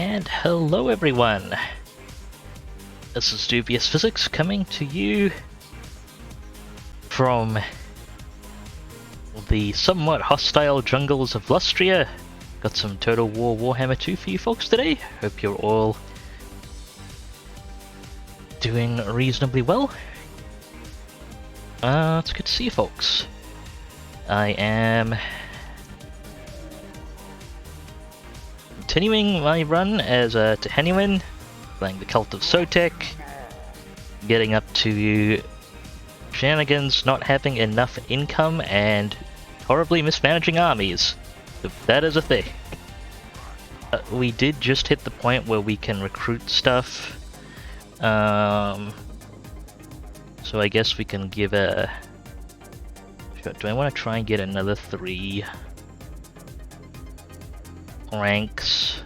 And hello everyone! This is Dubious Physics coming to you from the somewhat hostile jungles of Lustria. Got some Total War Warhammer 2 for you folks today. Hope you're all doing reasonably well. It's good to see you folks. I am continuing my run as a Tehenuan, playing the Cult of Sotek, getting up to shenanigans, not having enough income, and horribly mismanaging armies. That is a thing. We did just hit the point where we can recruit stuff, so I guess we can give a... Do I want to try and get another 3 ranks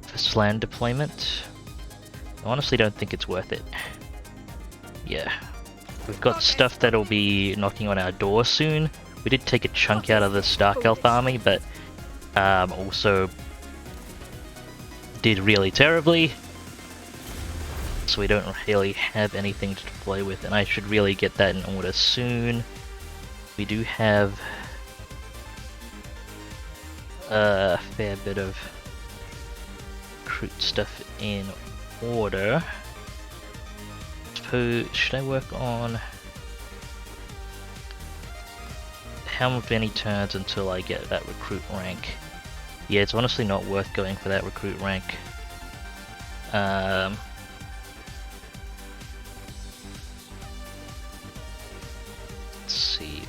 for Slan deployment? I honestly don't think it's worth it. Yeah. We've got stuff that'll be knocking on our door soon. We did take a chunk out of this Dark Elf army, but also did really terribly. So we don't really have anything to deploy with, and I should really get that in order soon. We do have a fair bit of recruit stuff in order. So should I work on how many turns until I get that recruit rank? Yeah, it's honestly not worth going for that recruit rank. Let's see.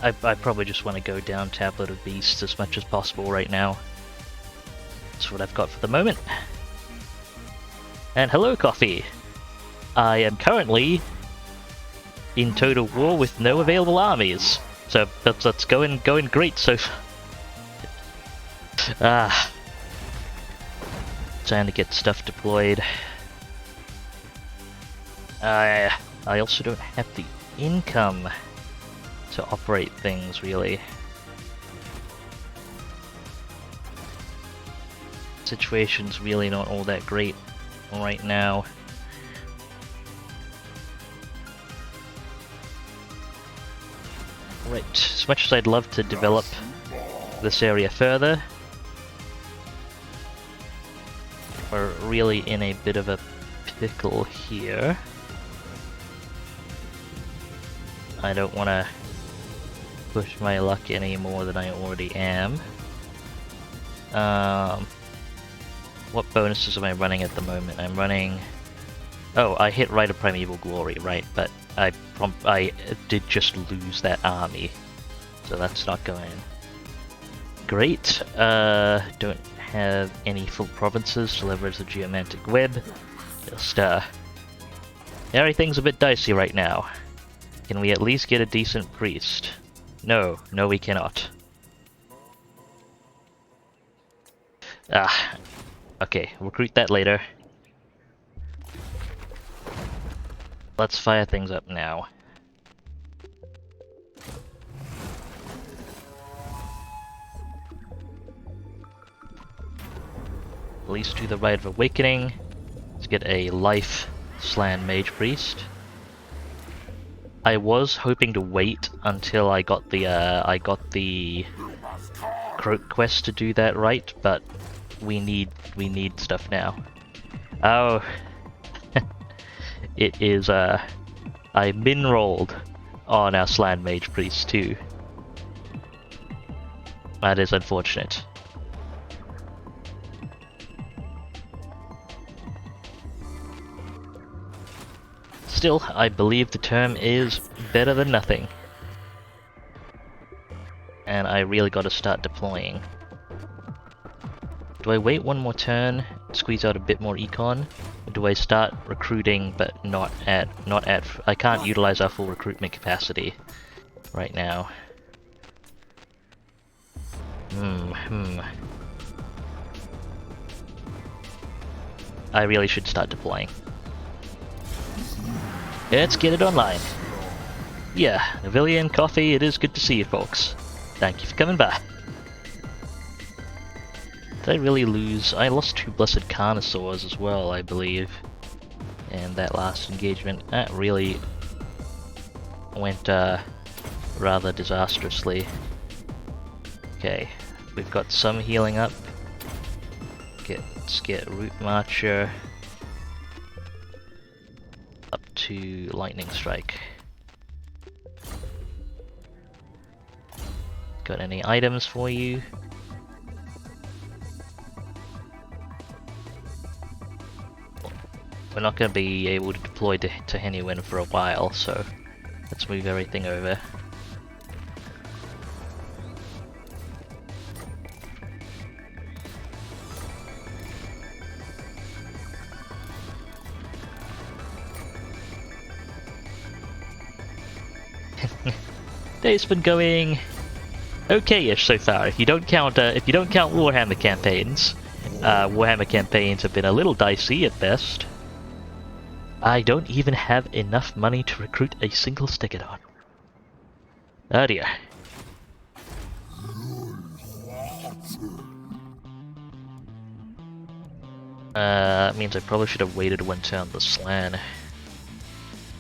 I probably just want to go down Tablet of Beasts as much as possible right now. That's what I've got for the moment. And hello, Coffee! I am currently in Total War with no available armies, so that's going great so far. Trying to get stuff deployed. I also don't have the income to operate things, really. Situation's really not all that great right now. Right, as much as I'd love to develop this area further, we're really in a bit of a pickle here. I don't want to push my luck any more than I already am. What bonuses am I running at the moment? I'm running... Oh, I hit Rite of Primeval Glory, right, but I did just lose that army, so that's not going great. Don't have any full provinces to leverage the Geomantic Web. Just, everything's a bit dicey right now. Can we at least get a decent priest? No, we cannot. Okay, recruit that later. Let's fire things up now. At least do the Rite of Awakening. Let's get a life Slan Mage Priest. I was hoping to wait until I got the Croak quest to do that right, but we need stuff now. Oh, it is I min-rolled on our Slan Mage Priest too. That is unfortunate. Still, I believe the term is better than nothing. And I really gotta start deploying. Do I wait one more turn, squeeze out a bit more econ? Or do I start recruiting but not at I can't utilize our full recruitment capacity right now. I really should start deploying. Let's get it online. Yeah, Navillian, Coffee, it is good to see you folks. Thank you for coming by. Did I really lose? I lost 2 Blessed Carnosaurs as well, I believe. And that last engagement, that really went rather disastrously. Okay, we've got some healing up. Let's get Root Marcher up to Lightning Strike. Got any items for you? We're not going to be able to deploy to Henuin for a while, so let's move everything over. Day's been going okay-ish so far. If you don't count Warhammer campaigns, Warhammer campaigns have been a little dicey at best. I don't even have enough money to recruit a single Stegodon. Oh dear. Means I probably should have waited one turn on the Slan.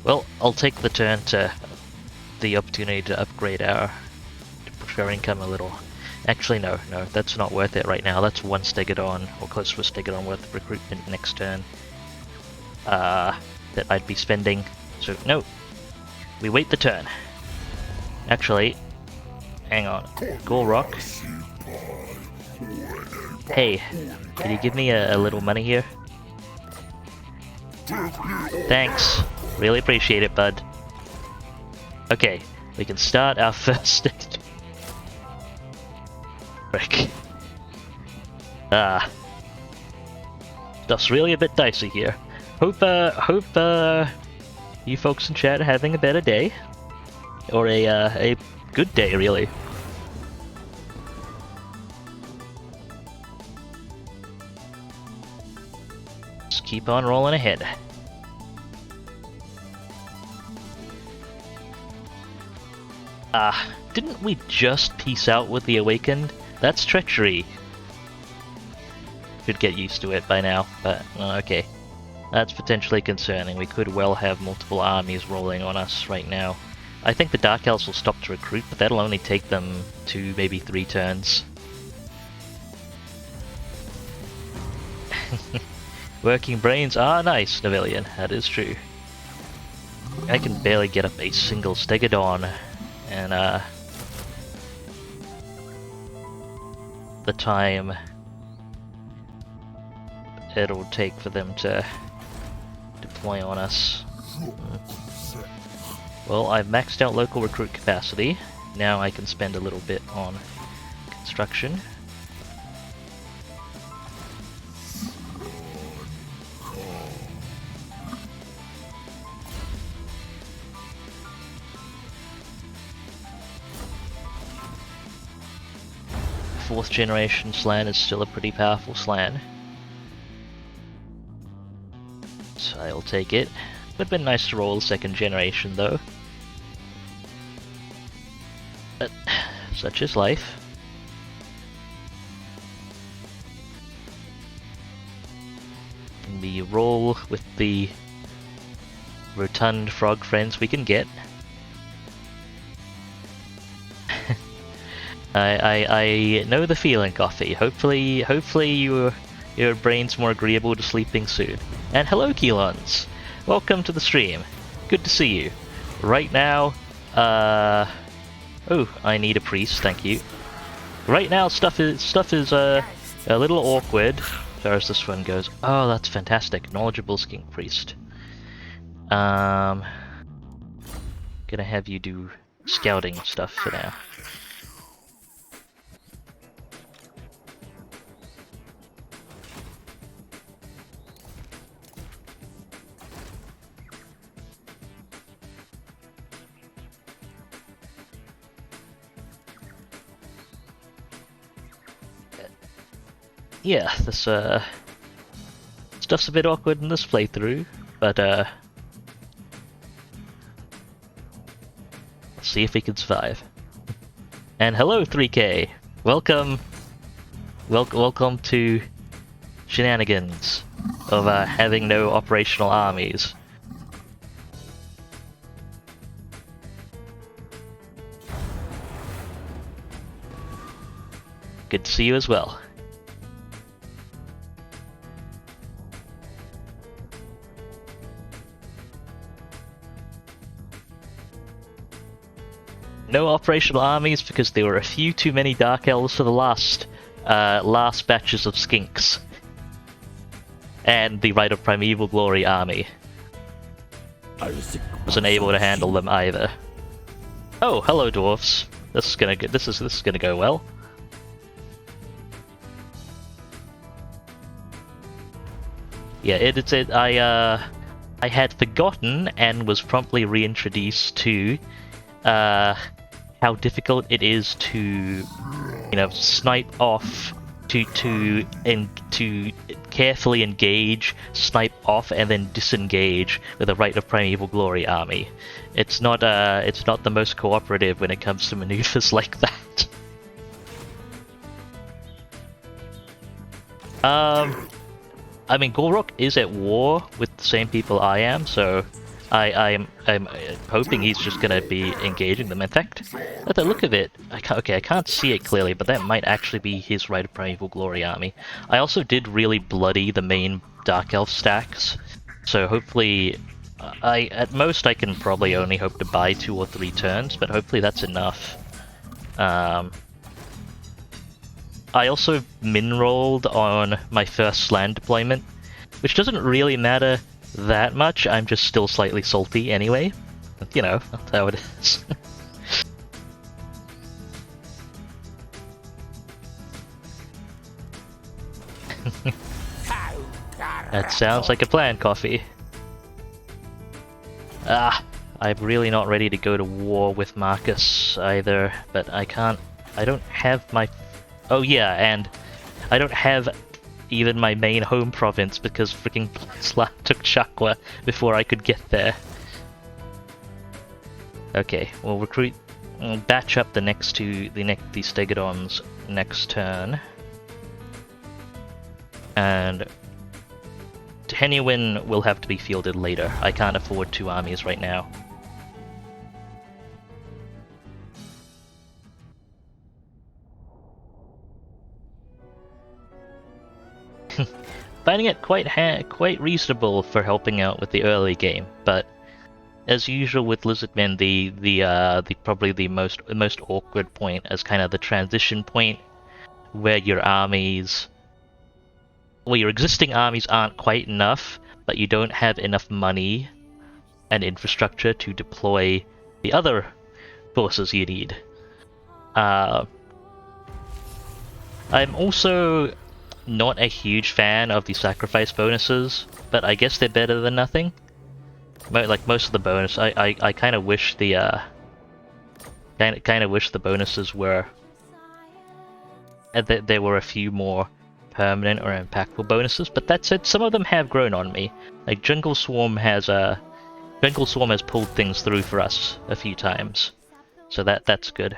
Well, I'll take the turn to the opportunity to upgrade to push our income a little. Actually, no, that's not worth it right now. That's 1 Stegodon, or close to a Stegodon worth of recruitment next turn. That I'd be spending. So, no. We wait the turn. Actually, hang on. Gorrock. Hey, can you give me a little money here? Thanks. Really appreciate it, bud. Okay, we can start our first Frick. Stuff's really a bit dicey here. Hope you folks in chat are having a better day. Or a good day, really. Just keep on rolling ahead. Didn't we just peace out with the Awakened? That's treachery. Should get used to it by now, but okay. That's potentially concerning. We could well have multiple armies rolling on us right now. I think the Dark Elves will stop to recruit, but that'll only take them 2, maybe 3 turns. Working brains are nice, Navillion. That is true. I can barely get up a single Stegodon, and the time it'll take for them to deploy on us. Well, I've maxed out local recruit capacity. Now I can spend a little bit on construction. Fourth generation Slan is still a pretty powerful Slan. So I'll take it. Would have been nice to roll the 2nd generation though. But such is life. And we roll with the rotund frog friends we can get. I know the feeling, Coffee. Hopefully your brain's more agreeable to sleeping soon. And hello, Keelons! Welcome to the stream. Good to see you. Right now, oh, I need a priest, thank you. Right now, stuff is a little awkward as far as this one goes. Oh, that's fantastic. Knowledgeable skink priest. Gonna have you do scouting stuff for now. Yeah, this stuff's a bit awkward in this playthrough, but let's see if we can survive. And hello 3K! Welcome! Welcome to shenanigans of having no operational armies. Good to see you as well. No operational armies because there were a few too many Dark Elves for the last batches of skinks. And the Rite of Primeval Glory army wasn't able to handle them either. Oh, hello dwarfs. This is gonna go well. Yeah, I had forgotten and was promptly reintroduced to how difficult it is to, you know, snipe off, to carefully engage, snipe off, and then disengage with a Rite of Primeval Glory army. It's not the most cooperative when it comes to maneuvers like that. I mean, Gorok is at war with the same people I am, so I'm hoping he's just gonna be engaging them. In fact, at the look of it, I can't see it clearly, but that might actually be his Rite of Primeval Glory army. I also did really bloody the main Dark Elf stacks, so hopefully, at most I can probably only hope to buy 2 or 3 turns, but hopefully that's enough. I also min-rolled on my first Slan deployment, which doesn't really matter that much. I'm just still slightly salty anyway. You know, that's how it is. That sounds like a plan, Coffee. I'm really not ready to go to war with Marcus either, but I don't have my... Oh yeah, and I don't have even my main home province because freaking Slan took Chakwa before I could get there. Okay, we'll batch up the Stegodons next turn. And Tenuin will have to be fielded later. I can't afford 2 armies right now. Finding it quite reasonable for helping out with the early game, but as usual with Lizardmen, the probably the most awkward point as kind of the transition point where your existing armies aren't quite enough, but you don't have enough money and infrastructure to deploy the other forces you need. I'm also not a huge fan of the sacrifice bonuses, but I guess they're better than nothing. Like most of the bonus, I kind of wish the wish the bonuses were that there were a few more permanent or impactful bonuses. But that said, some of them have grown on me. Like Jungle Swarm has pulled things through for us a few times, so that's good.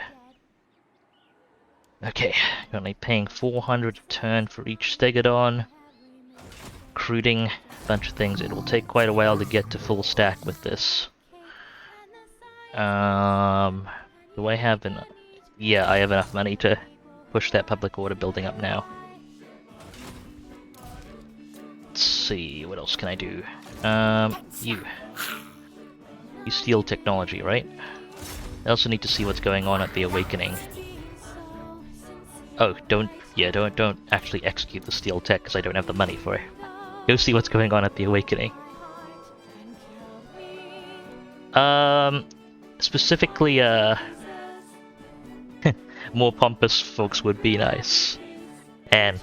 Okay, currently paying 400 a turn for each Stegodon. Recruiting a bunch of things. It will take quite a while to get to full stack with this. Do I have enough? Yeah, I have enough money to push that public order building up now. Let's see, what else can I do? You steal technology, right? I also need to see what's going on at the Awakening. Oh, don't actually execute the steel tech because I don't have the money for it. Go see what's going on at the Awakening. Specifically, more pompous folks would be nice. And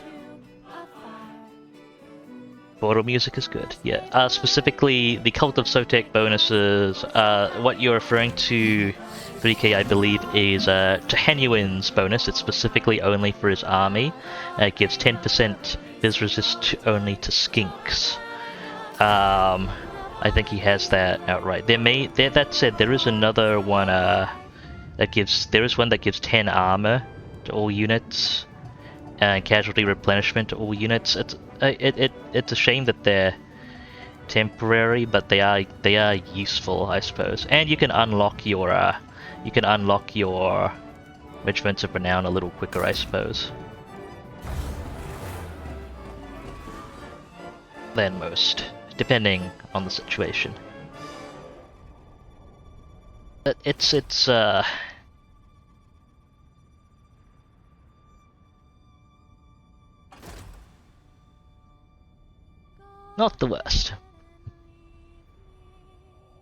Border music is good, yeah. Specifically, the Cult of Sotek bonuses, what you're referring to, 3K, I believe, is Tehenuin's bonus. It's specifically only for his army. It gives 10% Viz resist only to skinks. I think he has that outright. That said, there is another one there is one that gives 10 armor to all units. casualty replenishment to all units. It's a shame that they're temporary, but they are useful, I suppose. And you can unlock your regiments of renown a little quicker, I suppose, than most, depending on the situation. But it's not the worst.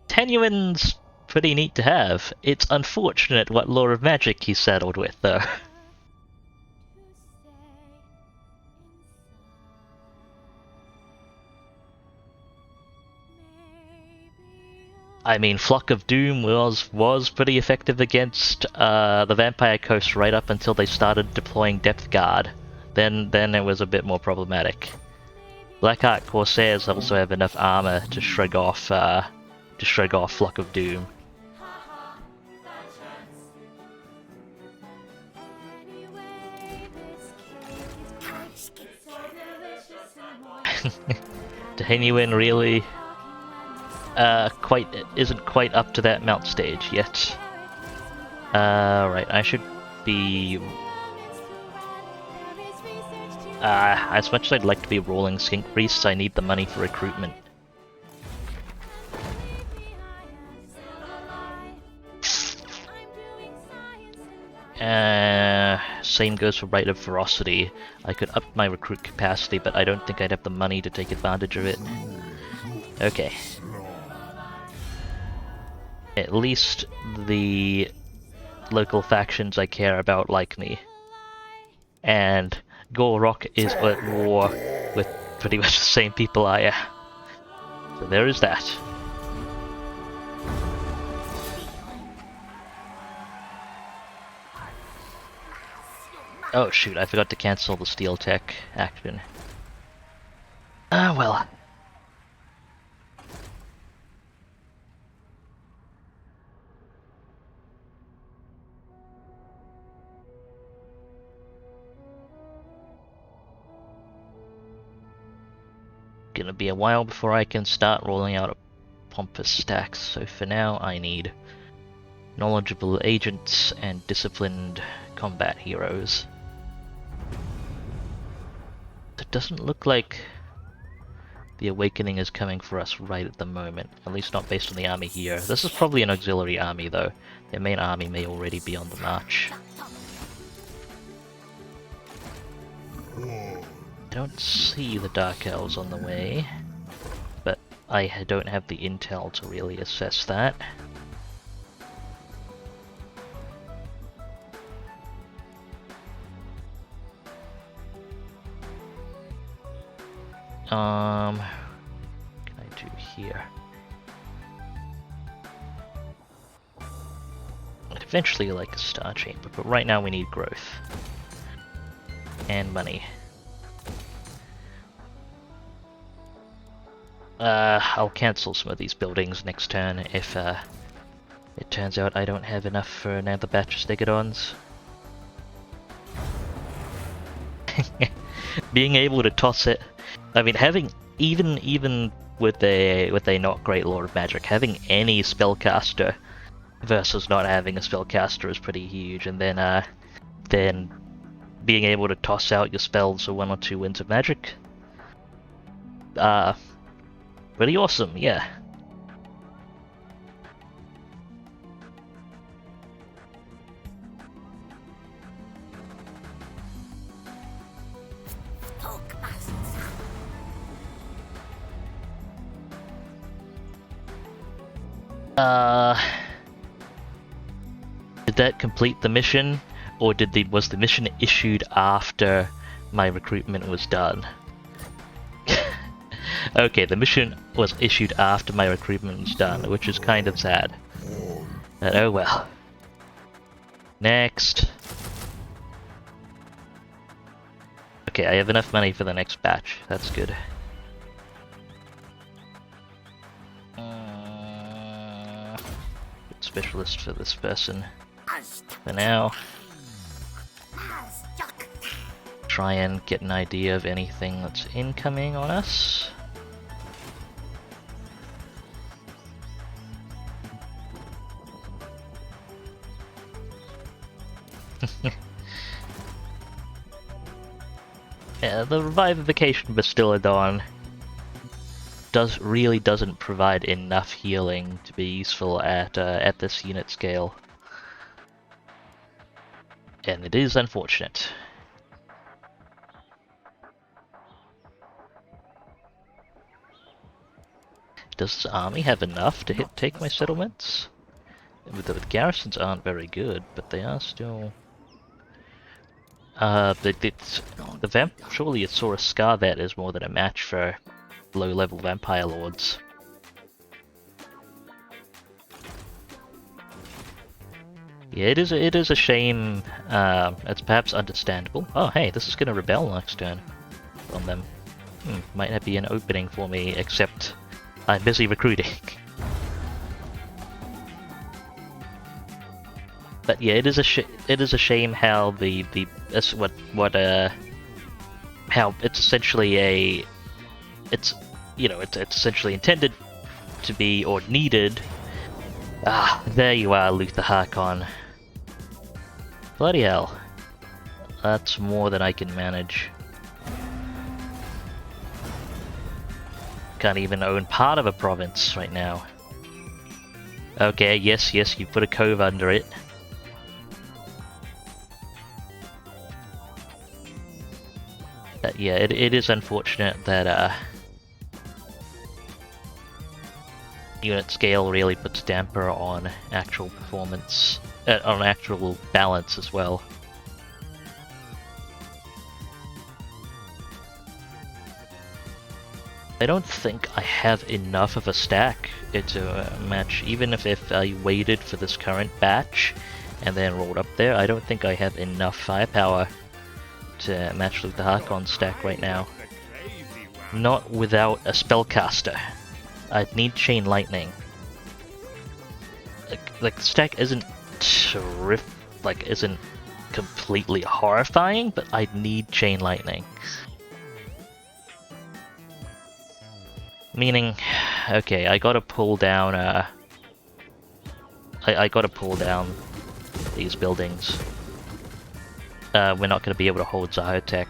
Tenuin's pretty neat to have. It's unfortunate what lore of magic he's saddled with, though. I mean, Flock of Doom was pretty effective against the Vampire Coast right up until they started deploying Depth Guard. Then it was a bit more problematic. Blackheart Corsairs also have enough armor to shrug off Flock of Doom. Tenuin really isn't quite up to that mount stage yet. Right, I should be. As much as I'd like to be rolling skink priests, I need the money for recruitment. Same goes for Rite of Ferocity. I could up my recruit capacity, but I don't think I'd have the money to take advantage of it. Okay. At least the local factions I care about like me. And Gorok is at war with pretty much the same people I am. So there is that. Oh shoot, I forgot to cancel the Steel Tech action. Ah, well. Gonna be a while before I can start rolling out a pompous stacks, so for now I need knowledgeable agents and disciplined combat heroes. It doesn't look like the awakening is coming for us right at the moment, at least not based on the army here. This is probably an auxiliary army though. Their main army may already be on the march. Don't see the Dark Elves on the way, but I don't have the intel to really assess that. What can I do here? I'd eventually like a Star Chamber, but right now we need growth. And money. I'll cancel some of these buildings next turn if it turns out I don't have enough for another batch of Stegodons. Being able to toss it, I mean, having even with a not great Lord of Magic, having any spellcaster versus not having a spellcaster is pretty huge, and then being able to toss out your spells for 1 or 2 Winds of Magic, pretty awesome, yeah. Did that complete the mission, or was the mission issued after my recruitment was done? Okay, the mission was issued after my recruitment was done, which is kind of sad. But oh well. Next. Okay, I have enough money for the next batch. That's good. Specialist for this person. For now. try and get an idea of anything that's incoming on us. Yeah, the Revivification Bastillodon really doesn't provide enough healing to be useful at this unit scale, and it is unfortunate. Does this army have enough to take my settlements? The garrisons aren't very good, but they are still. Surely a Saurus Scarvet is more than a match for low-level vampire lords. Yeah, it is a shame. It's perhaps understandable. Oh, hey, this is gonna rebel next turn on them. Might not be an opening for me, except I'm busy recruiting. But yeah, it is a shame how how it's essentially it's essentially intended to be or needed. Ah, there you are, Luther Harkon. Bloody hell, that's more than I can manage. Can't even own part of a province right now. Okay, yes, you put a cove under it. But yeah, it is unfortunate that unit scale really puts a damper on actual performance, on actual balance as well. I don't think I have enough of a stack to match, even if I waited for this current batch and then rolled up there. I don't think I have enough firepower to match Luther Harkon's stack right now. Not without a spellcaster. I'd need Chain Lightning. Like the stack isn't terrific, isn't completely horrifying, but I'd need Chain Lightning. Meaning, okay, I gotta pull down, I gotta pull down these buildings. We're not gonna be able to hold Sotek.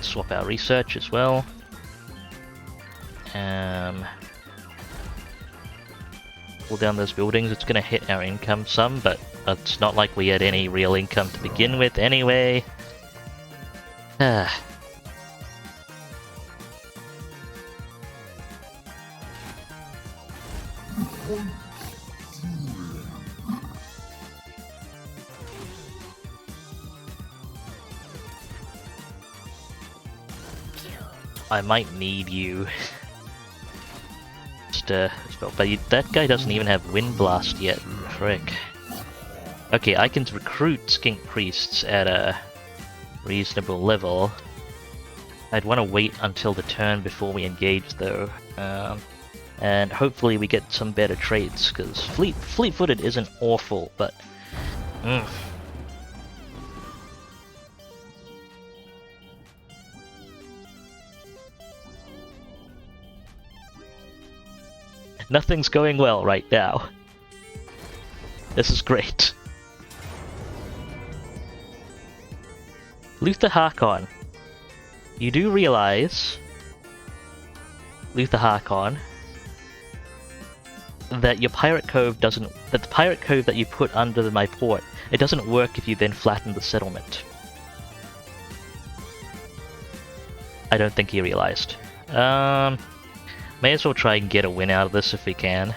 Swap our research as well. Pull down those buildings. It's gonna hit our income some, but it's not like we had any real income to begin with anyway. I might need you. But that guy doesn't even have Wind Blast yet. Frick. Okay, I can recruit Skink Priests at a reasonable level. I'd want to wait until the turn before we engage, though. And hopefully we get some better traits, because Fleet-footed isn't awful, but... Nothing's going well right now. This is great. Luther Harkon. You do realize, Luther Harkon, that your Pirate Cove doesn't... that the Pirate Cove that you put under my port, it doesn't work if you then flatten the settlement. I don't think he realized. May as well try and get a win out of this if we can.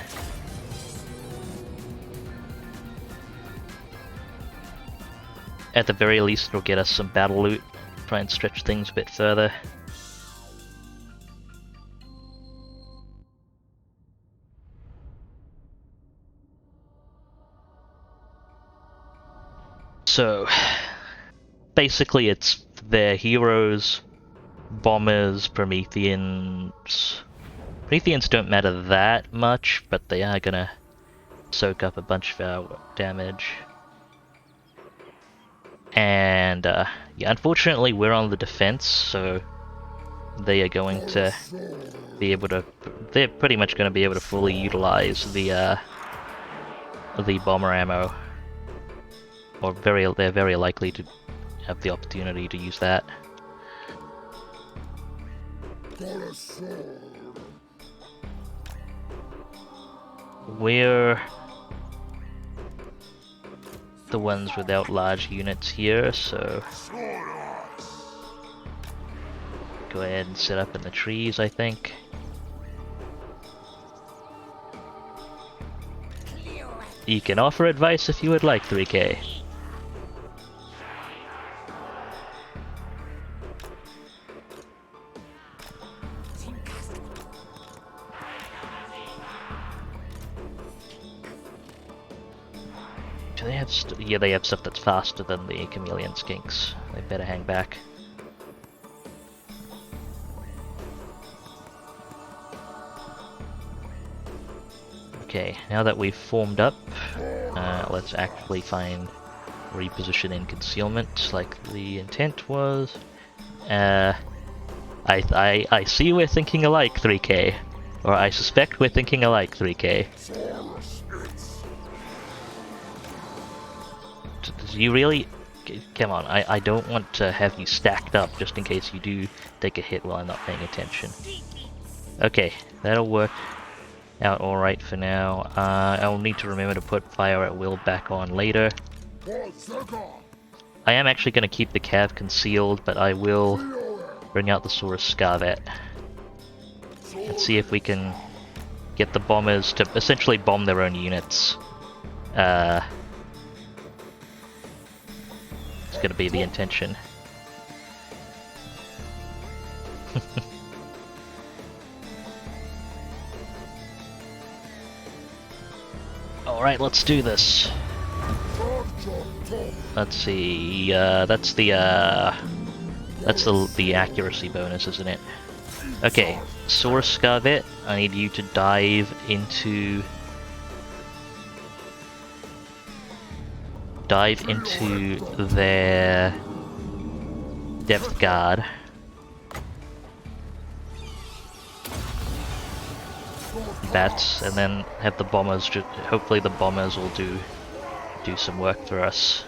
At the very least, it'll get us some battle loot. Try and stretch things a bit further. So, basically it's their heroes, bombers, Prometheans. Prometheans don't matter that much, but they are gonna soak up a bunch of our damage. And yeah, unfortunately we're on the defense, so they are going to be able to, they're pretty much going to be able to fully utilize the bomber ammo. Or they're very likely to have the opportunity to use that. We're the ones without large units here, so go ahead and set up in the trees, I think. You can offer advice if you would like, 3K. Do they have yeah, they have stuff that's faster than the chameleon skinks. They better hang back. Okay, now that we've formed up, let's actually find reposition in concealment like the intent was. I see we're thinking alike, 3K. Or I suspect we're thinking alike, 3K. Do you really... Come on, I don't want to have you stacked up just in case you do take a hit while I'm not paying attention. Okay, that'll work out alright for now. I'll need to remember to put fire at will back on later. I am actually going to keep the cav concealed, but I will bring out the Saurus Scarvet. And see if we can get the bombers to essentially bomb their own units. It's going to be the intention. Alright, let's do this. Let's see, that's the accuracy bonus, isn't it? Okay, Saurus Scarvet, I need you to dive into their depth guard. Bats, and then have the bombers. Hopefully, the bombers will do some work for us.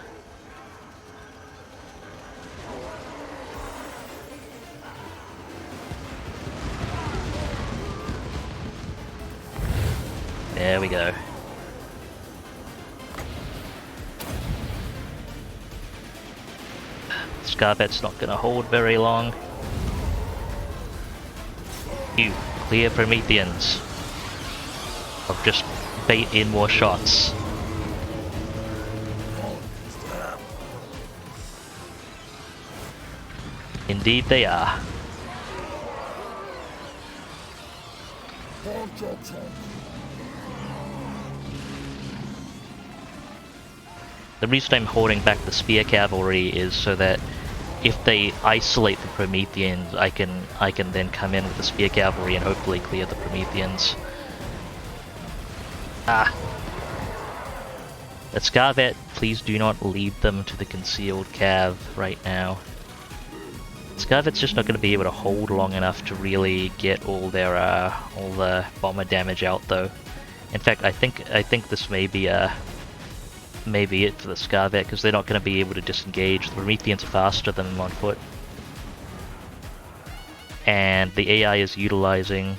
There we go. Scarvet's not gonna hold very long. You clear Prometheans. Or just bait in more shots. Indeed they are. The reason I'm holding back the spear cavalry is so that if they isolate the Prometheans, I can then come in with the spear cavalry and hopefully clear the Prometheans. Ah. The Scarvet, please do not lead them to the concealed cav right now. Scarvet's just not going to be able to hold long enough to really get all their all the bomber damage out, though. In fact, I think this may be it for the Scarvet, because they're not going to be able to disengage. The Prometheans are faster than them on foot, and the AI is utilizing.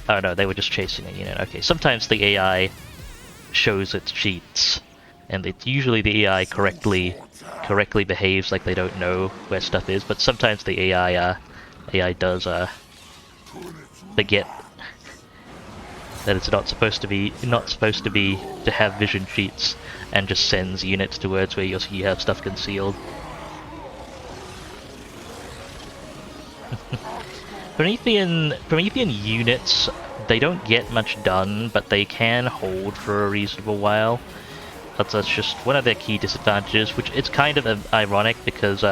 Oh no, they were just chasing a unit. Okay, sometimes the AI shows its cheats, and it's usually the AI correctly behaves like they don't know where stuff is, but sometimes the AI does forget that it's not supposed to have vision cheats and just sends units towards where you have stuff concealed. Promethean units, they don't get much done, but they can hold for a reasonable while. That's just one of their key disadvantages, which it's kind of ironic because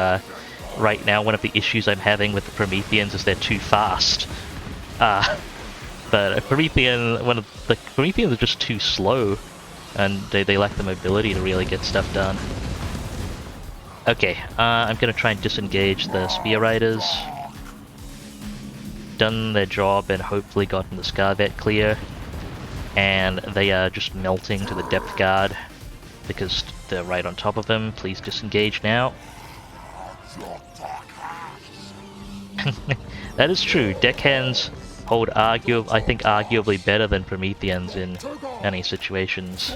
right now one of the issues I'm having with the Prometheans is they're too fast. But a Promethean, the Prometheans are just too slow, and they lack the mobility to really get stuff done. Okay, I'm gonna try and disengage the Spear Riders. Done their job and hopefully gotten the Scarvet clear. And they are just melting to the depth guard because they're right on top of them. Please disengage now. That is true. Deckhands hold I think arguably better than Prometheans in many situations.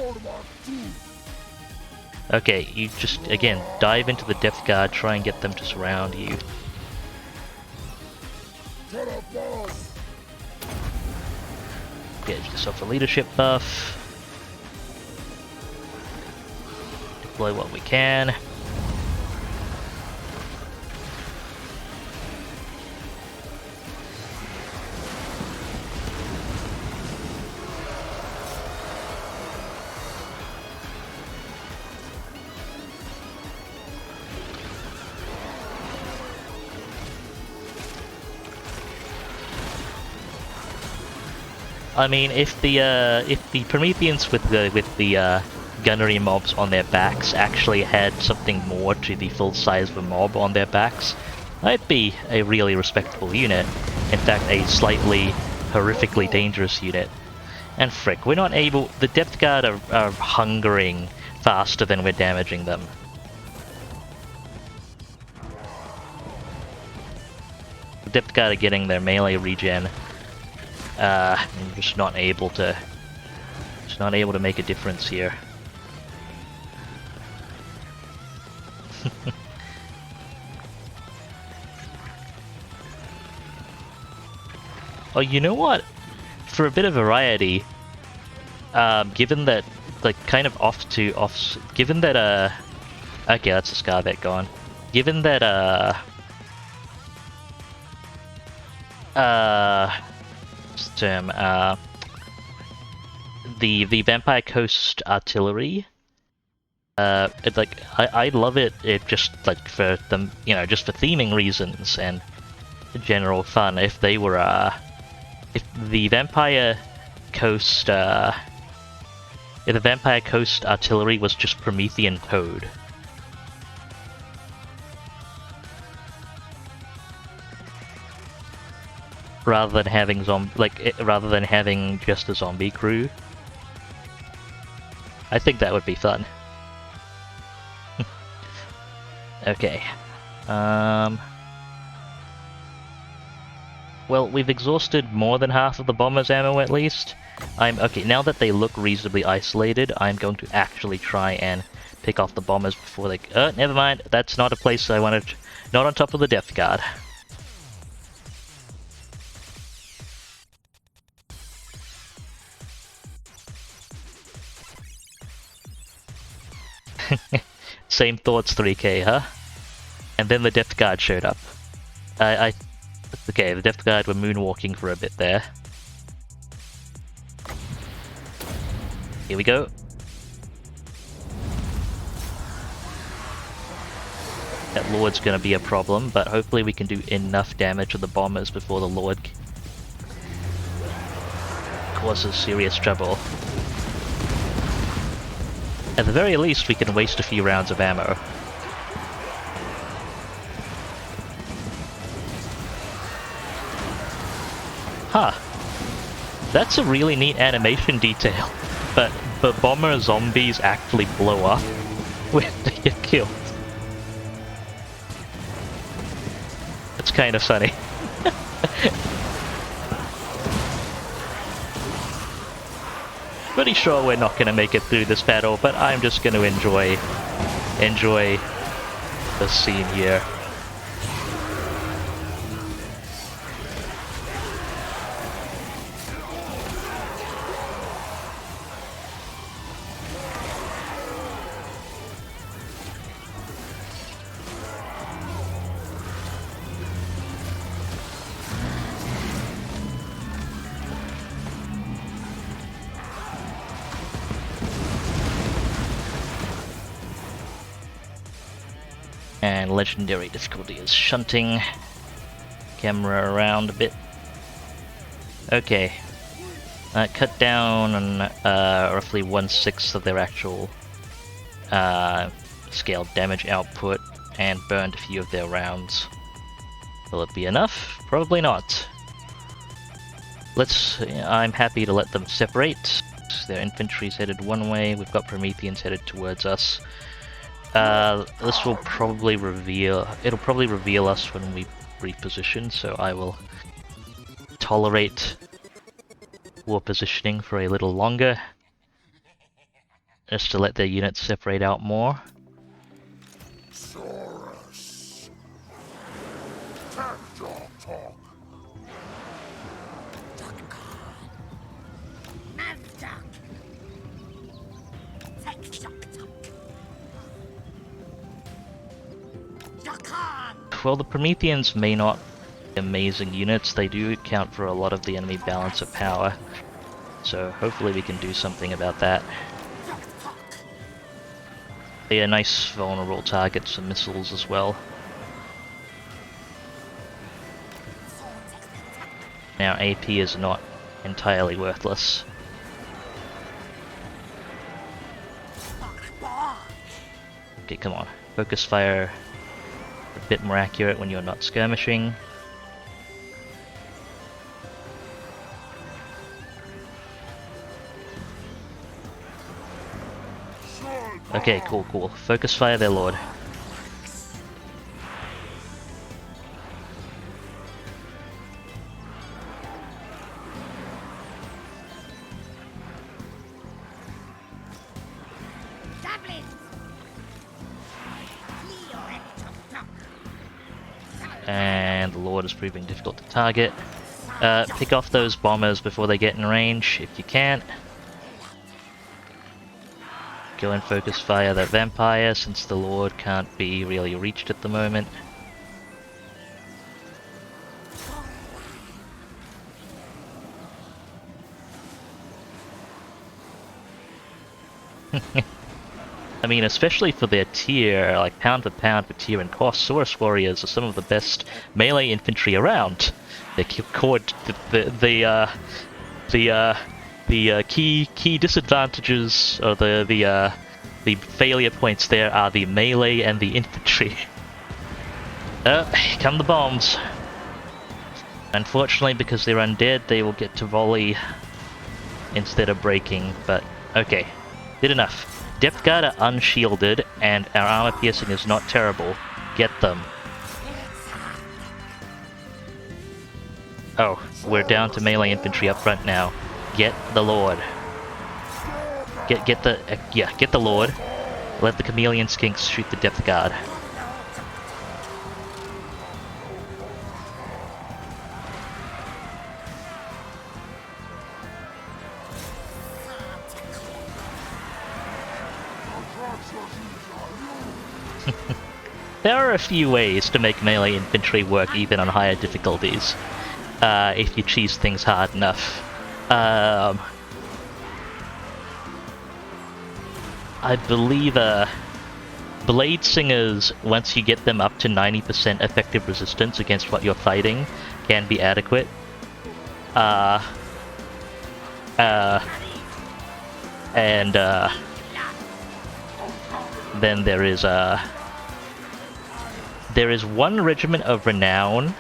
Okay, you just, again, dive into the depth guard, try and get them to surround you. Get yourself a leadership buff. Deploy what we can. I mean, if the Prometheans with the gunnery mobs on their backs actually had something more to the full size of a mob on their backs, that'd be a really respectable unit. In fact, a slightly horrifically dangerous unit. And frick, we're not able. The depth guard are hungering faster than we're damaging them. The depth guard are getting their melee regen. I'm just not able to make a difference here. Oh, you know what? For a bit of variety, given that, like, kind of given that, okay, that's a Scarvet gone. Given that, term, the Vampire Coast artillery, I love it. It just like for them, you know, just for theming reasons and general fun. If they were, if the Vampire Coast artillery was just Promethean code. Rather than having rather than having just a zombie crew, I think that would be fun. Okay. Well, we've exhausted more than half of the bomber's ammo at least. Okay. Now that they look reasonably isolated, I'm going to actually try and pick off the bombers before they. Never mind. That's not a place I wanted. Not on top of the depth guard. Same thoughts, 3K, huh? And then the depth guard showed up. Okay, the depth guard were moonwalking for a bit there. Here we go. That Lord's gonna be a problem, but hopefully we can do enough damage to the bombers before the Lord causes serious trouble. At the very least, we can waste a few rounds of ammo. Huh. That's a really neat animation detail. But bomber zombies actually blow up when they get killed. It's kind of funny. Pretty sure we're not gonna make it through this battle, but I'm just gonna enjoy the scene here. And legendary difficulty is shunting camera around a bit. Okay, Cut down on roughly 1/6 of their actual scaled damage output, and burned a few of their rounds. Will it be enough? Probably not. I'm happy to let them separate. Their infantry's headed one way, we've got Prometheans headed towards us. This will probably it'll probably reveal us when we reposition, so I will tolerate war positioning for a little longer, just to let their units separate out more. Well, the Prometheans may not be amazing units, they do account for a lot of the enemy balance of power, so hopefully we can do something about that. They are nice vulnerable targets for missiles as well. Now AP is not entirely worthless. Okay, come on. Focus fire. A bit more accurate when you're not skirmishing. Okay, cool. Focus fire there, Lord. And the Lord is proving difficult to target. Pick off those bombers before they get in range, if you can. Go and focus fire that vampire, since the Lord can't be really reached at the moment. I mean, especially for their tier, like pound for pound for tier and cost, Saurus Warriors are some of the best melee infantry around. The key disadvantages, or the failure points there, are the melee and the infantry. Here come the bombs. Unfortunately, because they're undead, they will get to volley instead of breaking, but okay, did enough. Depth Guard are unshielded, and our armor piercing is not terrible. Get them. Oh, we're down to melee infantry up front now. Get the Lord. Get the Lord. Let the Chameleon Skinks shoot the Depth Guard. There are a few ways to make melee infantry work even on higher difficulties, if you cheese things hard enough. I believe Blade Singers, once you get them up to 90% effective resistance against what you're fighting, can be adequate. Then there is one regiment of renown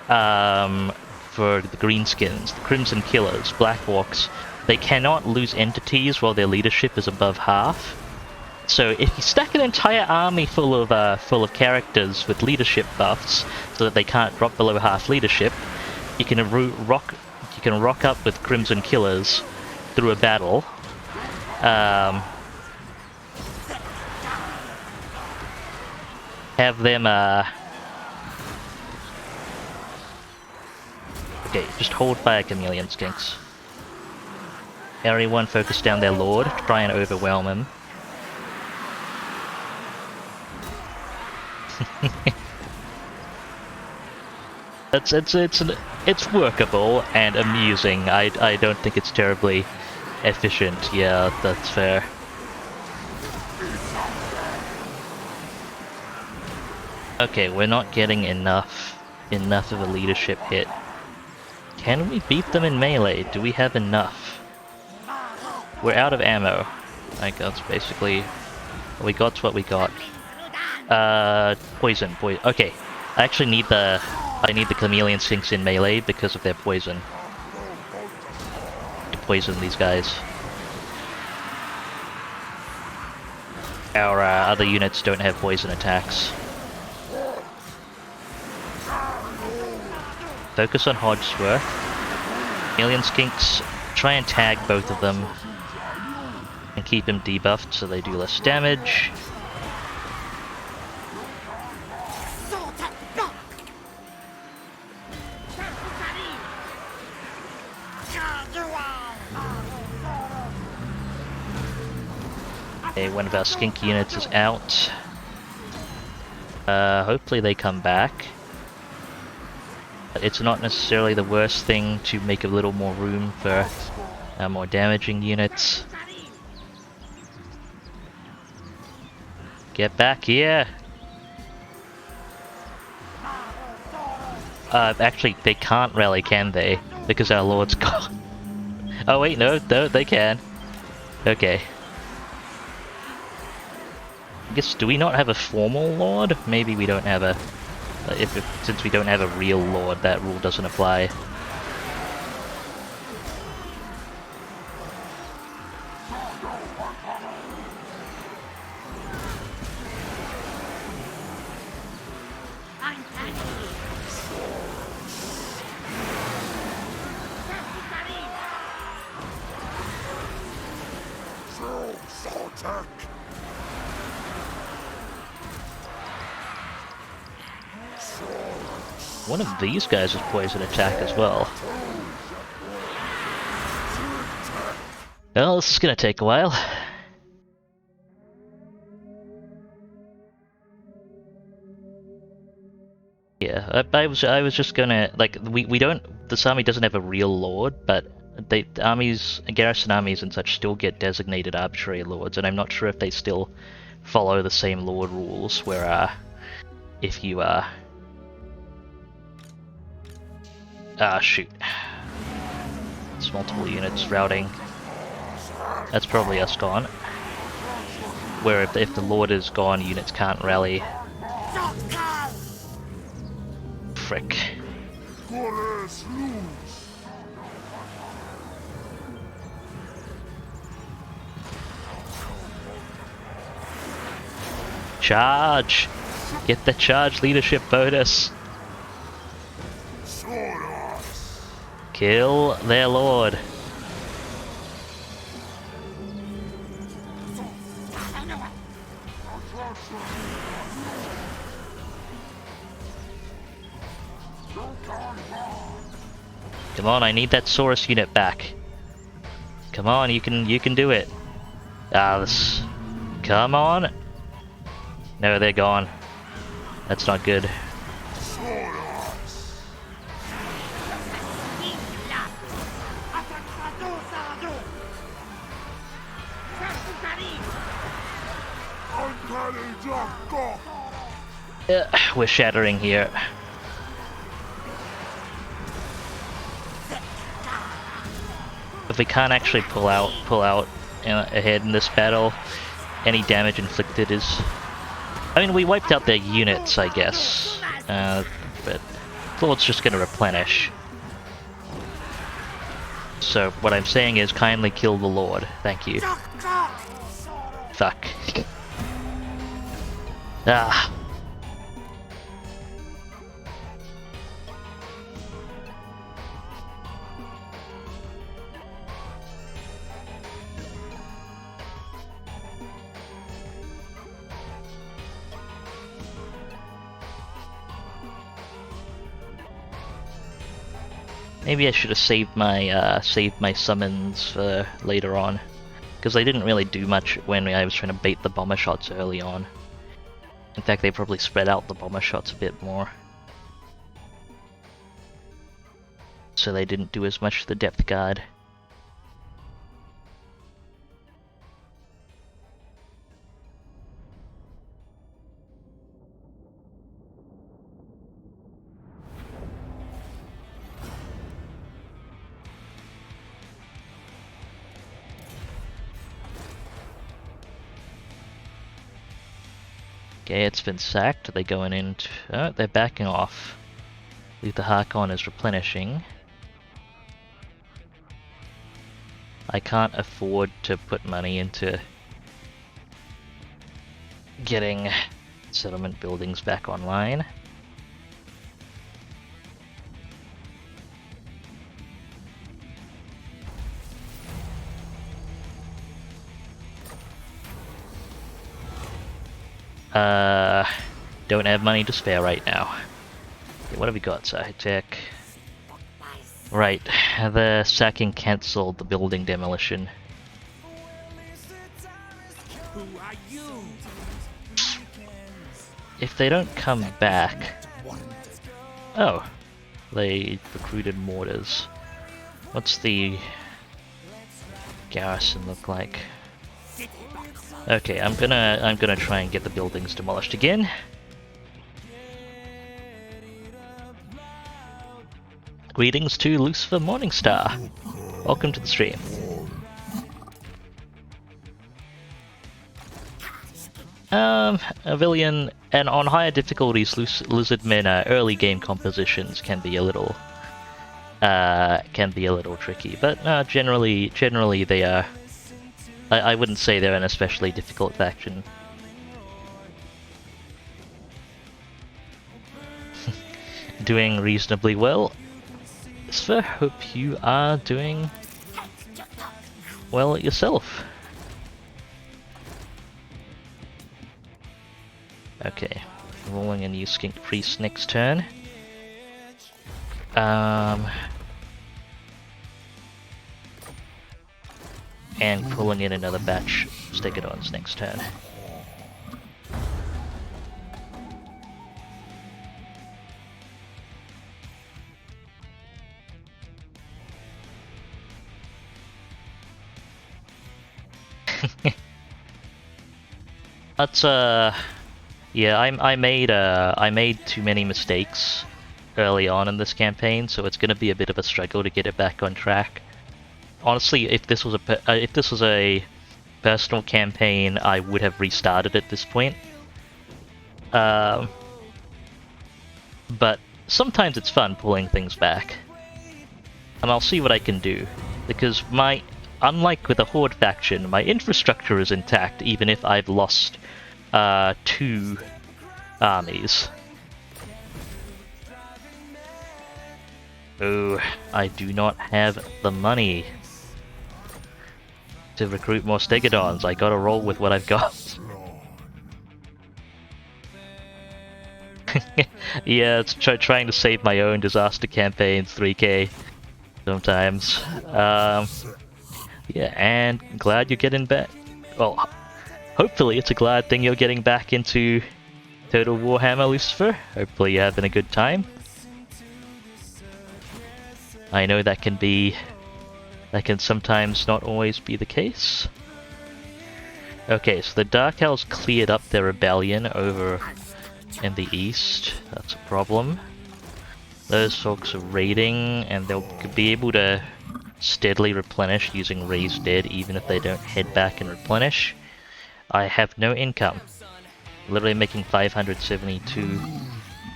for the Greenskins, the Crimson Killers, Blackhawks. They cannot lose entities while their leadership is above half. So if you stack an entire army full of characters with leadership buffs, so that they can't drop below half leadership, you can rock up with Crimson Killers through a battle. Have them, okay, just hold fire, Chameleon Skinks. Everyone focus down their Lord, try and overwhelm him. It's workable and amusing. I don't think it's terribly efficient. Yeah, that's fair. Okay, we're not getting enough of a leadership hit. Can we beat them in melee? Do we have enough? We're out of ammo. Like, that's basically... We got what we got. Poison. Okay. I actually need the... I need the chameleon skinks in melee because of their poison. To poison these guys. Our other units don't have poison attacks. Focus on Hogsworth. Chameleon skinks, try and tag both of them. And keep him debuffed so they do less damage. Okay, one of our skink units is out. Hopefully they come back. But it's not necessarily the worst thing to make a little more room for more damaging units. Get back here! Actually, they can't rally, can they? Because our lord's gone. Oh wait, no, they can. Okay. I guess, do we not have a formal lord? Maybe we don't have a... since we don't have a real lord, that rule doesn't apply. Sotek! One of these guys is poison attack as well. Well, this is gonna take a while. Yeah, I was just gonna, like, we don't, this army doesn't have a real lord, but the armies, garrison armies and such still get designated arbitrary lords, and I'm not sure if they still follow the same lord rules, where, if you, shoot. It's multiple units routing. That's probably us gone. Where if the lord is gone, units can't rally. Frick. Charge! Get the charge leadership bonus! Kill their lord! Come on, I need that Saurus unit back. Come on, you can do it. This. Come on. No, they're gone. That's not good. We're shattering here. If we can't actually pull out ahead in this battle, any damage inflicted is... I mean, we wiped out their units, I guess, but Lord's just gonna replenish. So what I'm saying is, kindly kill the Lord. Thank you. Fuck. Ah. Maybe I should have saved my summons for later on, because they didn't really do much when I was trying to bait the bomber shots early on. In fact, they probably spread out the bomber shots a bit more, so they didn't do as much to the depth guard. Okay, it's been sacked. Are they going in? Oh, they're backing off. Leave the Harkon is replenishing. I can't afford to put money into getting settlement buildings back online. Don't have money to spare right now. Okay, what have we got? Sotek. Right, the sacking cancelled the building demolition. Who are you? If they don't come back... Oh, they recruited mortars. What's the garrison look like? Okay, I'm gonna try and get the buildings demolished again. Greetings to Lucifer Morningstar. Welcome to the stream. Avillion, and on higher difficulties, Lizardmen early game compositions can be a little tricky, but generally they are. I wouldn't say they're an especially difficult faction. Doing reasonably well. So hope you are doing well yourself. Okay, rolling a new Skink Priest next turn. And pulling in another batch of Stegodons next turn. But yeah, I made too many mistakes early on in this campaign, so it's going to be a bit of a struggle to get it back on track. Honestly, if this was a personal campaign, I would have restarted at this point. But sometimes it's fun pulling things back, and I'll see what I can do, because unlike with the Horde faction, my infrastructure is intact even if I've lost 2 armies. Oh, I do not have the money to recruit more Stegodons. I gotta roll with what I've got. Yeah, it's trying to save my own disaster campaigns 3k sometimes. Yeah, and glad you're getting back. Well, hopefully it's a glad thing you're getting back into Total Warhammer, Lucifer. Hopefully you're having a good time. I know that can sometimes not always be the case. Okay, so the Dark Elves cleared up their rebellion over in the east. That's a problem. Those folks are raiding, and they'll be able to steadily replenish using Raised Dead even if they don't head back and replenish. I have no income. Literally making 572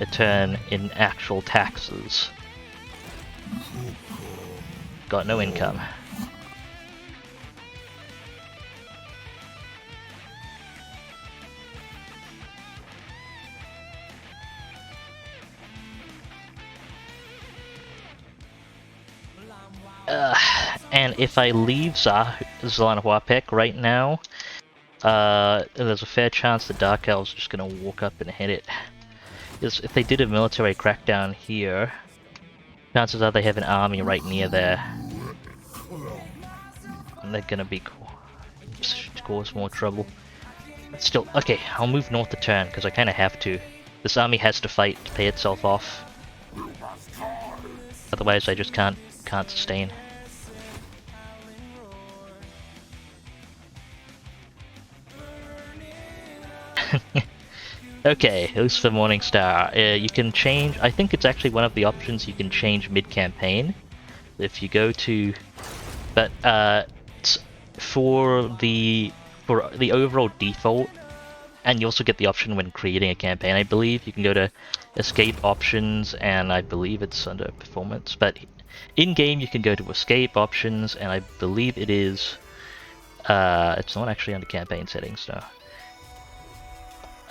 a turn in actual taxes. Got no income. And if I leave Zlanhuapek right now, there's a fair chance the Dark Elves are just gonna walk up and hit it. Because if they did a military crackdown here, chances are they have an army right near there. And they're gonna cause more trouble. But still, okay, I'll move north a turn, because I kinda have to. This army has to fight to pay itself off. Otherwise I just can't sustain. Okay, Lucifer Morningstar. You can change, I think it's actually one of the options you can change mid-campaign. If you go to... But for the overall default, And you also get the option when creating a campaign, I believe. You can go to escape options, and I believe it's under performance. But in-game, you can go to escape options, and I believe it is... it's not actually under campaign settings, no.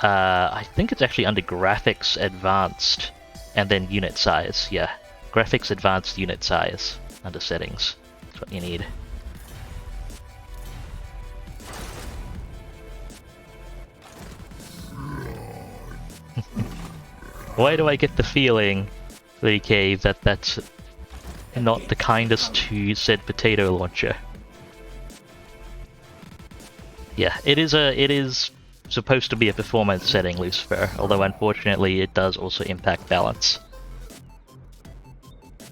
I think it's actually under graphics advanced, and then unit size, yeah. Graphics advanced unit size, under settings. That's what you need. Why do I get the feeling, 3K, that that's not the kindest to said potato launcher? Yeah, it is supposed to be a performance setting, Lucifer, although unfortunately it does also impact balance.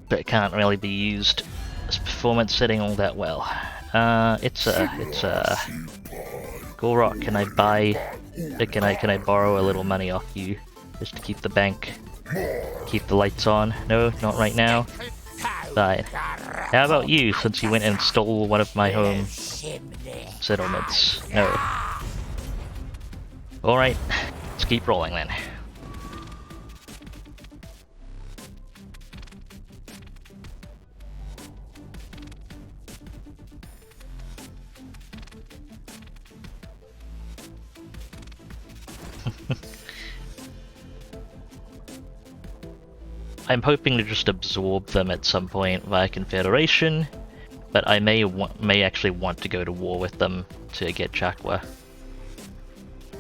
But it can't really be used as performance setting all that well. It's Gorok, can I buy... Can I borrow a little money off you? Just to keep the bank... Keep the lights on? No, not right now. Fine. How about you, since you went and stole one of my home settlements? No. Alright, let's keep rolling then. I'm hoping to just absorb them at some point via Confederation, but I may actually want to go to war with them to get Chakwa.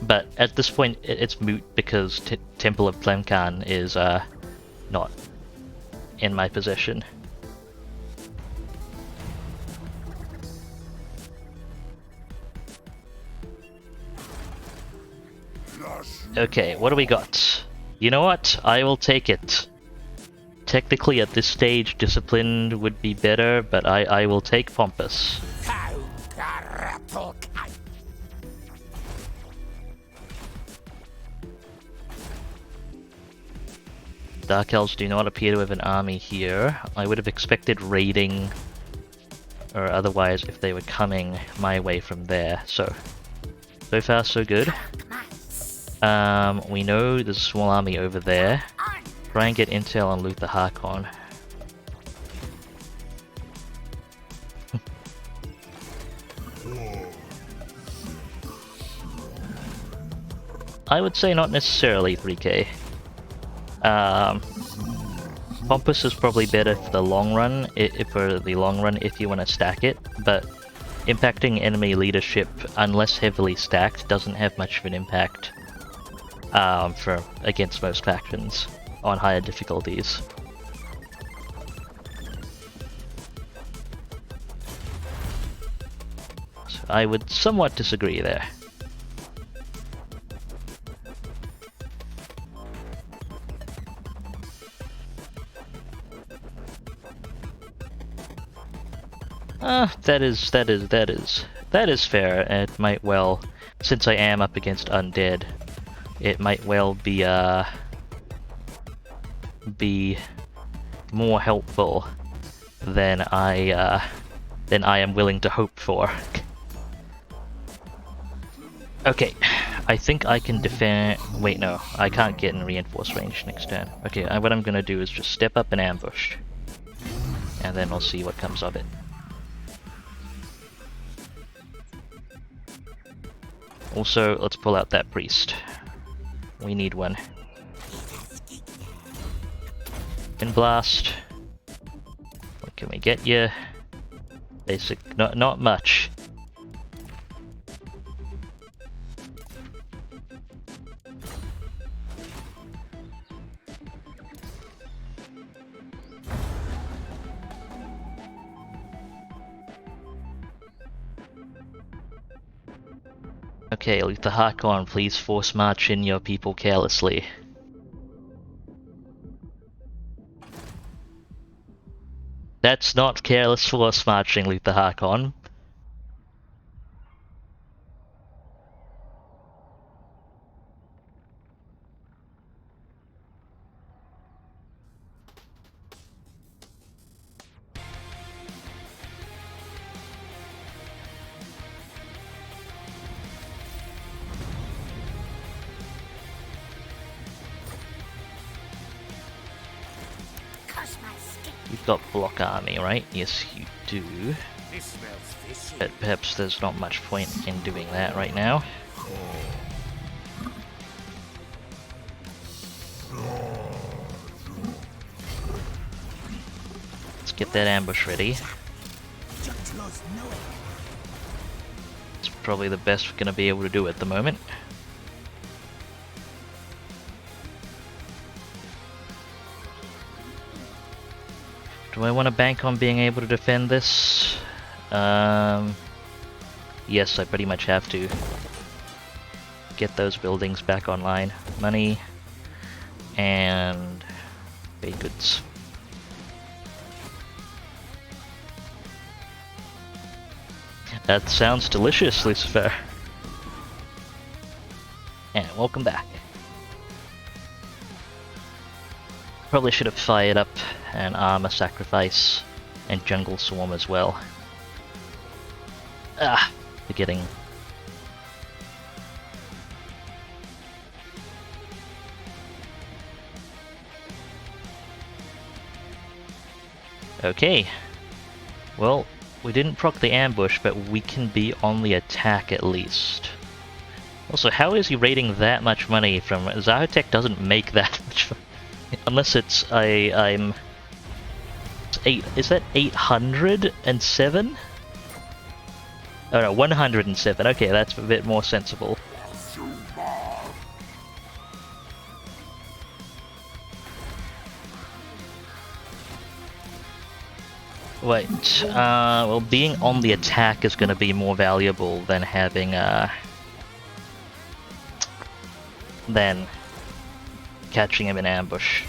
But at this point, it's moot because Temple of Tlemcen is not in my possession. Okay, what do we got? You know what? I will take it. Technically, at this stage, Disciplined would be better, but I will take Pompous. Dark Elves do not appear to have an army here. I would have expected raiding, or otherwise if they were coming my way from there. So far so good. We know there's a small army over there. Try and get intel on Luther Harkon. I would say not necessarily 3K. Pompous is probably better for the long run, if you want to stack it, but impacting enemy leadership, unless heavily stacked, doesn't have much of an impact against most factions on higher difficulties. So I would somewhat disagree there. That is fair. It might well, since I am up against undead, it might well be more helpful than I am willing to hope for. Okay, I think I can defend. Wait, no, I can't get in reinforced range next turn. Okay, what I'm gonna do is just step up and ambush, and then we'll see what comes of it. Also, let's pull out that priest. We need one. Wind blast. What can we get you? Basic, not much. Okay, Luther Harkon, please force march in your people carelessly. That's not careless force marching, Luther Harkon. You've got block army, right? Yes, you do. This smells fishy. But perhaps there's not much point in doing that right now. Let's get that ambush ready. It's probably the best we're going to be able to do at the moment. Do I want to bank on being able to defend this? Yes, I pretty much have to. Get those buildings back online. Money and baked goods. That sounds delicious, Lucifer. And welcome back. Probably should have fired up an armor sacrifice and jungle swarm as well. Ah, forgetting. Okay. Well, we didn't proc the ambush, but we can be on the attack at least. Also, how is he raiding that much money from... Sotek doesn't make that much money. Unless it's I'm... It's 8... Is that 807? Oh no, 107. Okay, that's a bit more sensible. Wait, well, being on the attack is going to be more valuable than having, than catching him in ambush.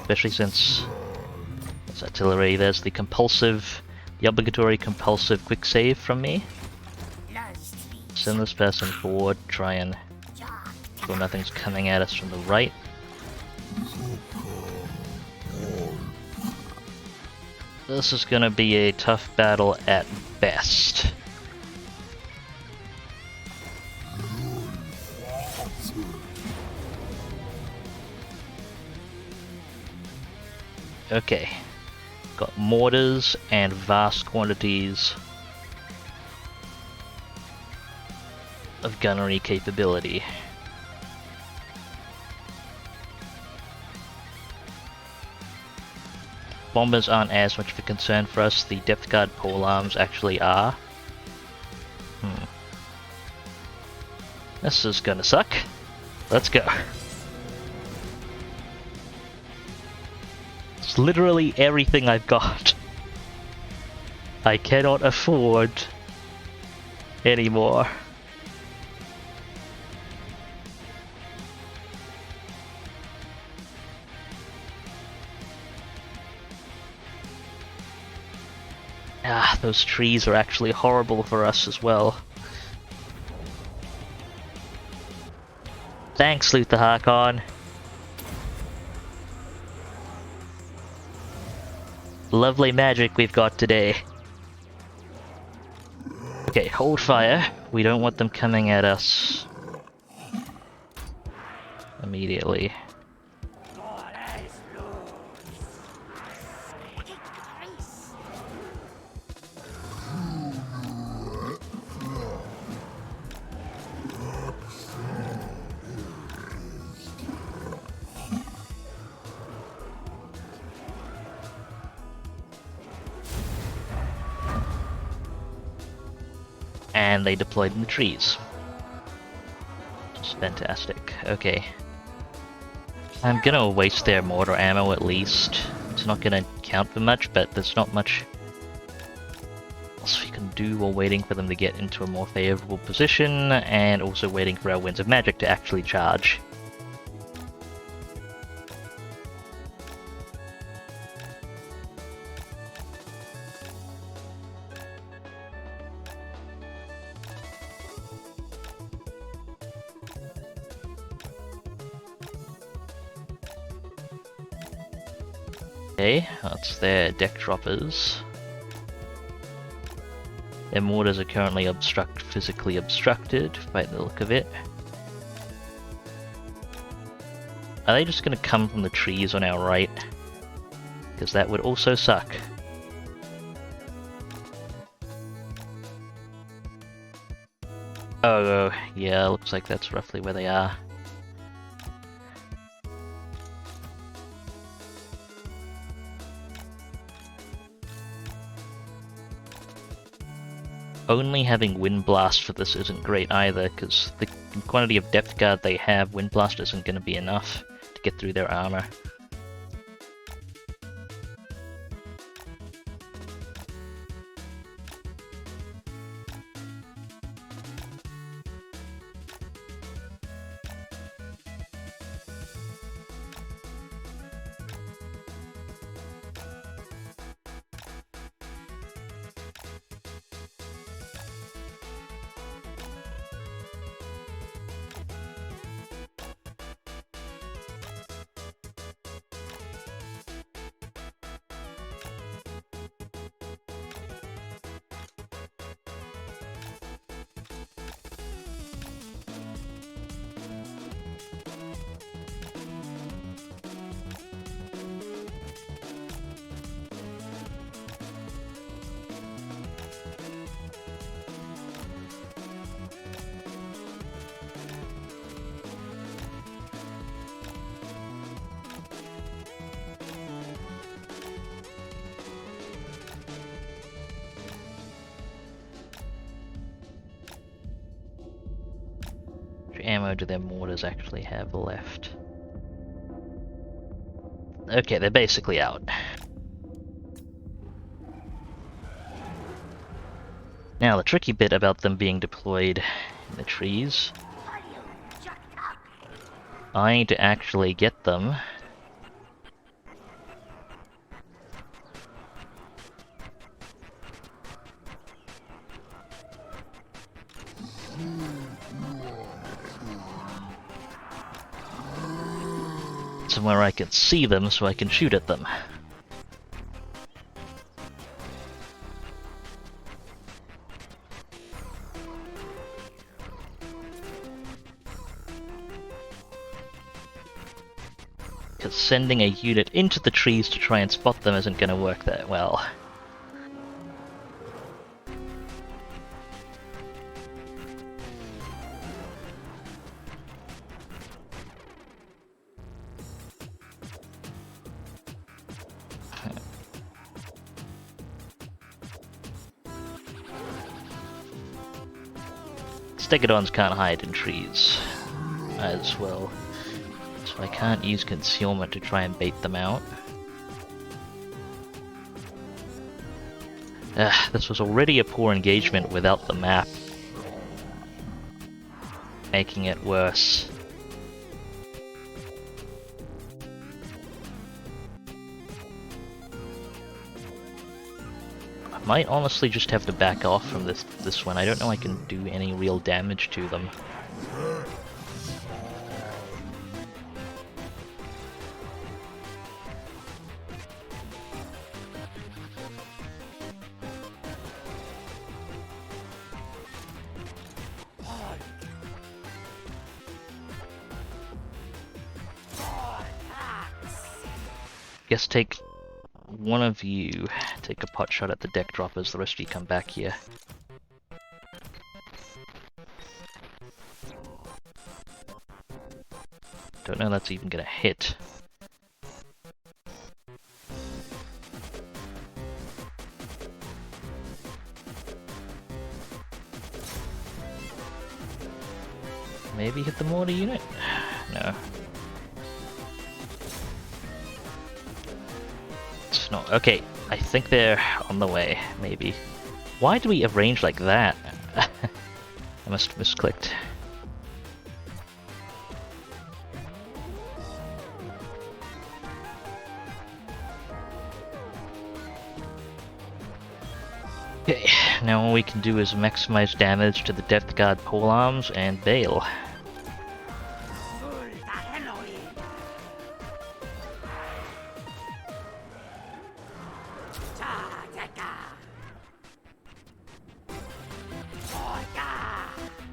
Especially since it's artillery. There's the obligatory compulsive quick save from me. Send this person forward, try and ensure nothing's coming at us from the right. This is gonna be a tough battle at best. Okay. Got mortars and vast quantities of gunnery capability. Bombers aren't as much of a concern for us, the depth guard polearms actually are. This is gonna suck. Let's go. It's literally everything I've got. I cannot afford anymore. Ah, those trees are actually horrible for us as well. Thanks, Luther Harkon. Lovely magic we've got today. Okay, hold fire. We don't want them coming at us immediately. And they deployed in the trees. It's fantastic. Okay. I'm gonna waste their mortar ammo at least. It's not gonna count for much, but there's not much else we can do while waiting for them to get into a more favorable position, and also waiting for our Winds of Magic to actually charge. Okay, that's their deck droppers. Their mortars are currently physically obstructed by the look of it. Are they just gonna come from the trees on our right? because that would also suck. Oh, yeah, looks like that's roughly where they are. Only having Wind Blast for this isn't great either, because the quantity of Depth Guard they have, Wind Blast isn't going to be enough to get through their armor. How much ammo do their mortars actually have left? Okay, they're basically out. Now, the tricky bit about them being deployed in the trees, I need to actually get them somewhere I can see them so I can shoot at them. Because sending a unit into the trees to try and spot them isn't going to work that well. Stegodons can't hide in trees as well, so I can't use concealment to try and bait them out. This was already a poor engagement without the map, making it worse. I might honestly just have to back off from this one. I don't know I can do any real damage to them. Guess take one of you, take a pot shot at the deck droppers, the rest of you come back here. Don't know that's even gonna hit. Maybe hit the mortar unit? No. It's not. Okay, I think they're on the way, maybe. Why do we arrange like that? I must have misclicked. Okay, now all we can do is maximize damage to the Depth Guard polearms and bail.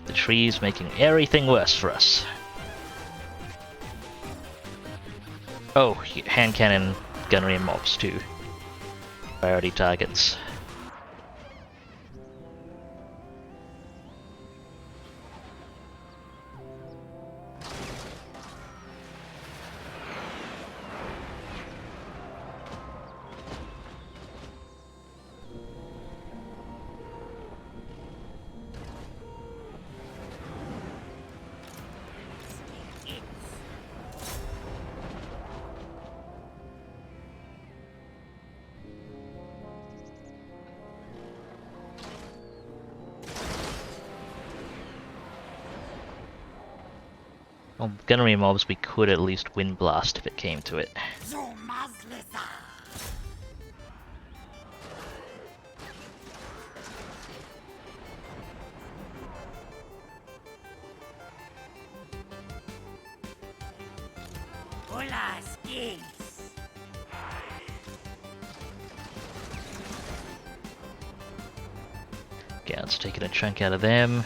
The trees making everything worse for us. Oh, hand cannon gunnery and mobs too. Priority targets. Well, gunnery mobs we could at least wind blast if it came to it. Okay, let's take a chunk out of them.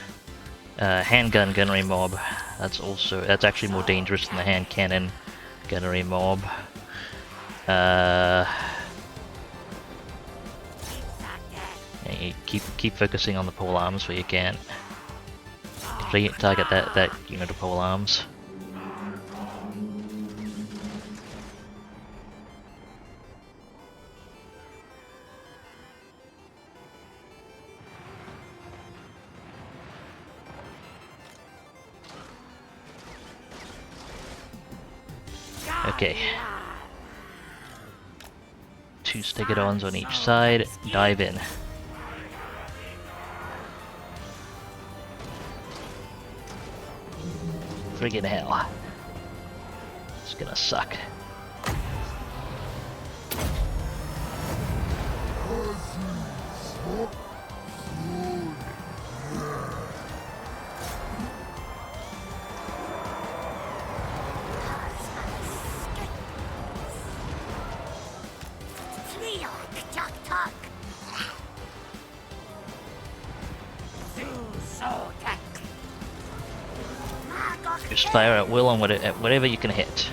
Handgun gunnery mob. That's actually more dangerous than the hand cannon gunnery mob. Yeah, you keep focusing on the pole arms where you can. Target that unit of pole arms. Okay. 2 stegodons on each side. Dive in. Friggin' hell. It's gonna suck. Just fire at will on whatever you can hit.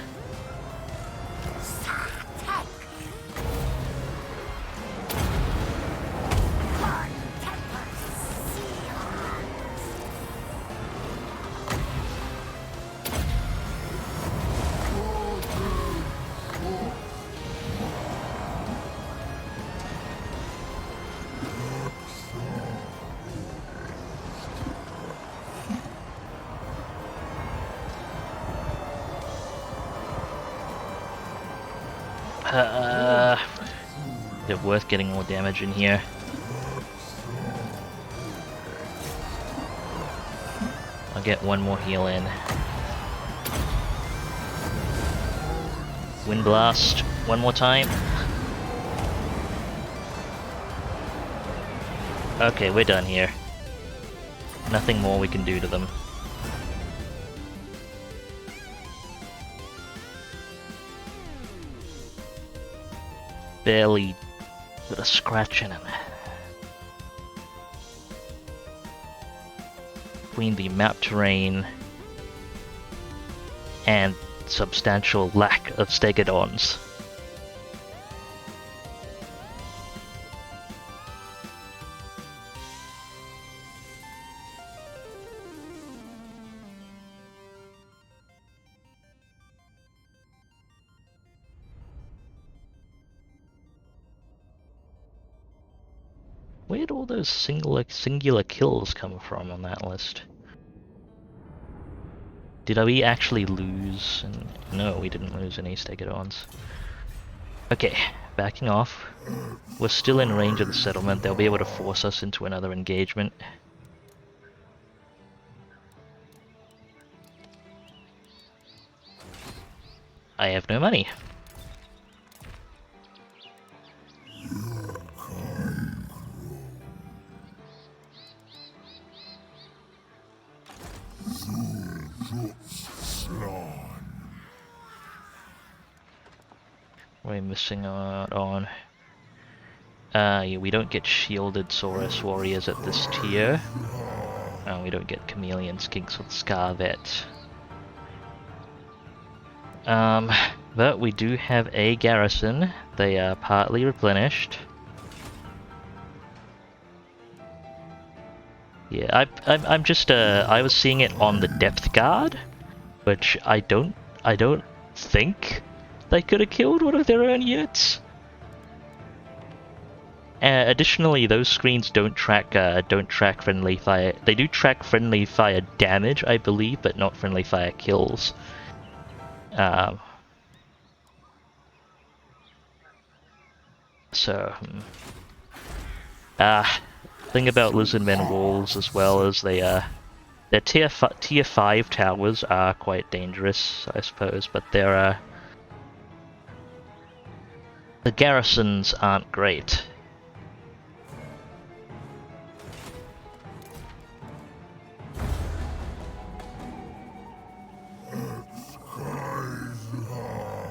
Is it worth getting more damage in here? I'll get one more heal in. Wind blast, one more time. Okay, we're done here. Nothing more we can do to them. Barely put a scratch in him. Between the map terrain and substantial lack of stegodons. Where'd all those singular kills come from on that list? Did we actually lose? No, we didn't lose any stegodons. Okay, backing off. We're still in range of the settlement. They'll be able to force us into another engagement. I have no money. What are we missing out on? Yeah, we don't get shielded Saurus warriors at this tier. We don't get chameleon skinks with Scarvet. But we do have a garrison. They are partly replenished. Yeah, I'm just I was seeing it on the depth guard, which I don't think they could have killed one of their own units. Additionally, those screens don't track friendly fire. They do track friendly fire damage, I believe, but not friendly fire kills. So, thing about Lizardmen walls as well is their tier 5 towers are quite dangerous, I suppose, but their the garrisons aren't great.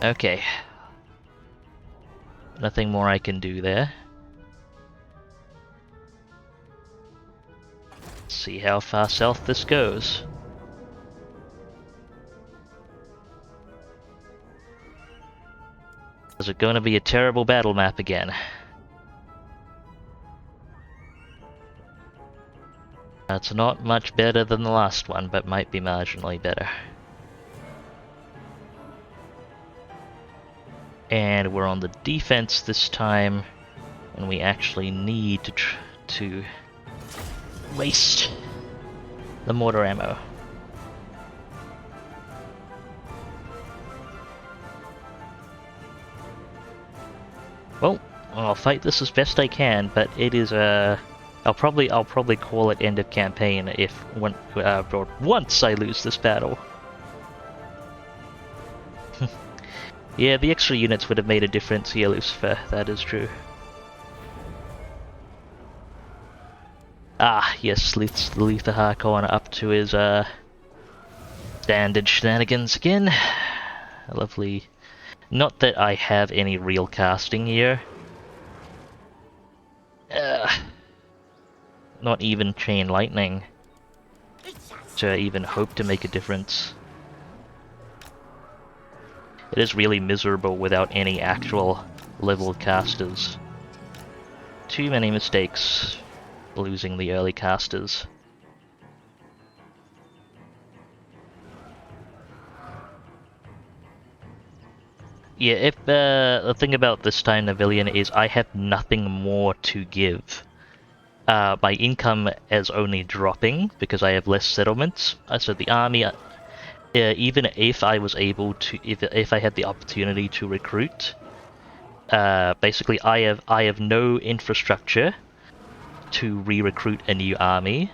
Okay. Nothing more I can do there. Let's see how far south this goes. Is it going to be a terrible battle map again? It's not much better than the last one, but might be marginally better. And we're on the defense this time, and we actually need to waste the mortar ammo. Well, I'll fight this as best I can, but it is I'll probably call it end of campaign if once I lose this battle. Yeah, the extra units would have made a difference here, Lucifer. That is true. Ah, yes, Letha Harkon up to his standard shenanigans again. Lovely. Not that I have any real casting here. Not even Chain Lightning to even hope to make a difference. It is really miserable without any actual level casters. Too many mistakes losing the early casters. Yeah, if the thing about this time Navillion is I have nothing more to give. My income is only dropping because I have less settlements. So the army, even if I was able to, if I had the opportunity to recruit, basically I have no infrastructure to re-recruit a new army,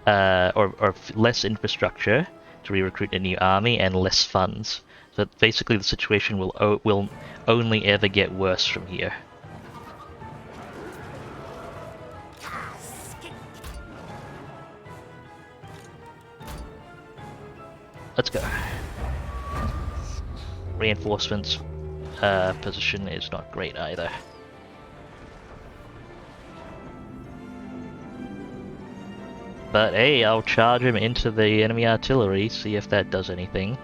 or less infrastructure to re-recruit a new army and less funds. So basically the situation will only ever get worse from here. Let's go. Reinforcements position is not great either. But hey, I'll charge him into the enemy artillery, see if that does anything.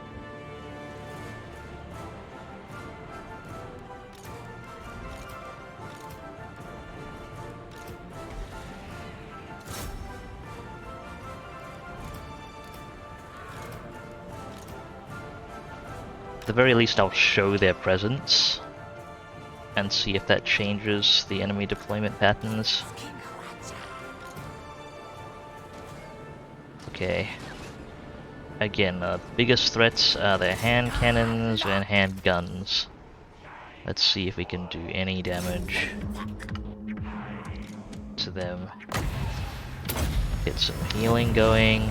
At the very least, I'll show their presence and see if that changes the enemy deployment patterns. Okay. Again, the biggest threats are their hand cannons and hand guns. Let's see if we can do any damage to them. Get some healing going.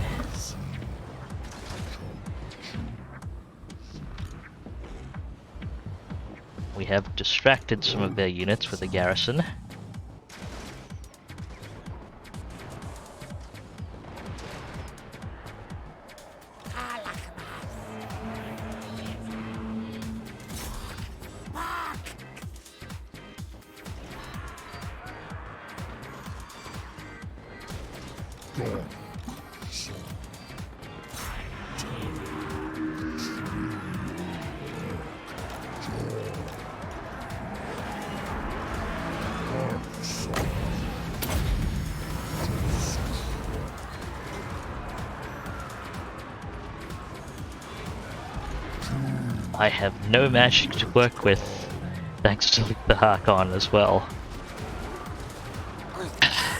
We have distracted some of their units with a garrison. I have no magic to work with, thanks to the Harkon as well.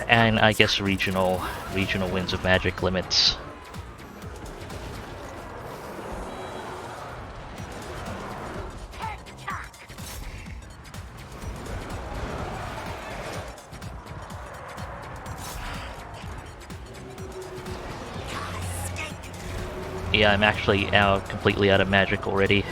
And I guess regional winds of magic limits. Yeah, I'm actually completely out of magic already.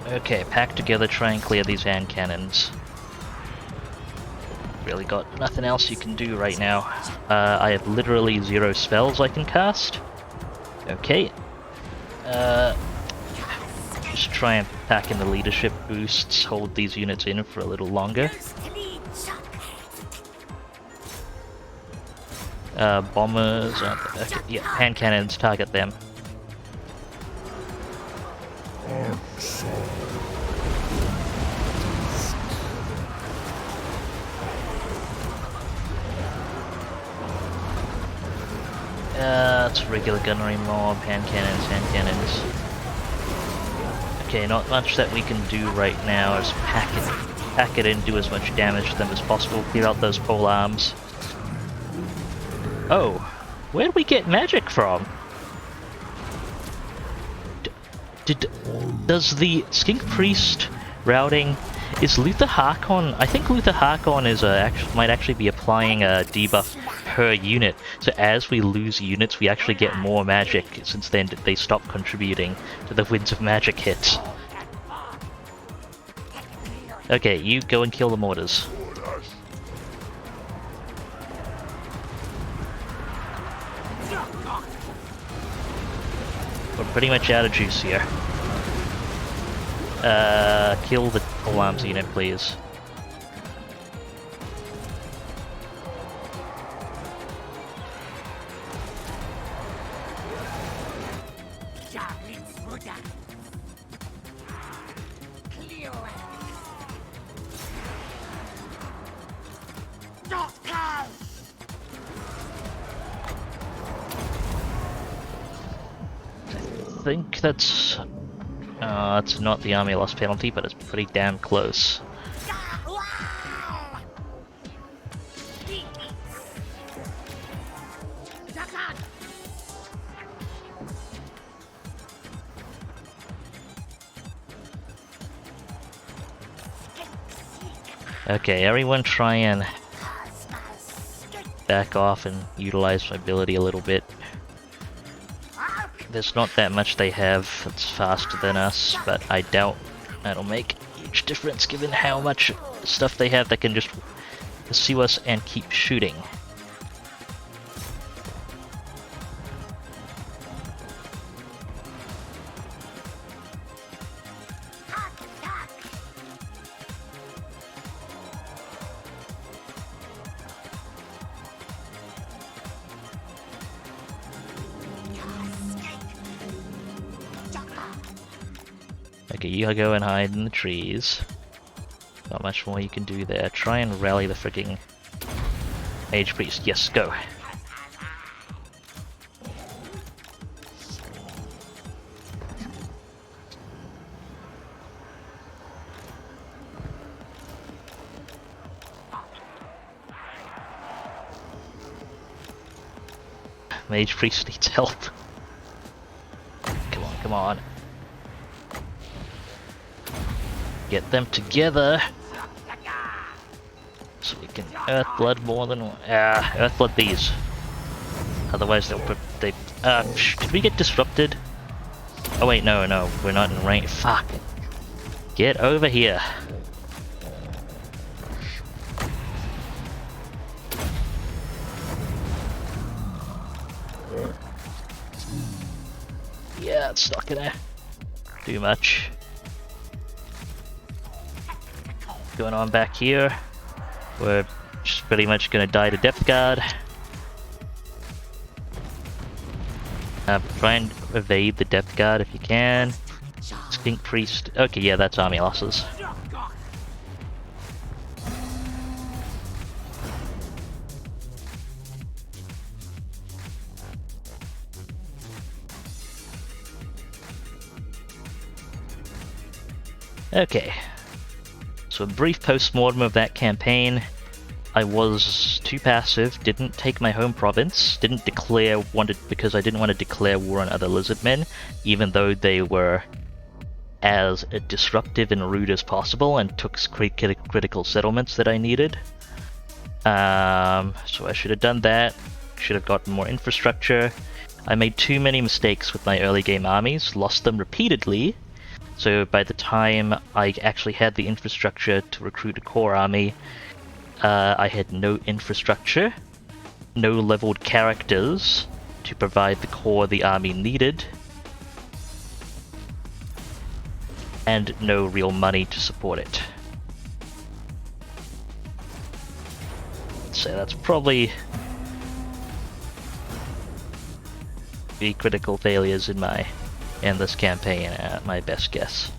Okay, pack together, try and clear these hand cannons. Really got nothing else you can do right now. I have literally 0 spells I can cast. Okay. Just try and pack in the leadership boosts, hold these units in for a little longer. Bombers, okay, yeah, hand cannons, target them. It's regular gunnery mob, hand cannons, hand cannons. Okay, not much that we can do right now. Just pack it in, do as much damage to them as possible, clear out those pole arms. Oh, where do we get magic from? Does the Skink Priest routing... Is Luther Harkon... I think Luther Harkon is might actually be applying a debuff per unit. So as we lose units, we actually get more magic, since then they stop contributing to the Winds of Magic hits. Okay, you go and kill the mortars. We're pretty much out of juice here. Kill the pole arms unit, please. I think that's not the army loss penalty, but it's pretty damn close. Okay, everyone try and back off and utilize my ability a little bit. There's not that much they have that's faster than us, but I doubt that'll make a huge difference given how much stuff they have that can just pursue us and keep shooting. Okay, you go and hide in the trees. Not much more you can do there. Try and rally the freaking Mage Priest. Yes, go. Mage Priest needs help. Come on, come on. Get them together so we can Earthblood more than Earthblood these. Otherwise they'll put did we get disrupted? Oh wait, no, we're not in range. Fuck. Get over here. Yeah, it's not gonna do much. Going on back here. We're just pretty much gonna die to Depth Guard. Try and evade the Depth Guard if you can. Skink Priest. Okay, yeah, that's army losses. Okay. So a brief post-mortem of that campaign. I was too passive, didn't take my home province, didn't declare, because I didn't want to declare war on other lizardmen, even though they were as disruptive and rude as possible, and took critical settlements that I needed. So I should have done that, should have gotten more infrastructure. I made too many mistakes with my early game armies, lost them repeatedly, so by the time I actually had the infrastructure to recruit a core army, I had no infrastructure, no leveled characters to provide the core the army needed, and no real money to support it. So that's probably the critical failures in this campaign at my best guess.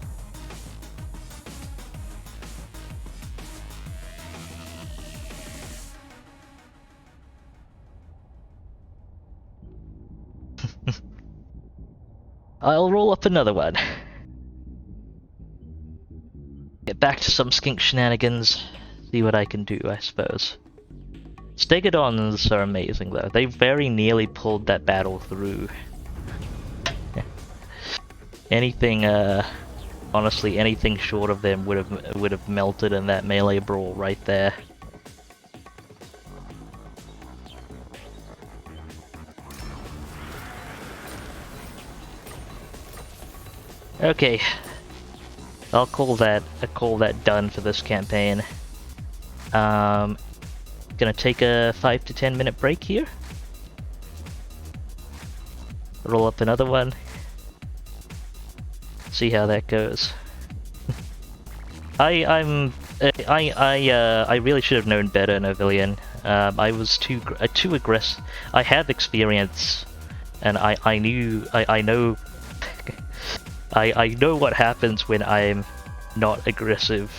I'll roll up another one. Get back to some skink shenanigans, see what I can do, I suppose. Stegodons are amazing though, they very nearly pulled that battle through. Anything, honestly, anything short of them would have melted in that melee brawl right there. Okay, I'll call that done for this campaign. Gonna take a 5 to 10 minute break here. Roll up another one. See how that goes. I really should have known better, Novillian. I was too aggressive. I have experience, and I know I know what happens when I'm not aggressive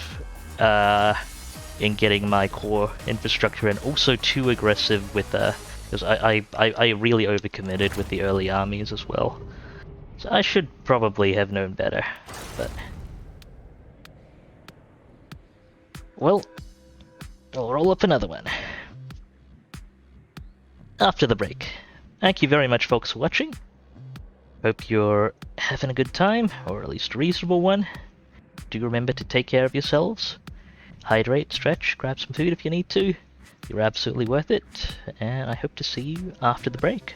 in getting my core infrastructure, and also too aggressive with because I really overcommitted with the early armies as well. So I should probably have known better, but well, I'll roll up another one after the break. Thank you very much, folks, for watching. Hope you're having a good time, or at least a reasonable one. Do remember to take care of yourselves. Hydrate, stretch, grab some food if you need to. You're absolutely worth it, and I hope to see you after the break.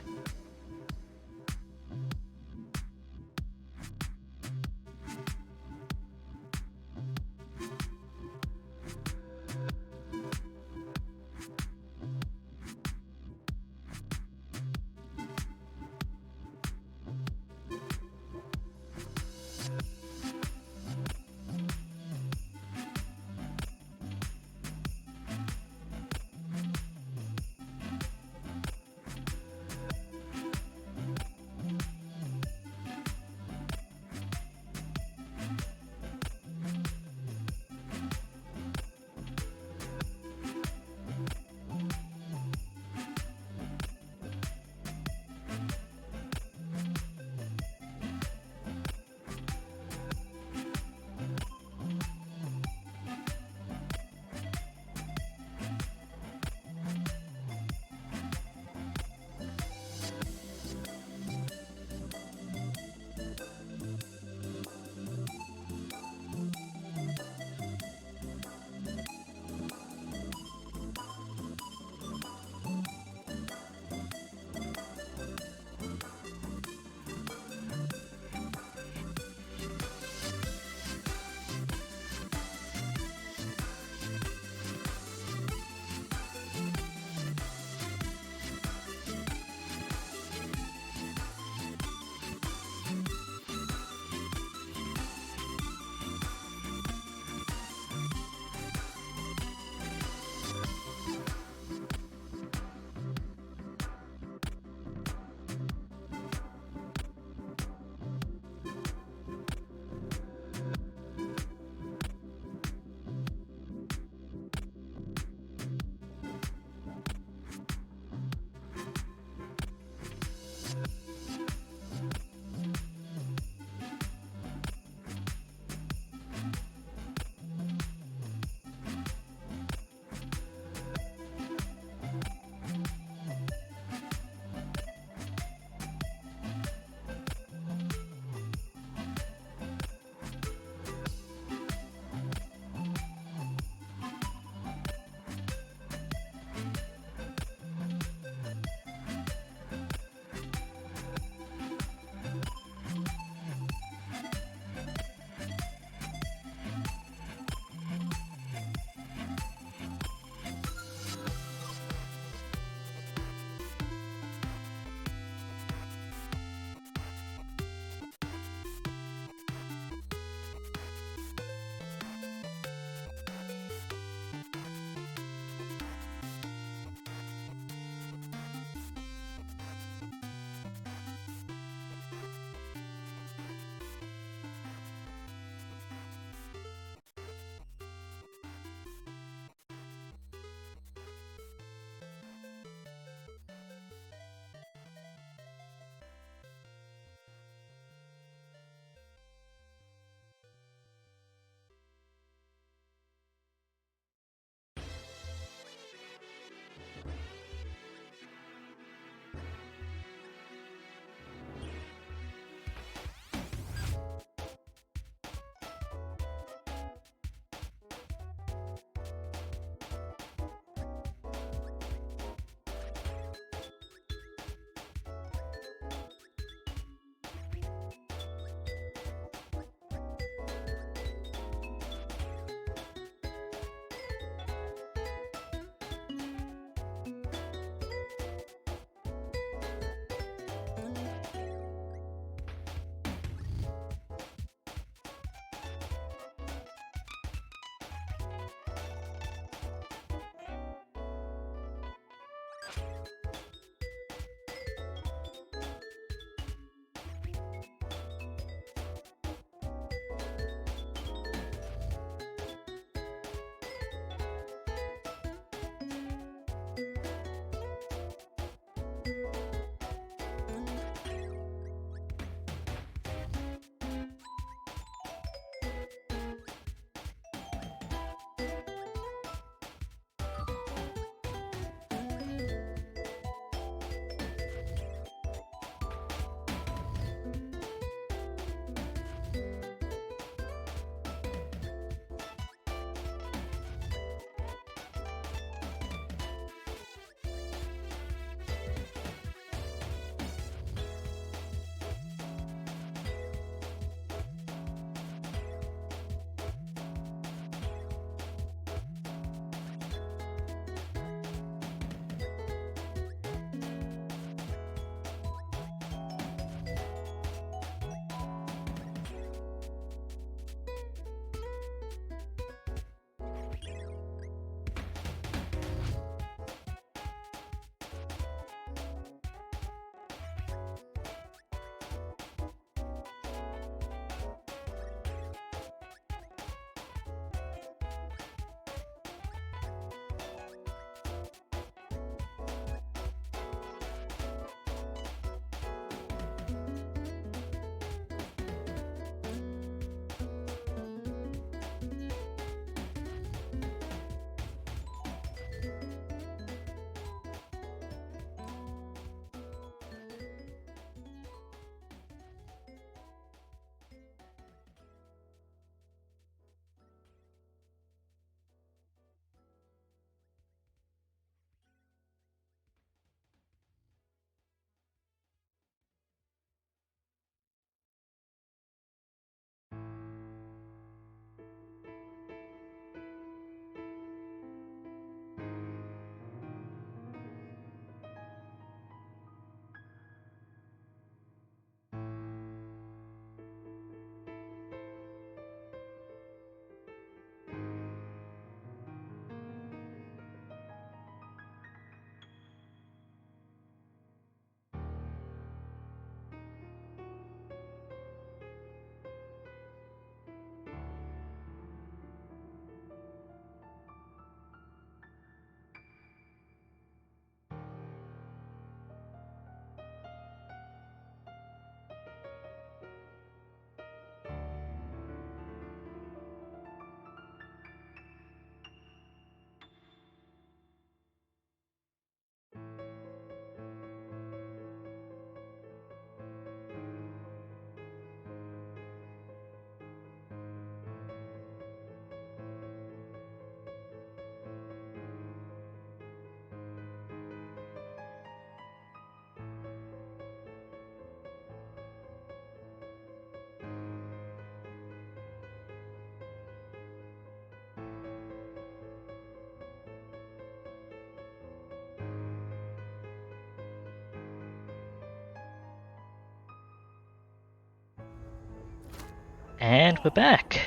And we're back.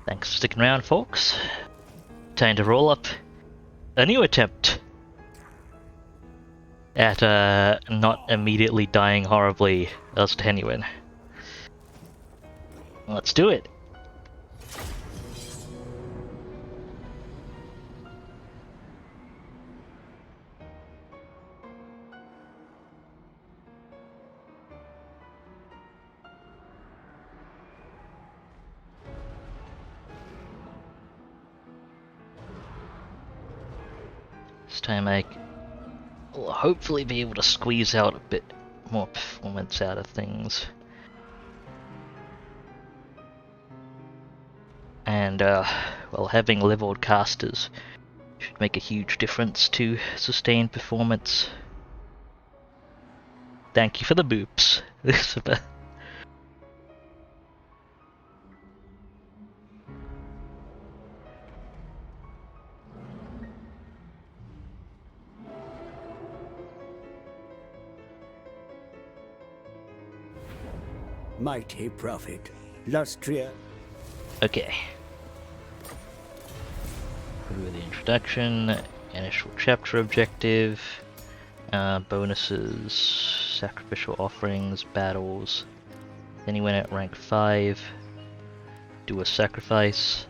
Thanks for sticking around, folks. Time to roll up a new attempt at not immediately dying horribly as Tenuin. Let's do it. This time I will hopefully be able to squeeze out a bit more performance out of things. And, well, having leveled casters should make a huge difference to sustained performance. Thank you for the boops. Mighty prophet, Lustria. Okay. Through the introduction, initial chapter objective, bonuses, sacrificial offerings, battles. Then you went at rank 5. Do a sacrifice.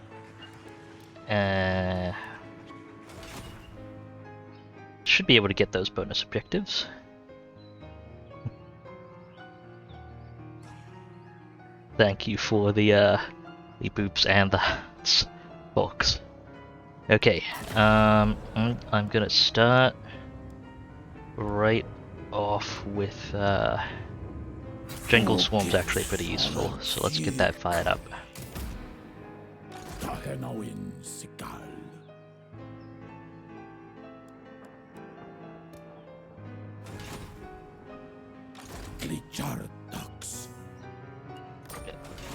Should be able to get those bonus objectives. Thank you for the boops and the hats, folks. Okay, I'm gonna start right off with Jungle Swarm's actually pretty useful, so let's get that fired up.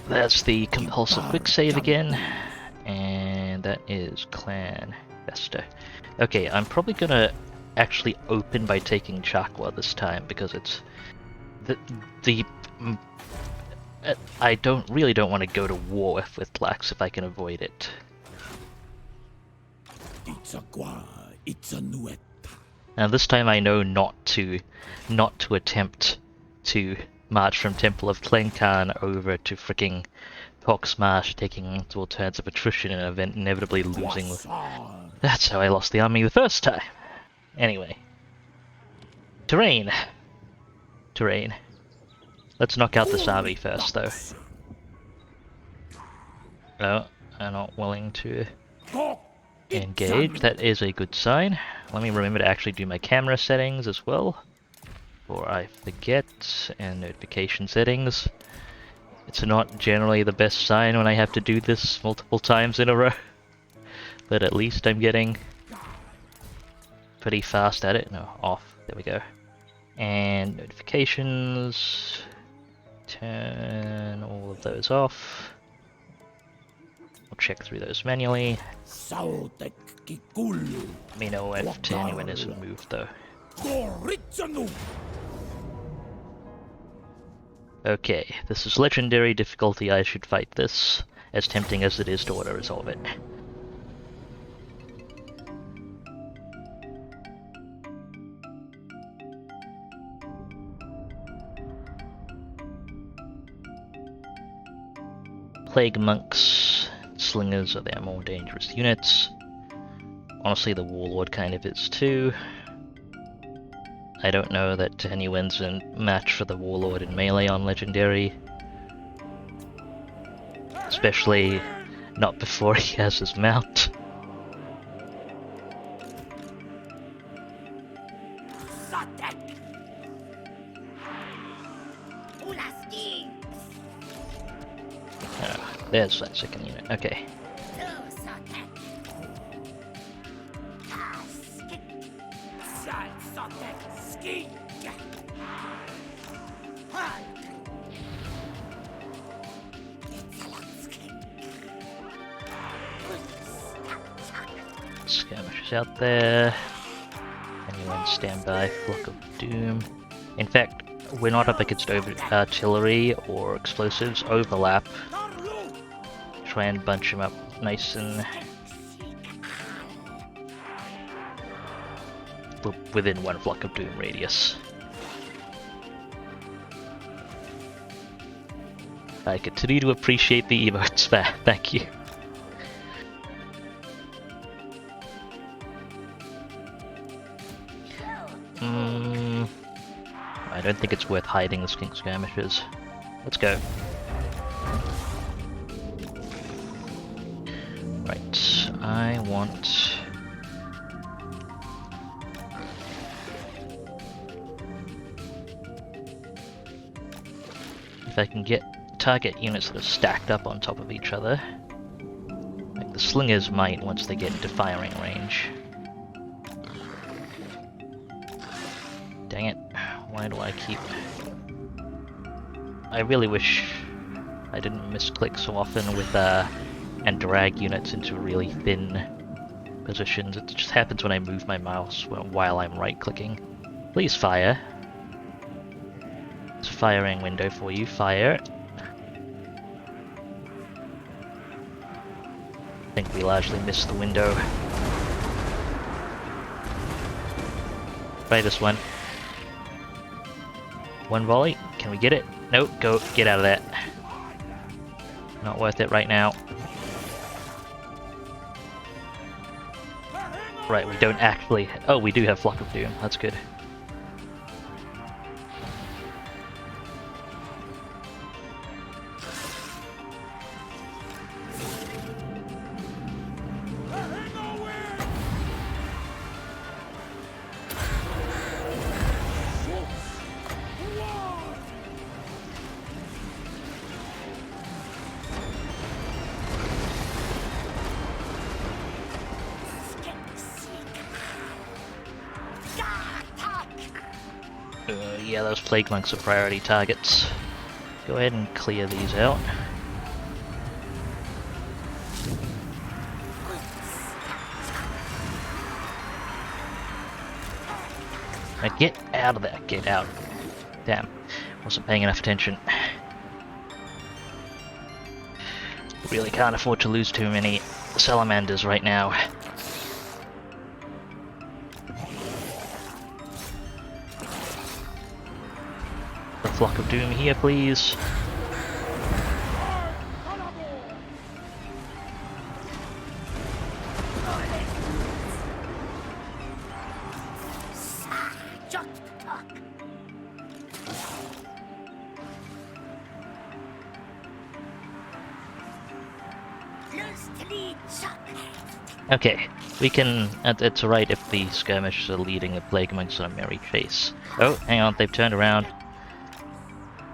That's the compulsive quick save again, and that is Clan Vesta. Okay, I'm probably gonna actually open by taking Chakwa this time because it's I don't want to go to war with Lax if I can avoid it. Now this time I know not to attempt to march from Temple of Tlenkan over to fricking Poxmarsh, taking multiple turns of attrition and inevitably losing. That's how I lost the army the first time. Anyway. Terrain. Let's knock out this army first, though. Oh, I'm not willing to engage. That is a good sign. Let me remember to actually do my camera settings as well, before I forget, and notification settings. It's not generally the best sign when I have to do this multiple times in a row, but at least I'm getting pretty fast at it. No, off. There we go. And notifications. Turn all of those off. We'll check through those manually. Sotek. Let me know if Tenuin is removed though. Okay, this is legendary difficulty. I should fight this, as tempting as it is to auto-resolve it. Plague monks, slingers are their more dangerous units. Honestly, the warlord kind of is too. I don't know that Tenuin's a match for the warlord in melee on legendary. Especially not before he has his mount. Sotek. Oh, there's that second unit. Okay. Skirmishers out there. Anyone stand by, Flock of Doom. In fact, we're not up against artillery or explosives. Overlap. Try and bunch them up nice and within one Flock of Doom radius. I continue to appreciate the emotes there. Thank you. I don't think it's worth hiding the skink skirmishers. Let's go. Right, I want... if I can get target units that are stacked up on top of each other. Like the slingers might once they get into firing range. Dang it, why do I keep... I really wish I didn't misclick so often with and drag units into really thin positions. It just happens when I move my mouse while I'm right clicking. Please fire. It's a firing window for you, fire. I think we largely missed the window. Try this one. One volley. Can we get it? Nope. Go. Get out of that. Not worth it right now. Right, we don't actually... oh, we do have Flock of Doom. That's good. Yeah, those Plague Monks are priority targets. Go ahead and clear these out. Now get out of there, get out. Damn, wasn't paying enough attention. Really can't afford to lose too many salamanders right now. Flock of Doom here, please. Okay, we can... it's alright if the skirmishers are leading the Plague Monks on a merry chase. Oh, hang on, they've turned around.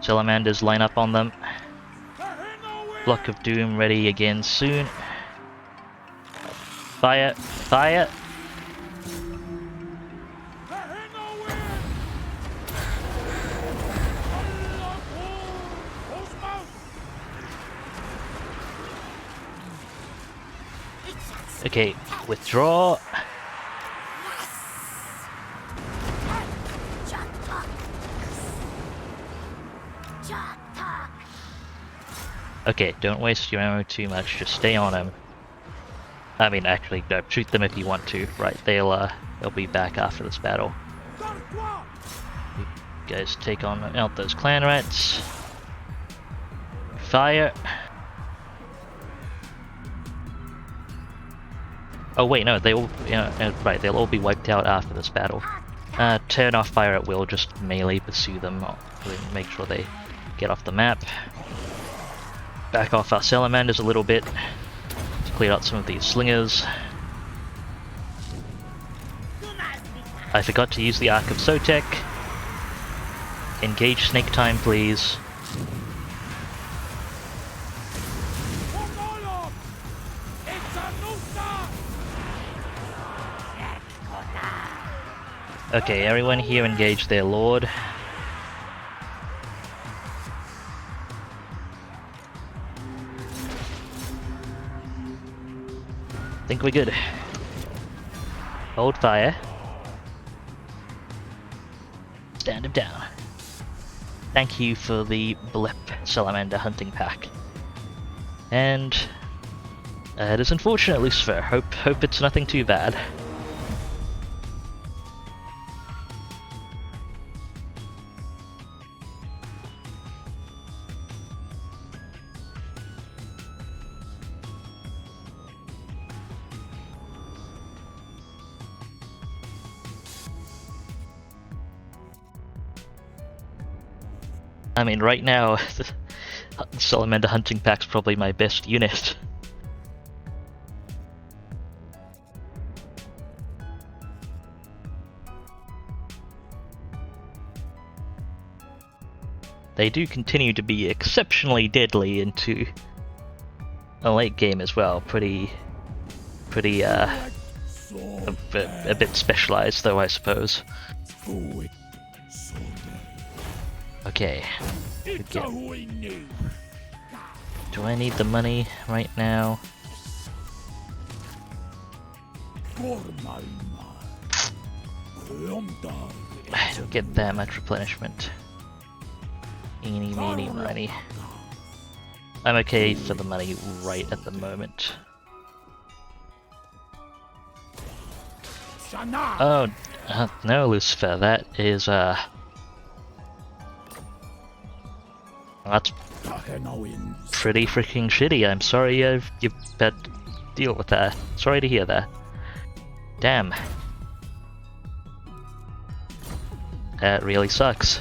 Salamanders line up on them. Flock of Doom ready again soon. Fire! Fire! Okay, withdraw. Okay, don't waste your ammo too much, just stay on them. I mean, actually, no, shoot them if you want to. Right, they'll be back after this battle. You guys take out those clan rats. Fire. Oh wait, no, they all, right, they'll all be wiped out after this battle. Turn off fire at will, just melee pursue them, make sure they get off the map. Back off our salamanders a little bit to clear out some of these slingers. I forgot to use the Arc of Sotek. Engage snake time, please. Okay, everyone here engage their lord. Think we're good. Hold fire. Stand him down. Thank you for the blip salamander hunting pack. And it is unfortunate, Lucifer. Hope it's nothing too bad. I mean, right now, the salamander hunting pack's probably my best unit. They do continue to be exceptionally deadly into a late game as well. Pretty, a bit specialized though, I suppose. Okay. Do I need the money right now? I don't get that much replenishment. Eeny, meeny, miny. I'm okay for the money right at the moment. Oh, no, Lucifer, that is, that's pretty freaking shitty. I'm sorry you had to deal with that. Sorry to hear that. Damn. That really sucks.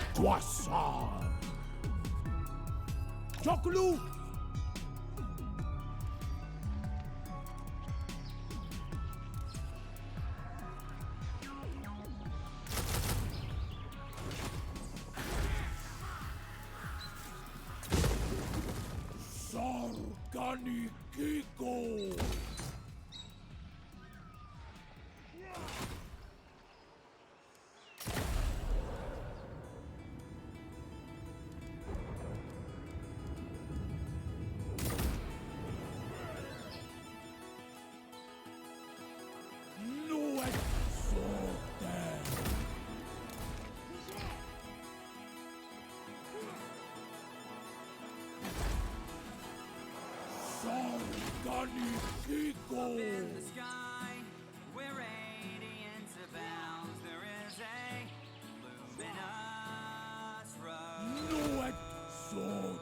In the sky, where radiance abounds, there is a luminous road.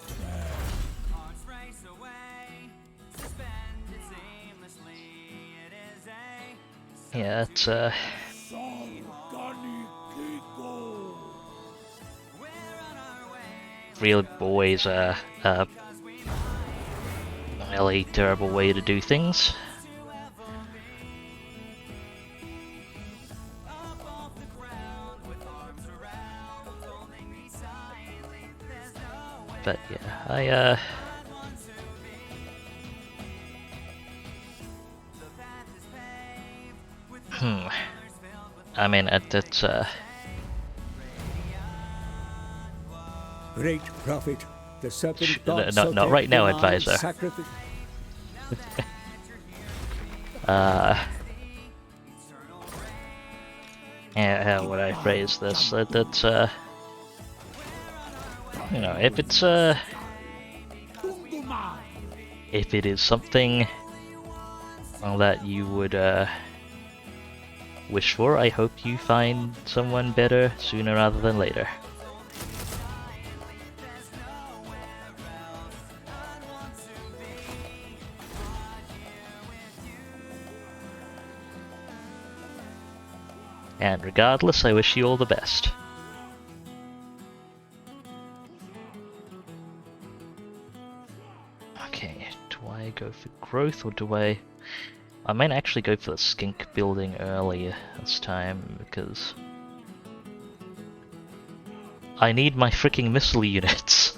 Hearts race away, suspended seamlessly. It is a Yeah, it's we're on our way. real boys really terrible way to do things. But yeah, I mean, it's Great prophet, the serpent god not Sotek right now, demands advisor. sacrifice. Yeah, how would I phrase this? That's you know, if it's if it is something that you would wish for, I hope you find someone better sooner rather than later. And regardless, I wish you all the best. Okay, do I go for growth or do I might actually go for the skink building early this time because I need my freaking missile units.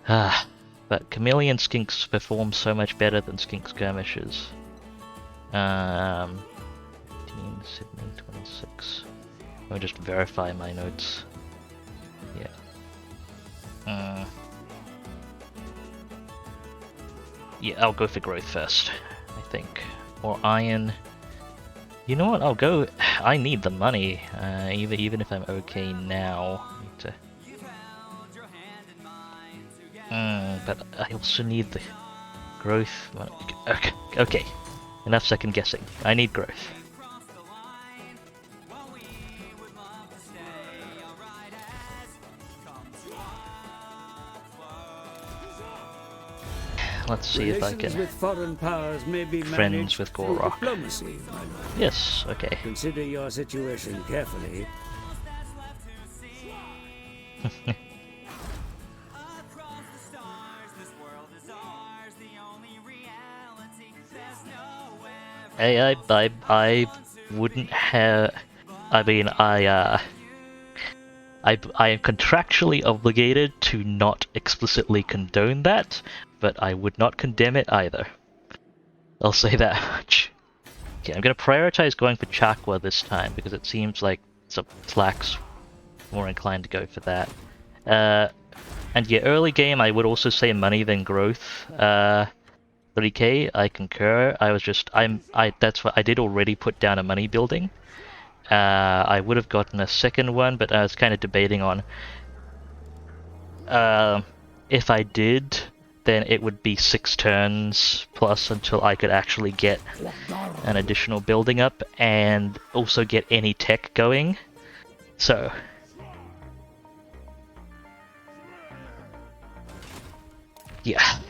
But chameleon skinks perform so much better than skink skirmishes. 15, 17, 26. Let me just verify my notes. Yeah. Yeah, I'll go for growth first, I think. Or iron. You know what? I'll go. I need the money, even if I'm okay now. I need to But I also need the growth. Okay, okay. Enough second guessing. I need growth. Cross the line. Well, we would love to stay. Alright, as come to a close. Let's see if I Relations can. with foreign powers may be Friends managed with through Gorok. diplomacy, my lord. Yes, okay. Consider your situation carefully. That's left to see. Across the stars, this world is ours. The only reality. There's nowhere. I wouldn't have. I mean, I am contractually obligated to not explicitly condone that, but I would not condemn it either. I'll say that much. Okay, I'm gonna prioritize going for Chakwa this time because it seems like Slack's more inclined to go for that. And yeah, early game I would also say money than growth. 30k, I concur. That's what I did already put down a money building. I would have gotten a second one, but I was kind of debating on if I did, then it would be 6 turns plus until I could actually get an additional building up and also get any tech going. So yeah.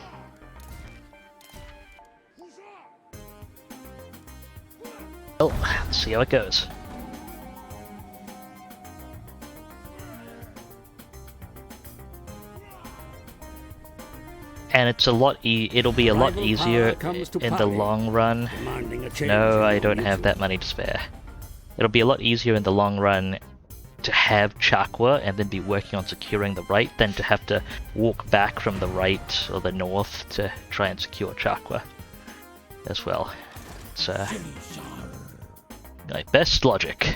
Oh, let's see how it goes. And it's it'll be a lot Rival easier power comes to in the party, long run. demanding a change No, in I your don't have region. that money to spare. It'll be a lot easier in the long run to have Chakwa and then be working on securing the right than to have to walk back from the right or the north to try and secure Chakwa as well. It's my best logic.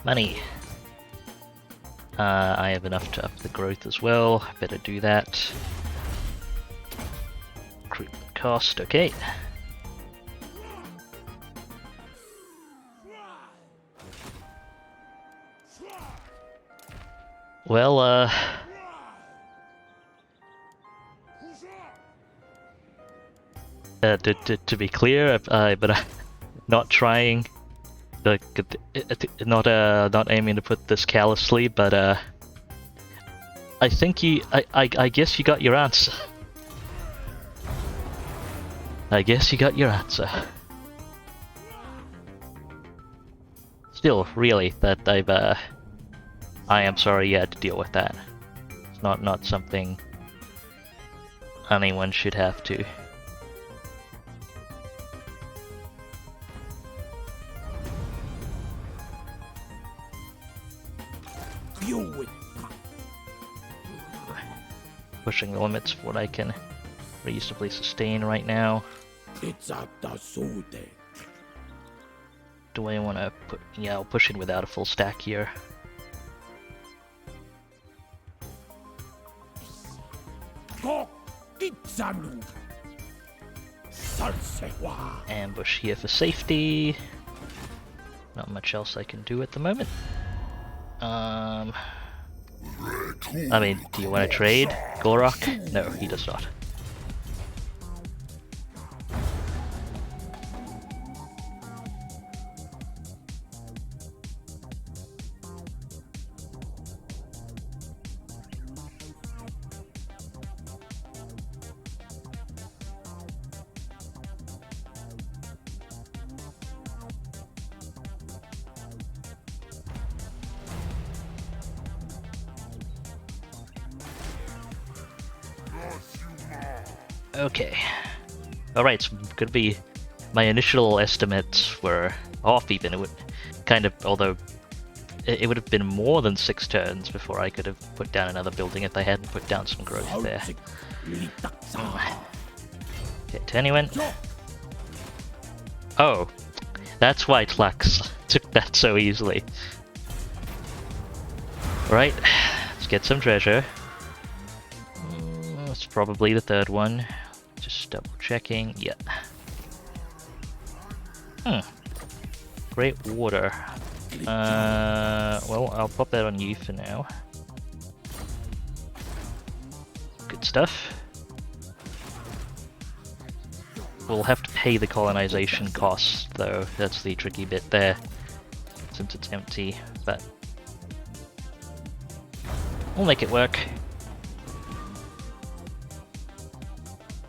Money. I have enough to up the growth as well. Better do that. Recruitment cost, okay. Well, to be clear, but I'm not trying, not aiming to put this callously, but I think I guess you got your answer. I guess you got your answer. Still, really, that I am sorry you had to deal with that. It's not something anyone should have to. Pushing the limits of what I can reasonably sustain right now. It's at the Sotek. Do I want to put... Yeah, I'll push in without a full stack here. Ambush here for safety. Not much else I can do at the moment. I mean, do you want to trade, Gorok? No, he does not. Okay. Alright, so gonna be... My initial estimates were off even. It would kind of... Although... It would have been more than 6 turns before I could have put down another building if I hadn't put down some growth there. Okay, to anyone. Oh. That's why Tlax took that so easily. Right. Let's get some treasure. It's probably the third one. Just double checking. Yeah. Great water. Well, I'll pop that on you for now. Good stuff. We'll have to pay the colonization costs, though. That's the tricky bit there, since it's empty, but we'll make it work.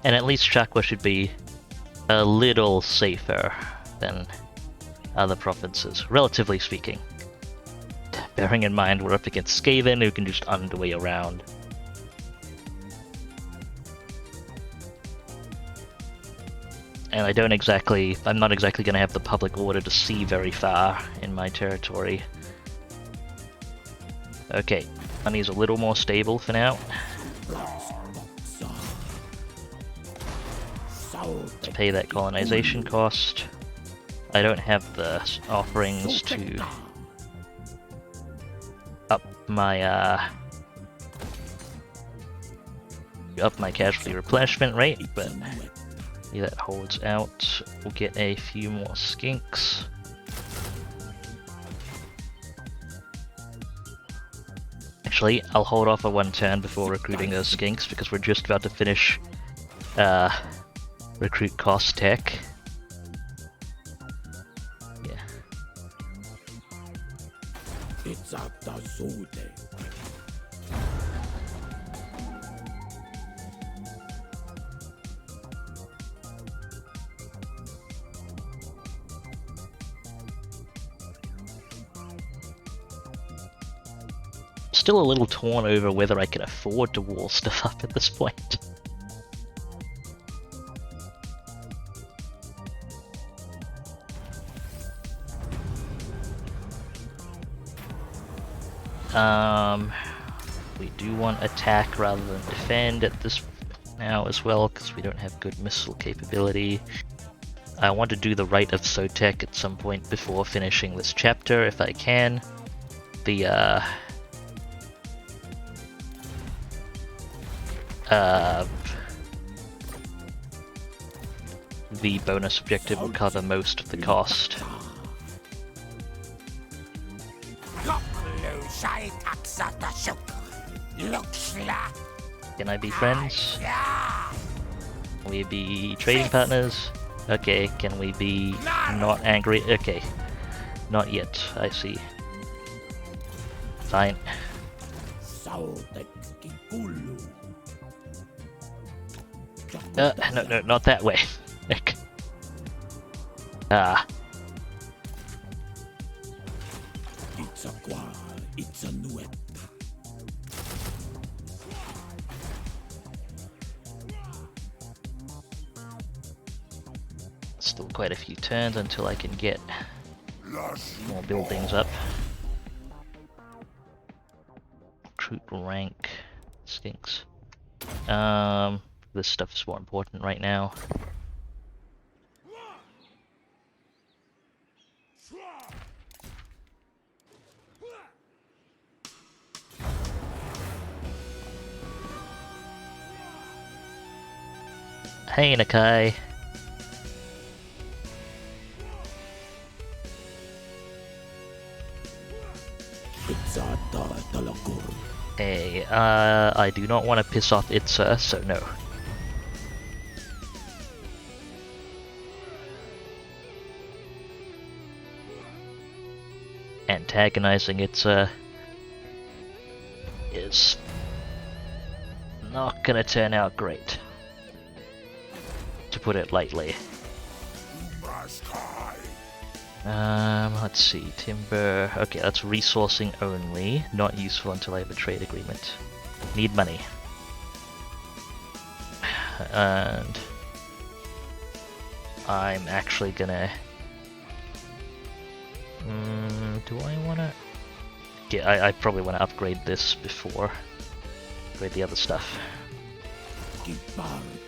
And at least Chakwa should be a little safer than other provinces, relatively speaking. Bearing in mind we're up against Skaven, who can just underway around. And I'm not exactly going to have the public order to see very far in my territory. Okay, money's a little more stable for now. Let's pay that colonization cost. I don't have the offerings to up my casualty replenishment rate, but yeah, that holds out. We'll get a few more skinks. Actually, I'll hold off for one turn before recruiting those skinks because we're just about to finish recruit cost tech. Yeah. It's at the Sotek. Still a little torn over whether I can afford to wall stuff up at this point. We do want attack rather than defend at this now as well, because we don't have good missile capability. I want to do the Rite of Sotek at some point before finishing this chapter, if I can. The bonus objective will cover most of the cost. Can I be friends? Can we be trading partners? Okay, can we be not angry? Okay, not yet, I see. Fine. No, not that way. Ah. It's a nuet. Still quite a few turns until I can get more buildings up. Recruit rank skinks. This stuff is more important right now. Hey, Nakai. Hey, I do not want to piss off Itza, so no. Antagonizing Itza is not gonna turn out great, to put it lightly. Let's see, timber. Okay, that's resourcing only, not useful until I have a trade agreement. Need money. And I'm actually gonna... do I wanna... Yeah, I probably wanna upgrade this before upgrade the other stuff.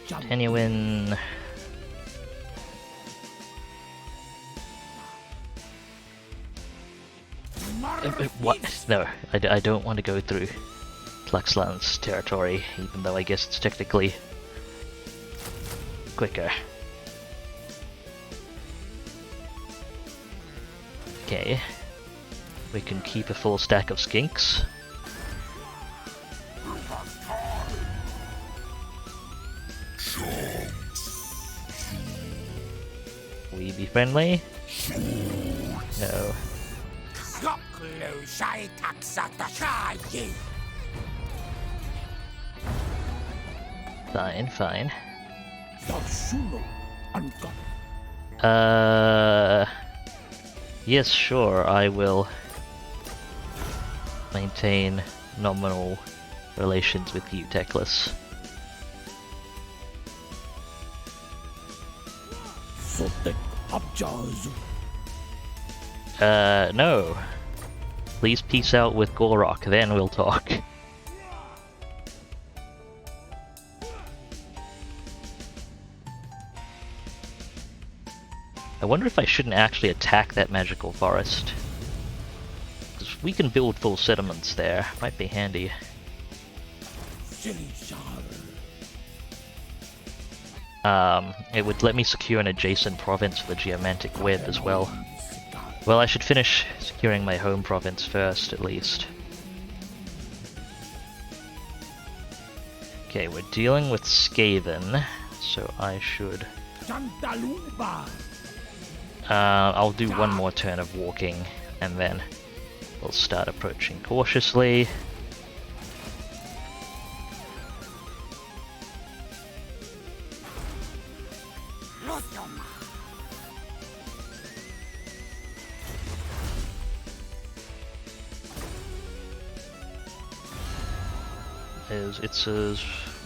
Genuine... What? No, I don't want to go through Fluxland's territory, even though I guess it's technically quicker. Okay. We can keep a full stack of skinks. We be friendly? No. Fine, fine. Yes, sure, I will maintain nominal relations with you, Teclis. Sotek Abjazu. No. Please peace out with Gorok, then we'll talk. I wonder if I shouldn't actually attack that magical forest. Because we can build full settlements there. Might be handy. It would let me secure an adjacent province for the geomantic web as well. Well, I should finish securing my home province first, at least. Okay, we're dealing with Skaven, so I should... I'll do one more turn of walking, and then we'll start approaching cautiously. It's a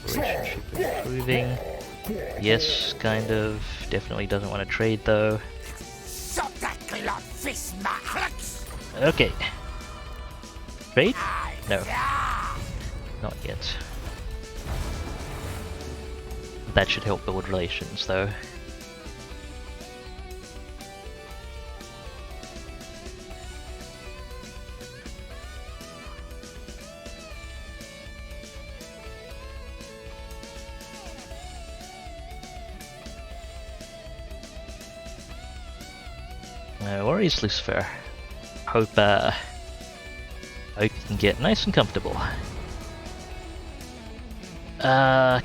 relationship improving. Yes, kind of. Definitely doesn't want to trade though. Okay. Trade? No. Not yet. That should help build relations though. No worries, Lucifer. Hope you can get nice and comfortable.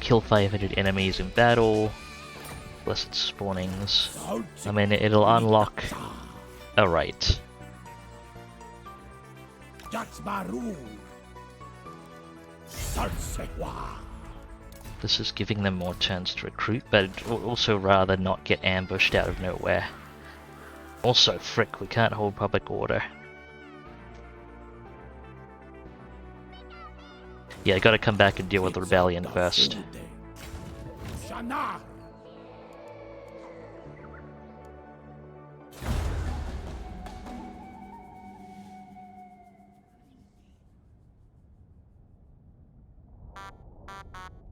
Kill 500 enemies in battle. Blessed spawnings. I mean, it'll unlock... Oh, right. This is giving them more turns to recruit, but I'd also rather not get ambushed out of nowhere. Also, frick, we can't hold public order. Yeah, I gotta come back and deal with the rebellion first.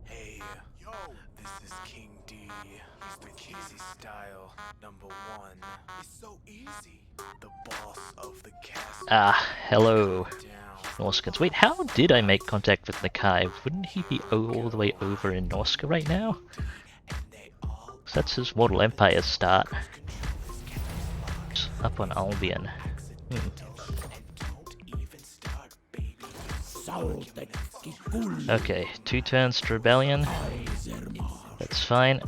Hey, yo, this is King D. Mr. Easy Style, #1. It's so easy. The boss of the castle. Ah, hello, Norskans. Wait, how did I make contact with Nakai? Wouldn't he be all the way over in Norska right now? 'Cause that's his Mortal Empire start. It's up on Albion. Okay, 2 turns to Rebellion. That's fine.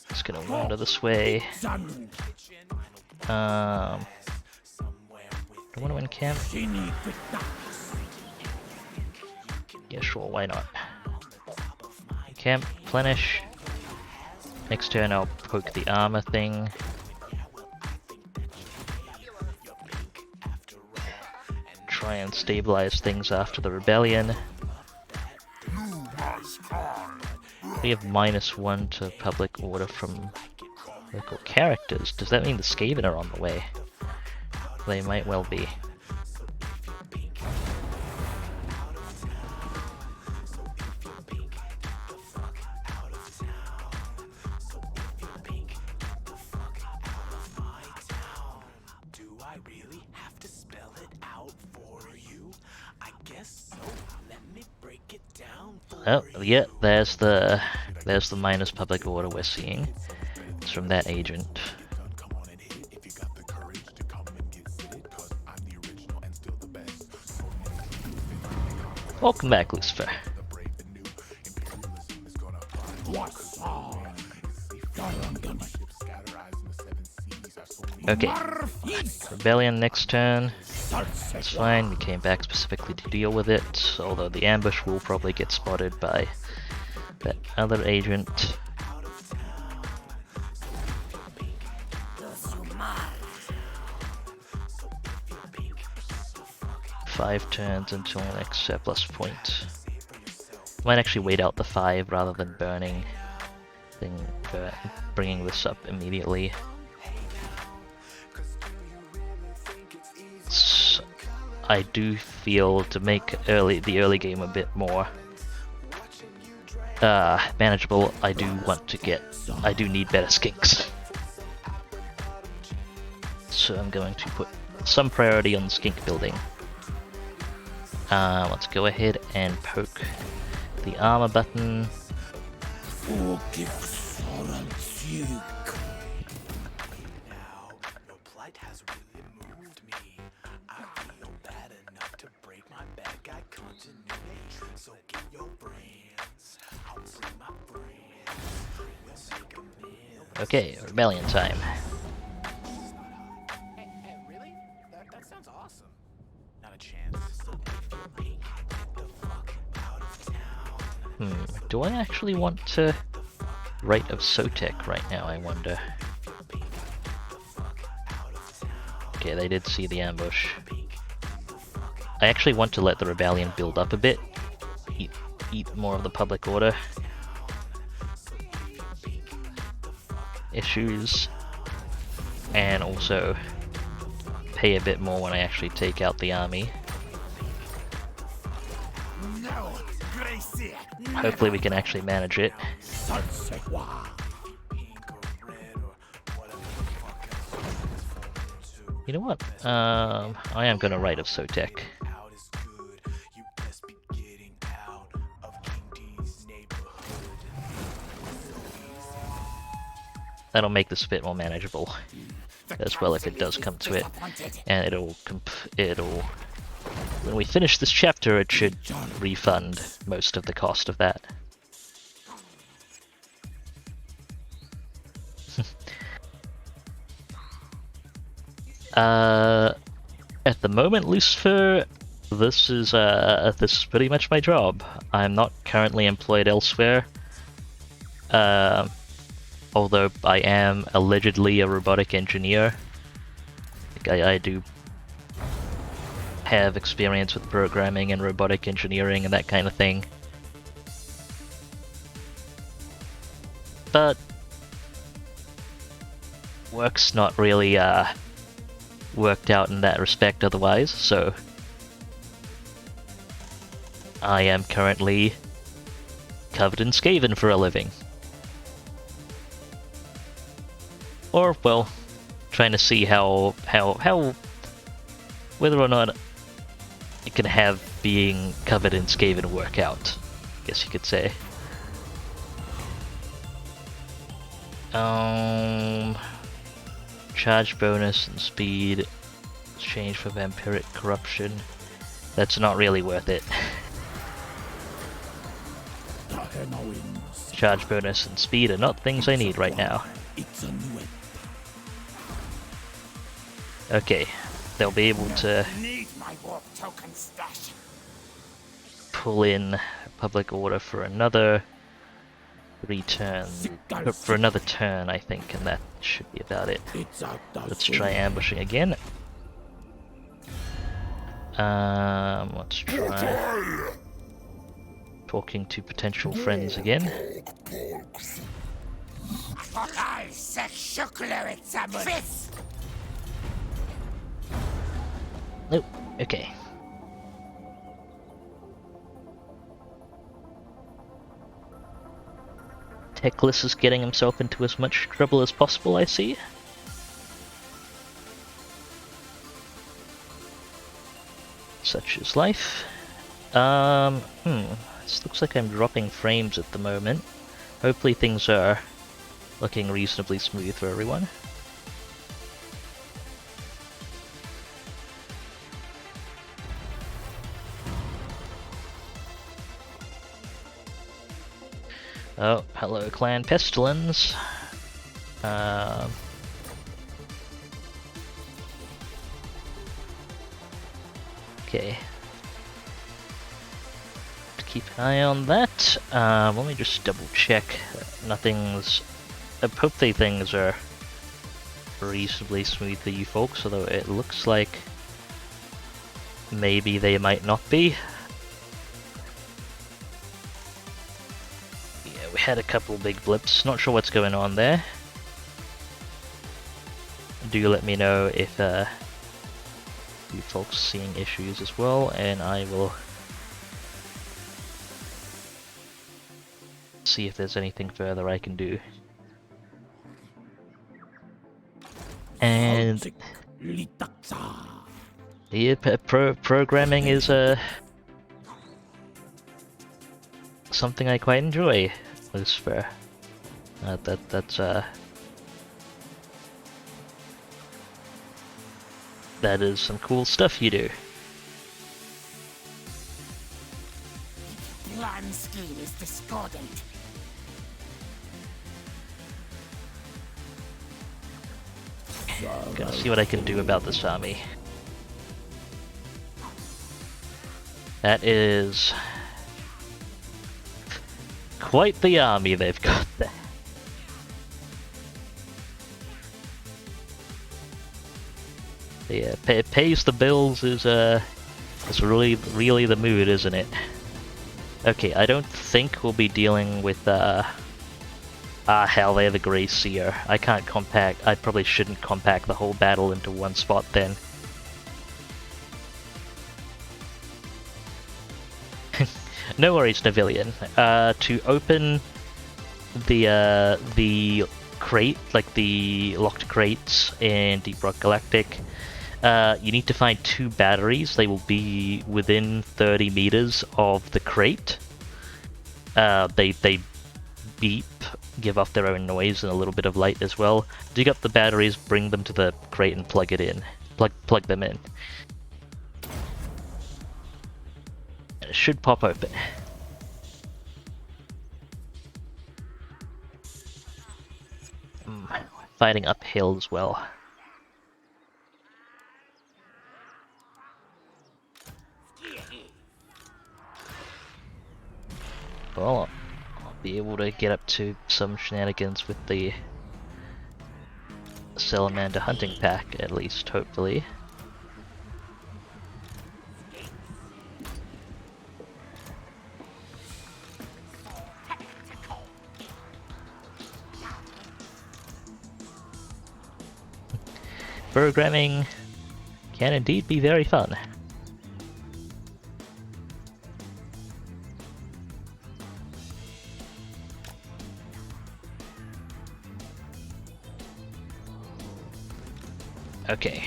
Just gonna wander this way. I want to encamp. Yeah, sure, why not? Encamp, replenish. Next turn I'll poke the armor thing. Try and stabilize things after the rebellion. We have -1 to public order from local characters. Does that mean the Skaven are on the way? They might well be. Do I really have to spell it out for you? I guess so. Let me break it down for Oh, yeah, there's the There's the minus public order we're seeing. It's from that agent. Welcome back, Lucifer. Okay. Rebellion next turn. That's fine, we came back specifically to deal with it, although the ambush will probably get spotted by that other agent. Five turns until next surplus point. Might actually wait out the 5 rather than bringing this up immediately. So I do feel to make the early game a bit more manageable, I do need better skinks. So I'm going to put some priority on the skink building. Let's go ahead and poke the armor button. Now, your plight has really moved me. I feel bad enough to break my bad guy continuity. So get your brands. I'll bring my brands. We'll make amends. Okay, rebellion time. Really? That sounds awesome. Not a chance. Do I actually want to Rite of Sotek right now, I wonder? Okay, they did see the ambush. I actually want to let the rebellion build up a bit. Eat more of the public order issues. And also pay a bit more when I actually take out the army. Hopefully we can actually manage it. You know what? I am gonna Rite of Sotek. That'll make this a bit more manageable as well if it does come to it, and it'll when we finish this chapter, it should refund most of the cost of that. At the moment, Lucifer, this is pretty much my job. I'm not currently employed elsewhere. Although I am allegedly a robotic engineer. I do have experience with programming and robotic engineering and that kind of thing. But work's not really worked out in that respect otherwise, so I am currently covered in Skaven for a living. Or, well, trying to see how whether or not it can have being covered in Skaven work out, I guess you could say. Charge bonus and speed, exchange for vampiric corruption. That's not really worth it. Charge bonus and speed are not things I need right now. Okay, they'll be able to pull in public order for another return, for another turn, I think, and that should be about it. Let's try ambushing again. Let's try talking to potential friends again. Nope, okay. Teclis is getting himself into as much trouble as possible, I see. Such is life. This looks like I'm dropping frames at the moment. hopefully things are looking reasonably smooth for everyone. Oh, hello Clan Pestilence. Okay. Keep an eye on that. Let me just double check. Nothing's... hopefully things are reasonably smooth for you folks, although it looks like maybe they might not be. Yeah, we had a couple big blips. Not sure what's going on there. Do let me know if you folks seeing issues as well, and I will see if there's anything further I can do. And yeah, programming is something I quite enjoy, Lucifer. That is some cool stuff you do. Plan scheme is discordant. Gonna see what I can do about this army. That is quite the army they've got there. Yeah, pays the bills is really the mood, isn't it? Okay, I don't think we'll be dealing with hell, they're the Grey Seer. I can't compact. I probably shouldn't compact the whole battle into one spot then. No worries, Navilian. To open the crate, like the locked crates in Deep Rock Galactic, you need to find 2 batteries. They will be within 30 meters of the crate. They beep, give off their own noise and a little bit of light as well. Dig up the batteries, bring them to the crate and plug it in. Plug them in. And it should pop open. Fighting uphill as well. Well, I'll be able to get up to some shenanigans with the Salamander hunting pack, at least, hopefully. Programming can indeed be very fun. Okay,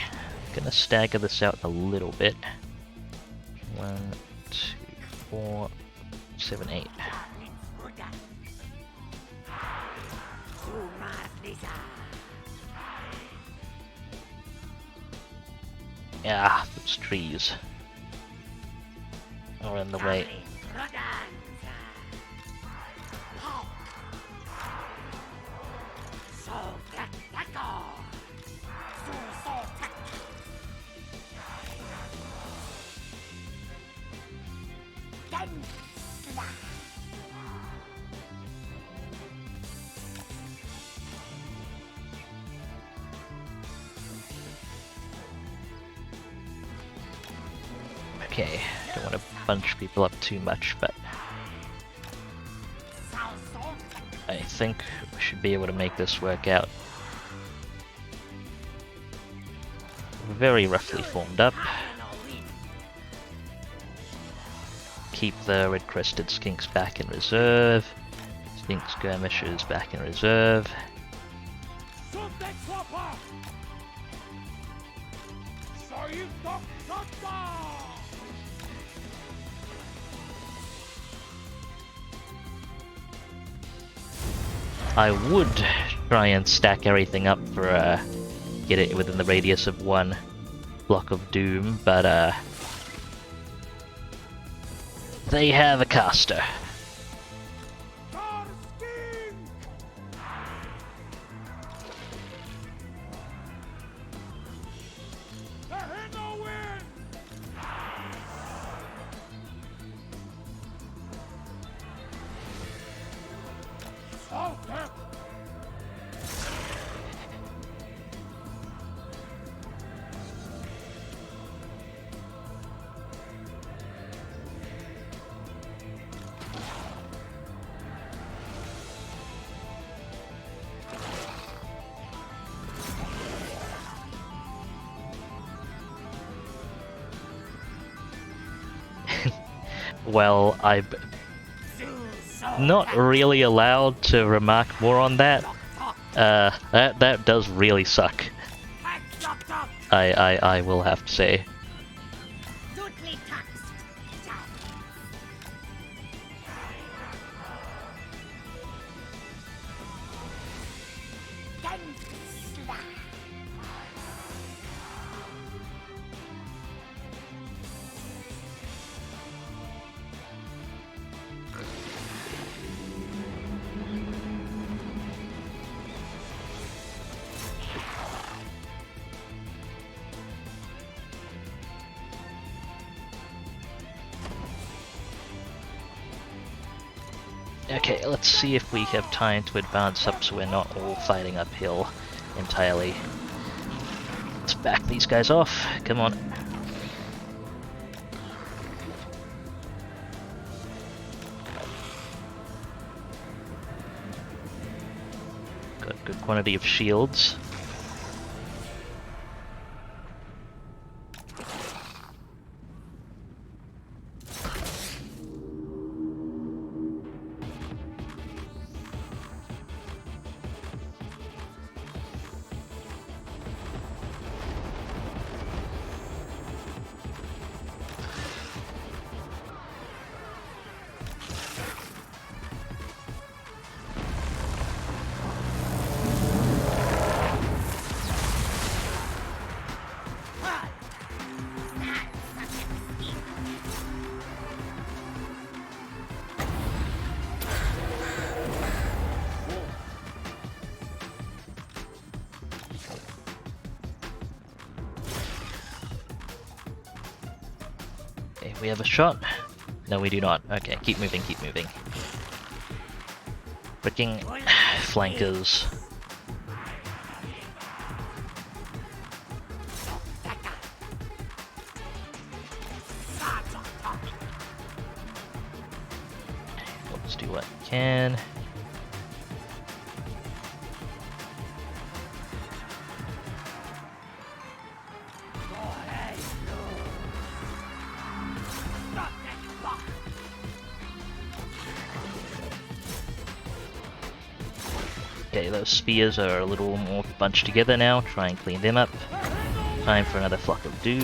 gonna stagger this out a little bit. 1, 2, 4, 7, 8. Yeah, those trees are in the way. Okay, don't want to bunch people up too much, but I think we should be able to make this work out. Very roughly formed up. Keep the red-crested skinks back in reserve. Skink skirmishers back in reserve. I would try and stack everything up for get it within the radius of one block of doom, but they have a caster. Well, I'm not really allowed to remark more on that. That does really suck. I will have to say. Okay, let's see if we have time to advance up so we're not all fighting uphill entirely. Let's back these guys off. Come on. Got good quantity of shields. Okay, we have a shot. No, we do not. Okay, keep moving, keep moving. Freaking flankers. Let's do what we can. Okay, those spears are a little more bunched together now. Try and clean them up. Time for another flock of doom.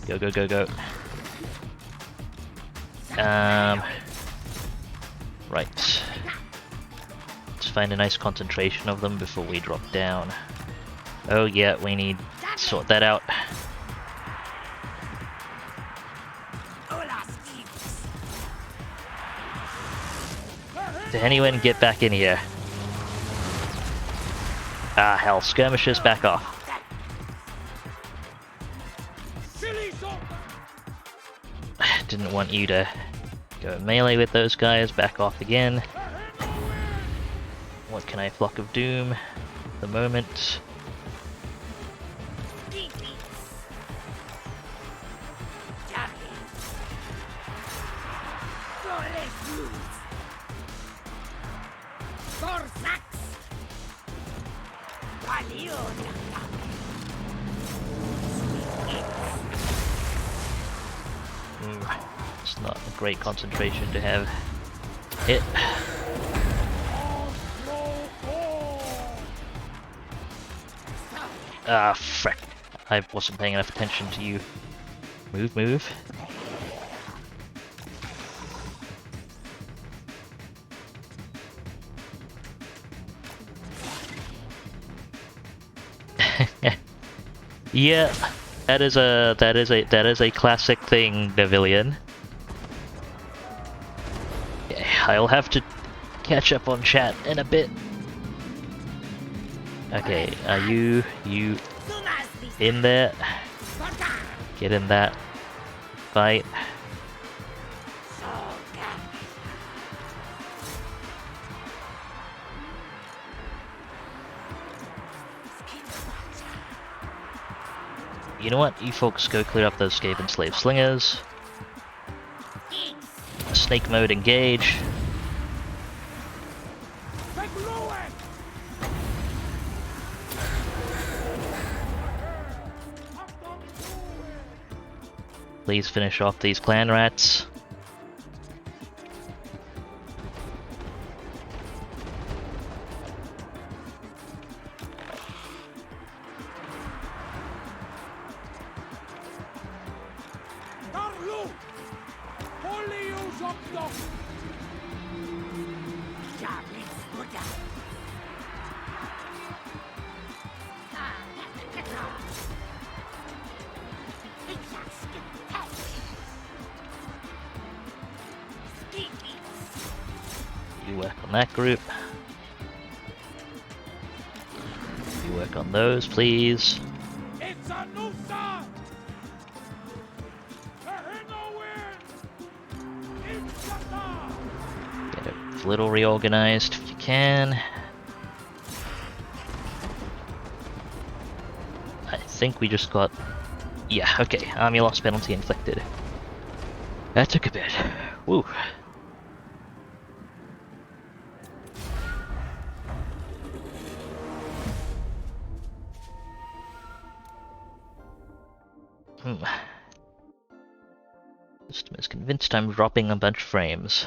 Go, go, go, go. Right. Let's find a nice concentration of them before we drop down. Oh yeah, we need to sort that out. Did anyone get back in here? Ah, hell, skirmishers, back off. Didn't want you to go melee with those guys, back off again. What can I flock of doom at the moment? It's not a great concentration to have hit. Ah, frick. I wasn't paying enough attention to you. Move, move. Yeah, that is a classic thing, Nevillian. Yeah, I'll have to catch up on chat in a bit. Okay, are you in there? Get in that fight. You know what? You folks go clear up those Skaven slave slingers. Snake mode engage. Please finish off these clan rats. You work on that group. You work on those, please. It's a new start! Get it a little reorganized if you can. I think we just got... Yeah, okay. Army loss penalty inflicted. That took a bit. Woo. System is convinced I'm dropping a bunch of frames.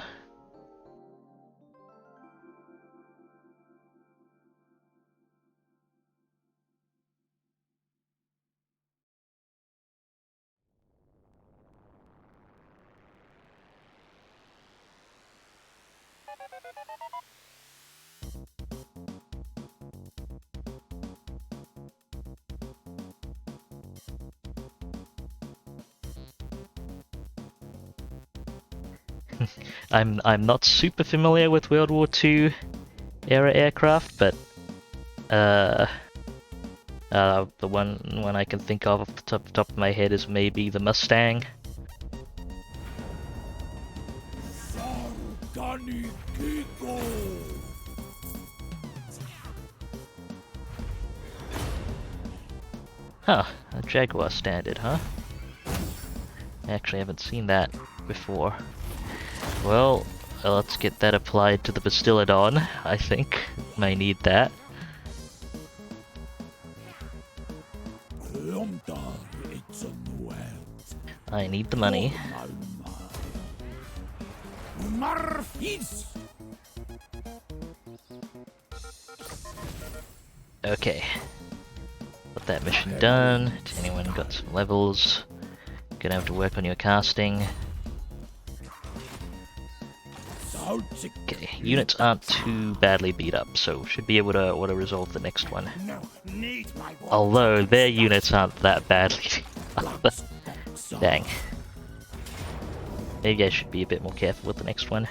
I'm not super familiar with World War II era aircraft, but the one I can think of off the top of my head is maybe the Mustang. Huh, a Jaguar standard, huh? I actually haven't seen that before. Well, let's get that applied to the Bastiladon, I think. May need that. I need the money. Okay. Got that mission done. Anyone got some levels? Gonna have to work on your casting. Okay, units aren't too badly beat up, so should be able to resolve the next one. Although their units aren't that badly beat up. Dang. Maybe I should be a bit more careful with the next one.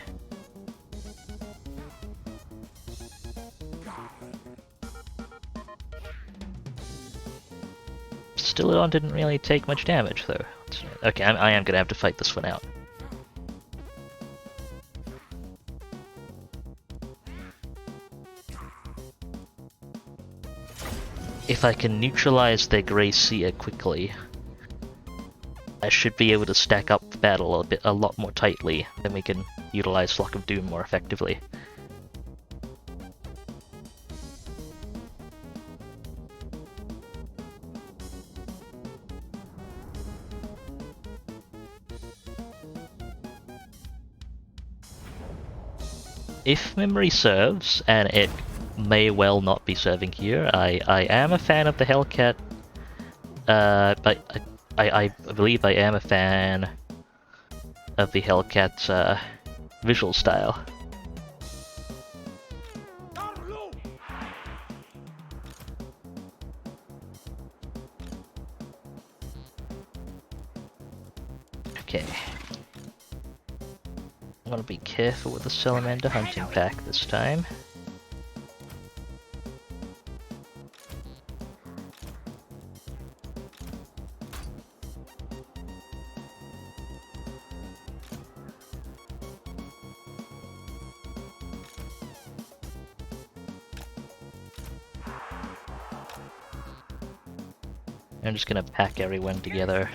Bastiladon didn't really take much damage though. Okay, I am gonna have to fight this one out. If I can neutralize their Grey Seer quickly, I should be able to stack up the battle a lot more tightly, then we can utilize Flock of Doom more effectively. If memory serves, and it may well not be serving here, I am a fan of the Hellcat, but I believe I am a fan of the Hellcat's visual style. Okay. I'm gonna be careful with the Salamander hunting pack this time. I'm just gonna pack everyone together.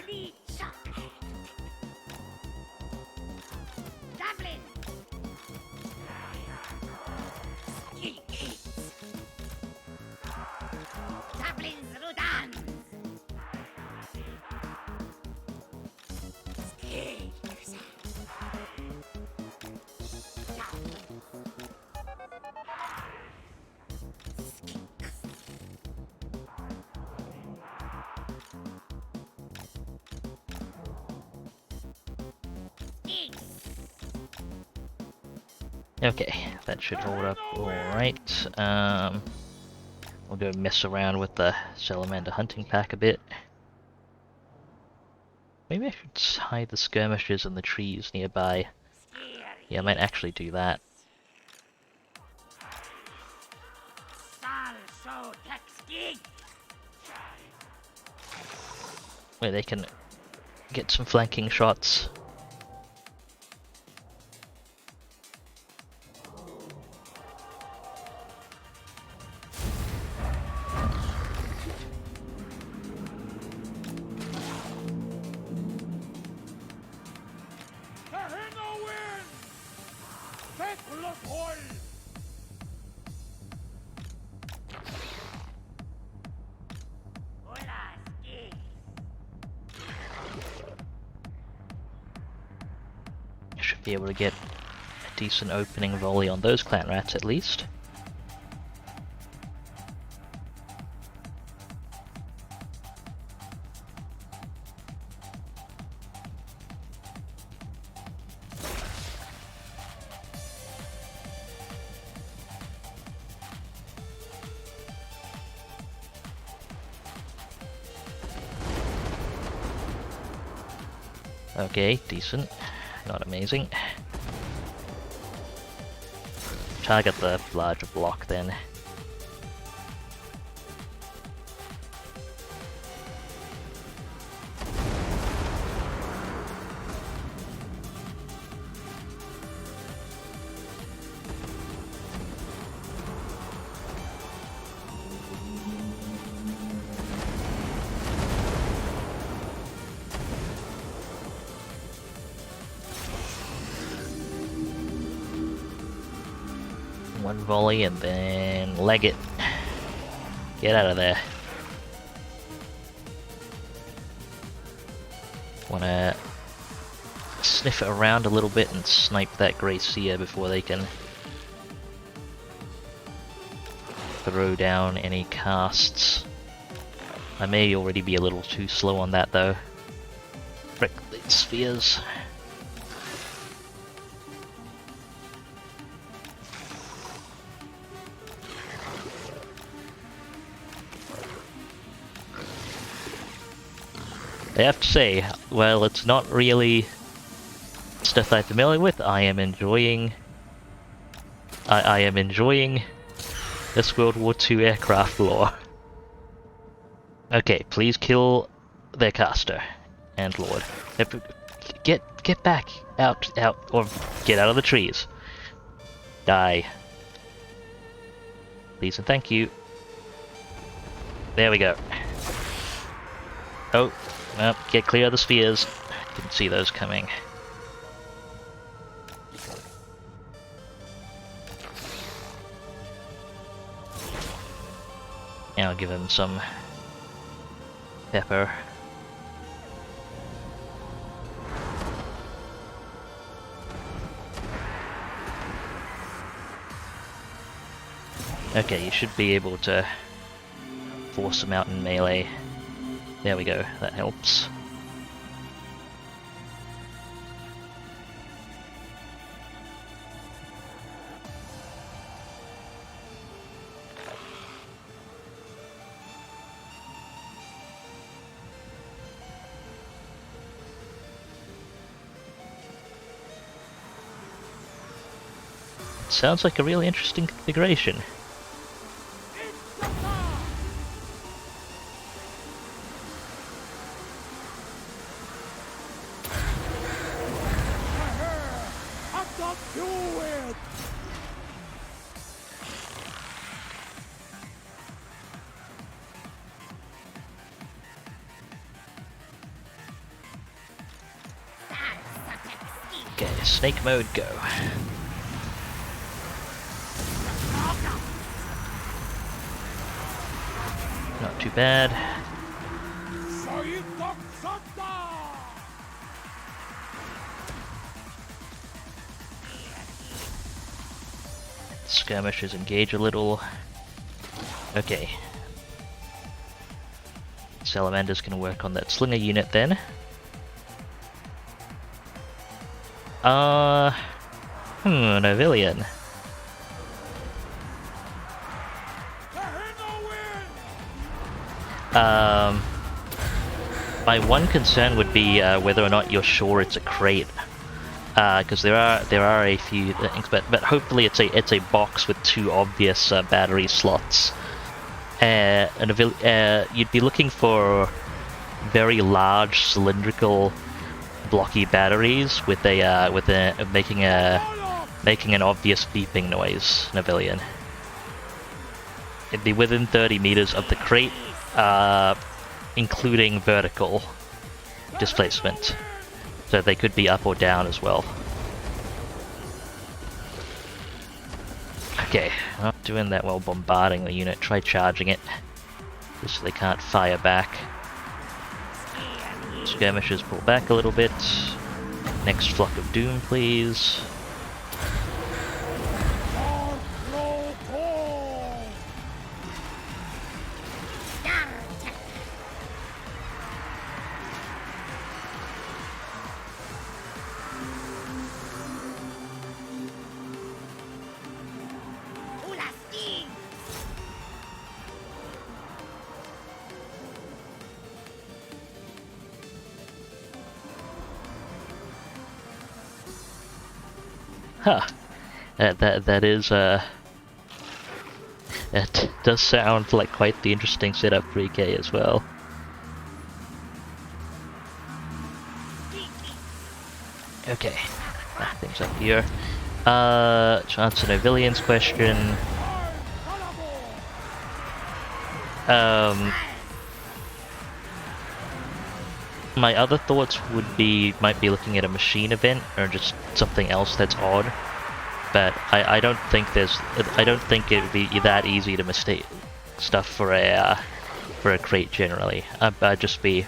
Okay, that should hold up alright. We'll go mess around with the Salamander hunting pack a bit. Maybe I should hide the skirmishers in the trees nearby. Yeah, I might actually do that. Where they can get some flanking shots. Should be able to get a decent opening volley on those clan rats at least. Okay, decent. Not amazing. Target the larger block then. One volley and then leg it. Get out of there. Wanna sniff it around a little bit and snipe that Grey Seer before they can throw down any casts. I may already be a little too slow on that though. Frick these spheres. I have to say, well, it's not really stuff I'm familiar with. I am enjoying this World War II aircraft lore. Okay, please kill their caster and lord. Get back out, or get out of the trees. Die. Please and thank you. There we go. Oh. Well, get clear of the spheres. Didn't see those coming. Now I'll give him some pepper. Okay, you should be able to force him out in melee. There we go, that helps. Sounds like a really interesting configuration. Okay, snake mode, go. Not too bad. Skirmishers engage a little. Okay. Salamander's gonna work on that slinger unit then. Novilian. My one concern would be whether or not you're sure it's a crate, because there are a few things, but hopefully it's a box with two obvious battery slots. You'd be looking for very large cylindrical blocky batteries with making an obvious beeping noise. Novilian. It'd be within 30 meters of the crate, including vertical displacement, so they could be up or down as well. Okay, not doing that while bombarding the unit. Try charging it, just so they can't fire back. Skirmishers pull back a little bit. Next flock of doom, please. Huh. That is, that does sound like quite the interesting setup for EK as well. Okay, things up here. To answer Novilian's question, my other thoughts might be looking at a machine event or just something else that's odd, but I don't think it would be that easy to mistake stuff for a crate generally. I'd just be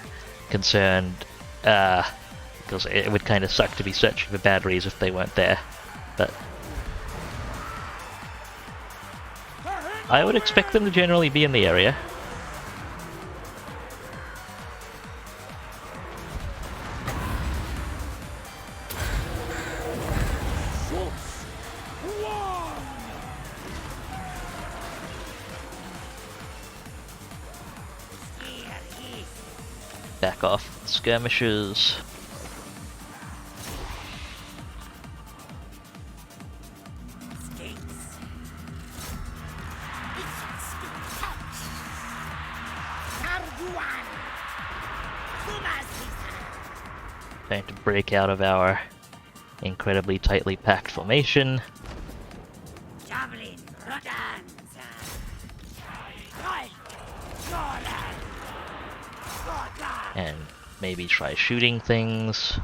concerned because it would kind of suck to be searching for batteries if they weren't there. But I would expect them to generally be in the area. Back off skirmishers. Trying to break out of our incredibly tightly packed formation. And maybe try shooting things.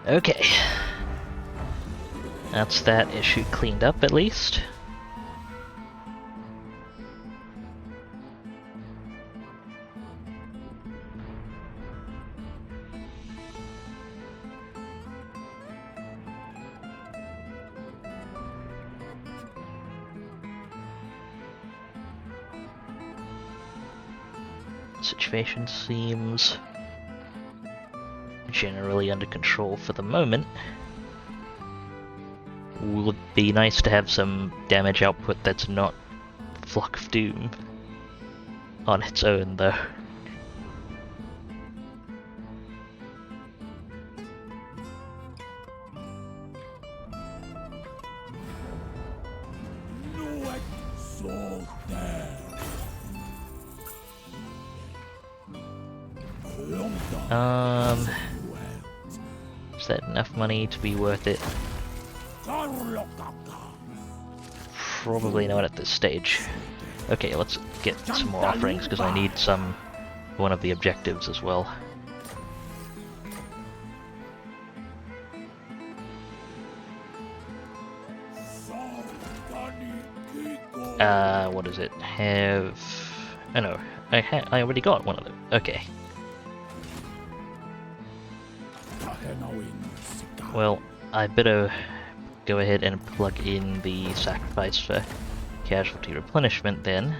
Okay. That's that issue cleaned up at least. Situation seems generally under control for the moment. Would be nice to have some damage output that's not Flock of Doom on its own, though. Is that enough money to be worth it? Probably not at this stage. Okay, let's get some more offerings because I need some for one of the objectives as well. What is it? Have... Oh no, I already got one of them. Okay. Well, I better go ahead and plug in the sacrifice for casualty replenishment then.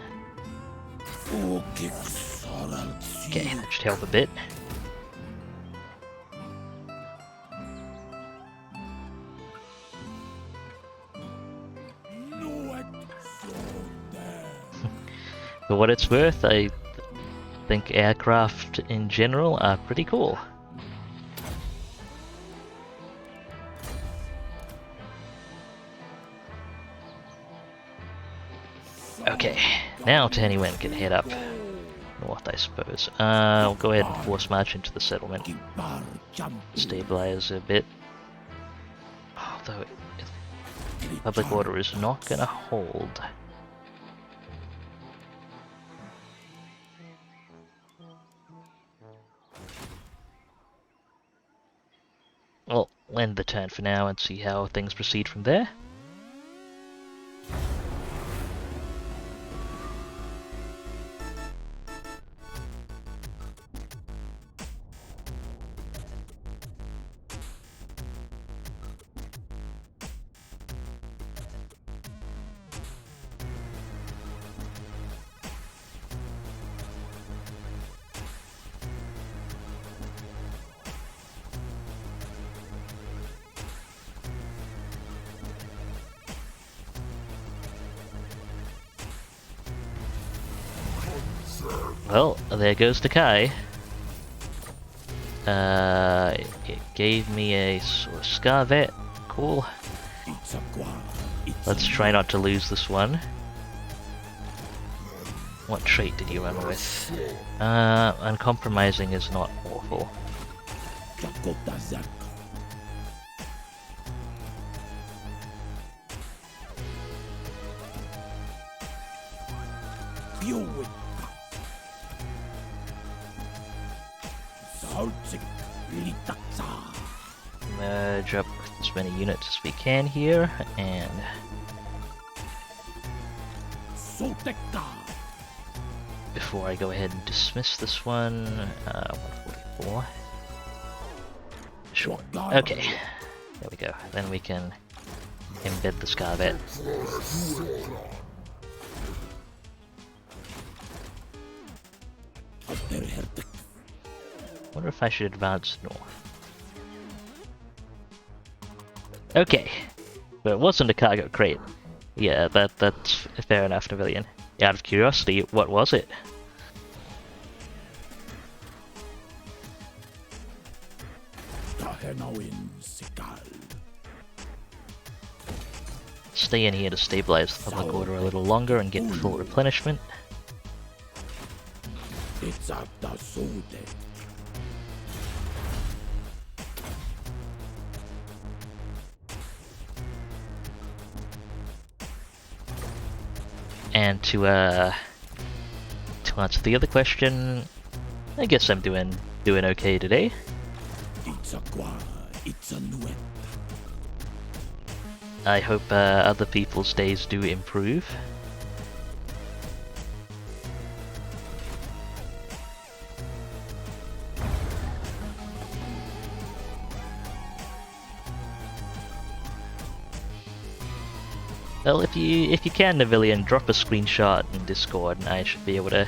Okay, that should help a bit. For what it's worth, I think aircraft in general are pretty cool. Okay, now Tannywen can head up north, I suppose. I'll go ahead and force march into the settlement. Stabilize a bit. Although, public order is not gonna hold. Well, end the turn for now and see how things proceed from there. Well, there goes Takai. It gave me a sort of Scarvet. Cool. Let's try not to lose this one. What trait did you run with? Uncompromising is not awful. Merge up as many units as we can here, and Sotek. before I go ahead and dismiss this one, 144. Sure. Okay, there we go. Then we can embed the Scarvet. Wonder if I should advance north. Okay, but it wasn't a cargo crate. Yeah, that's fair enough, Navillion. Out of curiosity, what was it? Stay in here to stabilize the public order a little longer and get full replenishment. It's up the Sotek. And to answer the other question, I guess I'm doing okay today. I hope other people's days do improve. Well, if you can, Navillion, drop a screenshot in Discord, and I should be able to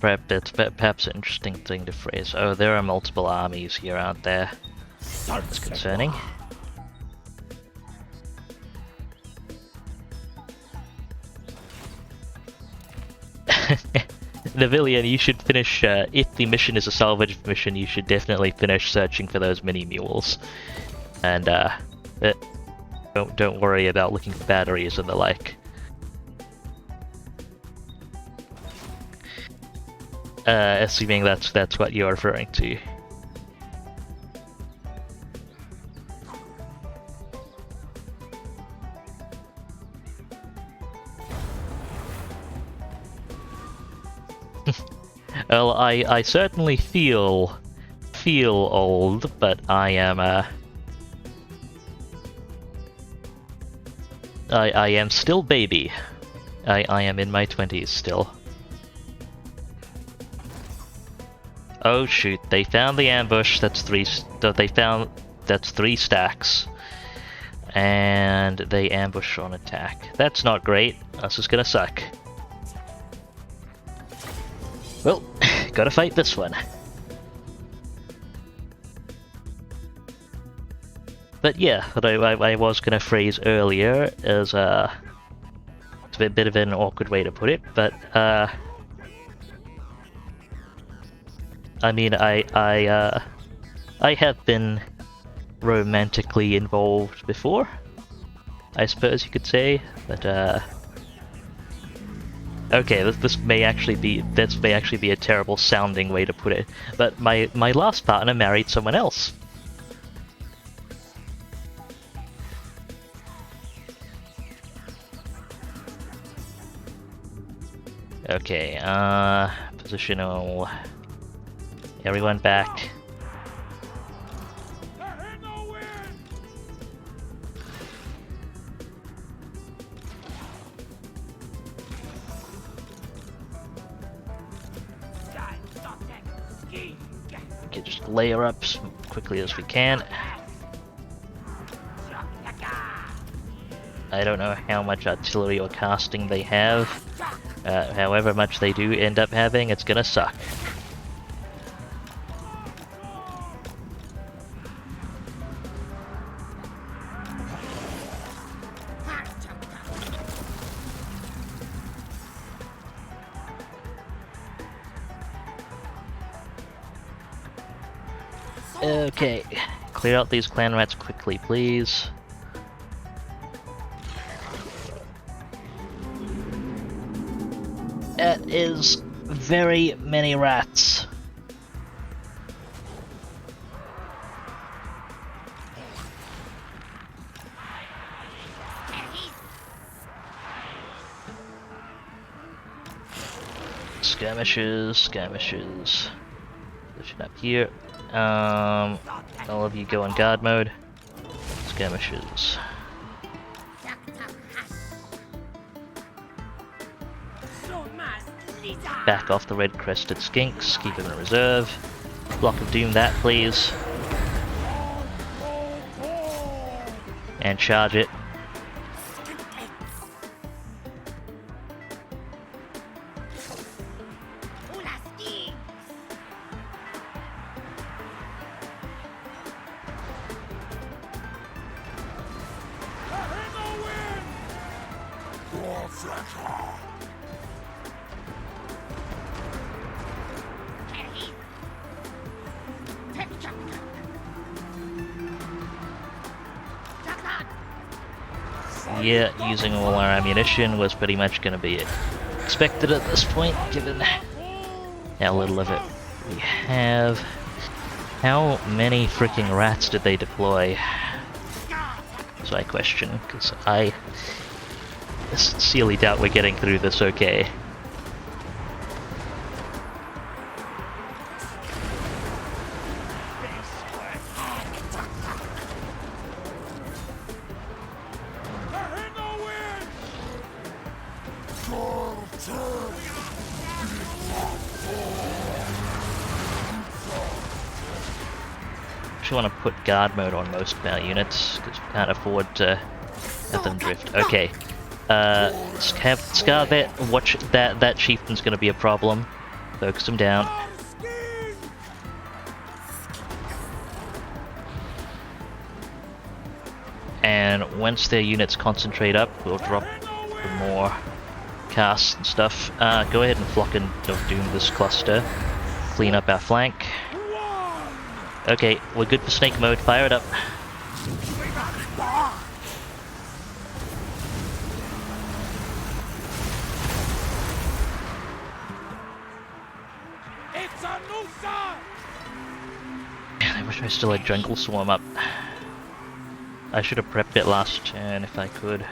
Perhaps an interesting thing to phrase. Oh, there are multiple armies here, aren't there? That's concerning. Navillion, you should finish, if the mission is a salvage mission, you should definitely finish searching for those mini-mules. And, don't worry about looking for batteries and the like. Assuming that's what you're referring to. Well, I certainly feel old, but I am I am still baby. I am in my 20s still. Oh shoot! They found the ambush. That's three stacks, and they ambush on attack. That's not great. This is gonna suck. Well, gotta fight this one. But yeah, what I was gonna phrase earlier is it's a bit of an awkward way to put it, but I mean I have been romantically involved before, I suppose you could say, but okay, this may actually be a terrible sounding way to put it, but my last partner married someone else. Okay, positional. Everyone back. Okay, just layer up as quickly as we can. I don't know how much artillery or casting they have. However much they do end up having, it's gonna suck. Okay, clear out these clan rats quickly, please. That is very many rats. Skirmishes. Position up here. All of you go in guard mode. Skirmishes. Back off the red-crested skinks, keep them in reserve. Block of Doom that, please. And charge it. Yeah, using all our ammunition was pretty much going to be expected at this point, given how little of it we have. How many freaking rats did they deploy? So I question, because I sincerely doubt we're getting through this okay. I want to put guard mode on most of our units because we can't afford to let them drift. Okay, Scar Vet, watch that chieftain's going to be a problem. Focus them down. And once their units concentrate up, we'll drop the more casts and stuff. Go ahead and flock and doom this cluster. Clean up our flank. Okay, we're good for snake mode. Fire it up. I wish I still had Jungle Swarm up. I should have prepped it last turn if I could.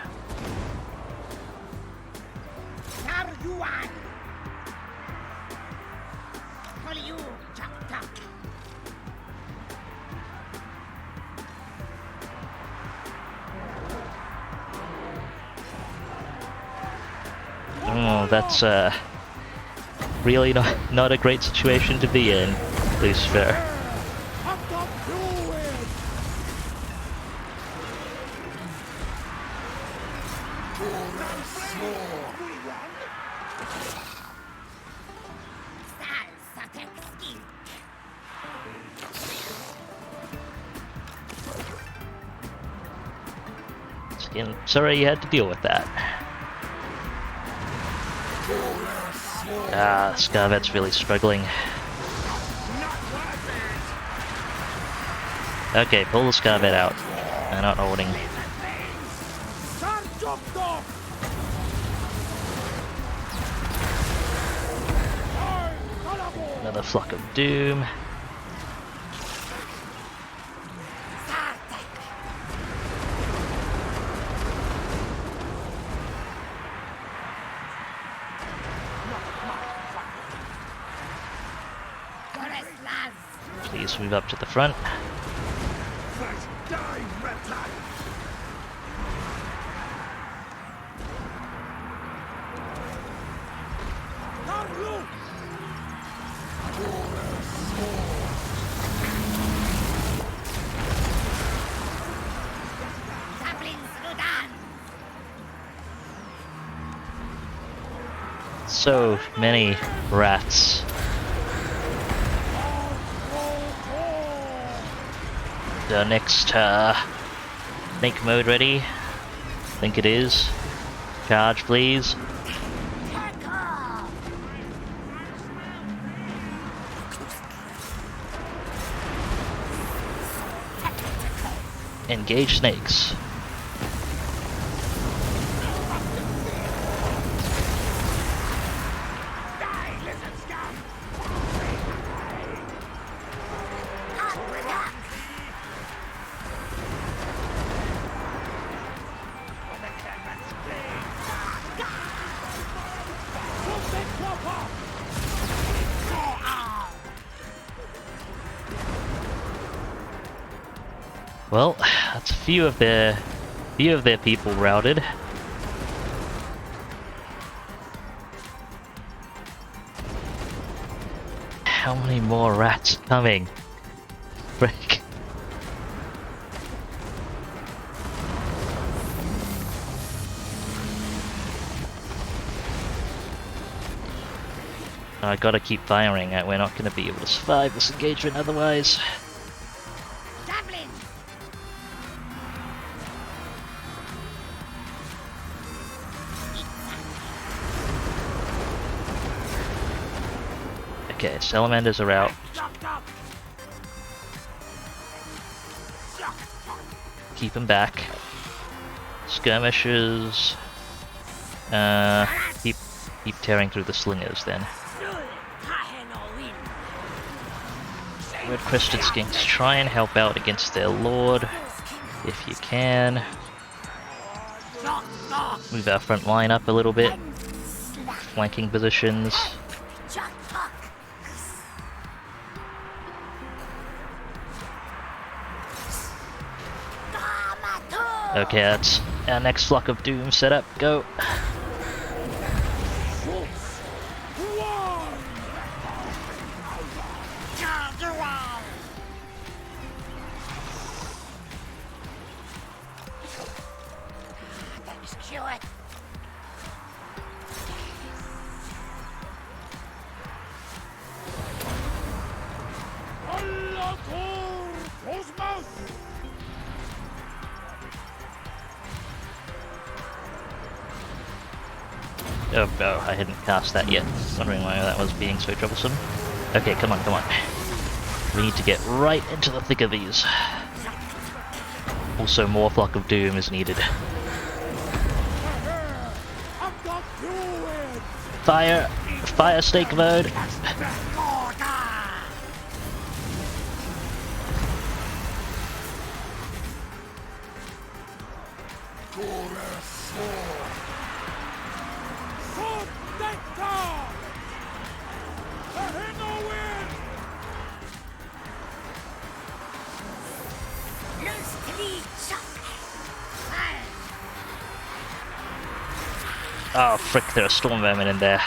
Oh, that's really not a great situation to be in, Lucifer. Skin, sorry you had to deal with that. Scarvet's really struggling. Okay, pull the Scarvet out. They're not holding. Another flock of doom. Please move up to the front. So many rats. The next snake mode ready? I think it is. Charge, please. Engage snakes. Well, that's a few of their people routed. How many more rats coming? Frick. I gotta keep firing. We're not gonna be able to survive this engagement otherwise. Okay, salamanders are out. Keep them back. Skirmishers. Keep tearing through the slingers then. Red Crested Skinks, try and help out against their lord if you can. Move our front line up a little bit. Flanking positions. Okay, that's our next flock of doom set up. Go. Oh, oh, I hadn't cast that yet. Wondering why that was being so troublesome. Okay, come on, come on. We need to get right into the thick of these. Also, more Flock of Doom is needed. Fire! Fire snake mode! Oh frick, there are storm vermin in there.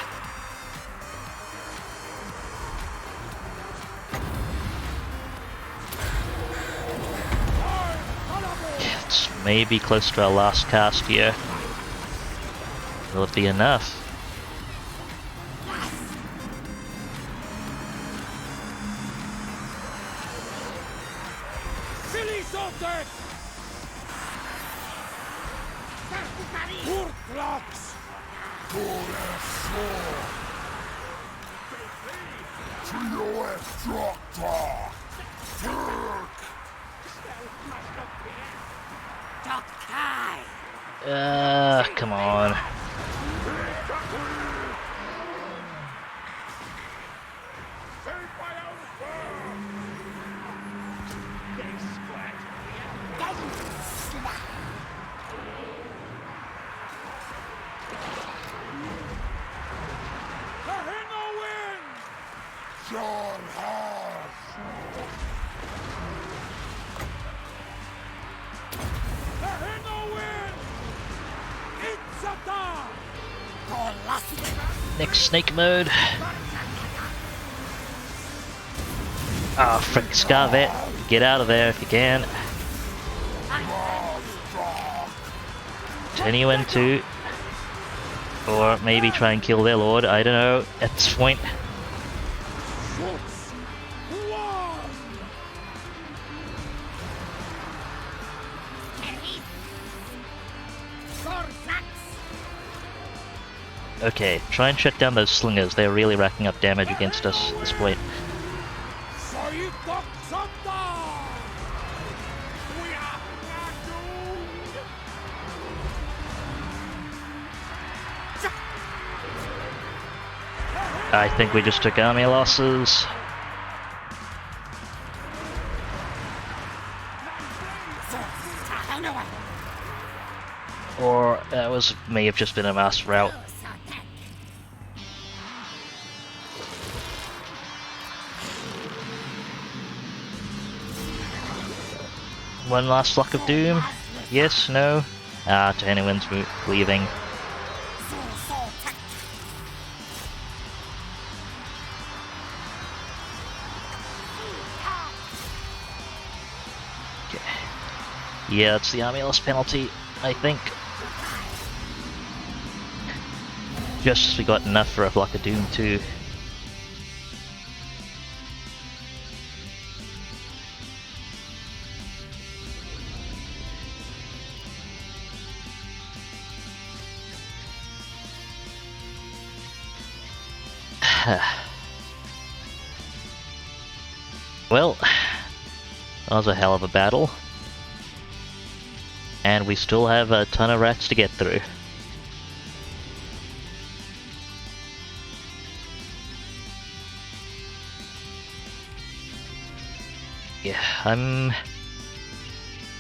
It's maybe close to our last cast here. Will it be enough? Silly Sotek! Hurtlocks! Come on. Next snake mode. Ah, frick, Scarvet. Get out of there if you can. Turn you into. Or maybe try and kill their lord, I don't know, at this point. Okay, try and shut down those slingers, they're really racking up damage against us at this point. I think we just took army losses. Or that may have just been a mass rout. One last Flock of Doom? Yes, no? Ah, to anyone's leaving. Okay. Yeah, it's the army loss penalty, I think. Just as we got enough for a Flock of Doom too. Well, that was a hell of a battle. And we still have a ton of rats to get through. Yeah, I'm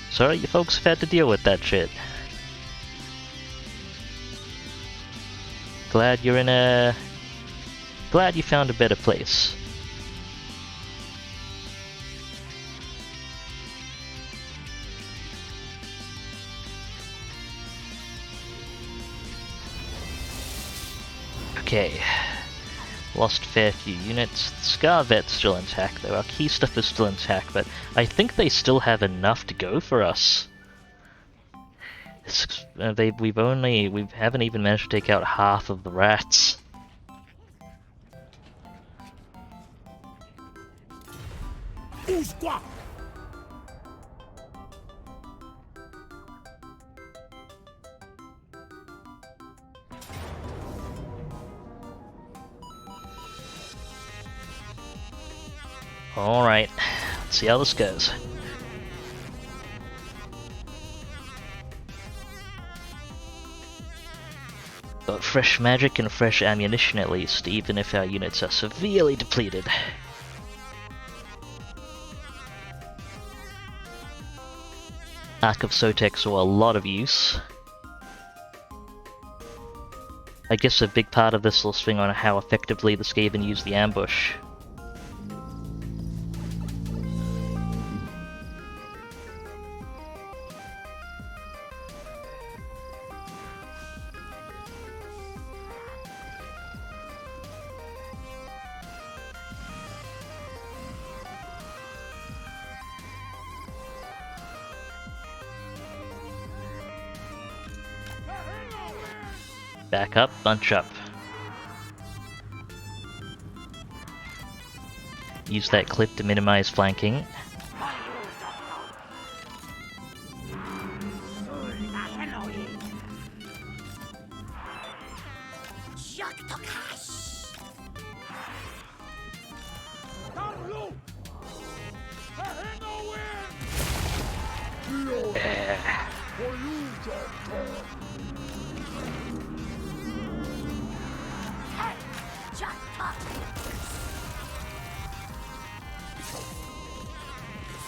sorry you folks have had to deal with that shit. Glad you're in a... Glad you found a better place. Okay. Lost a fair few units. The Scarvet's still intact though. Our key stuff is still intact, but I think they still have enough to go for us. We haven't even managed to take out half of the rats. Alright, let's see how this goes. Got fresh magic and fresh ammunition at least, even if our units are severely depleted. Arc of Sotek saw a lot of use. I guess a big part of this will swing on how effectively the Skaven use the ambush. Back up, bunch up. Use that clip to minimize flanking.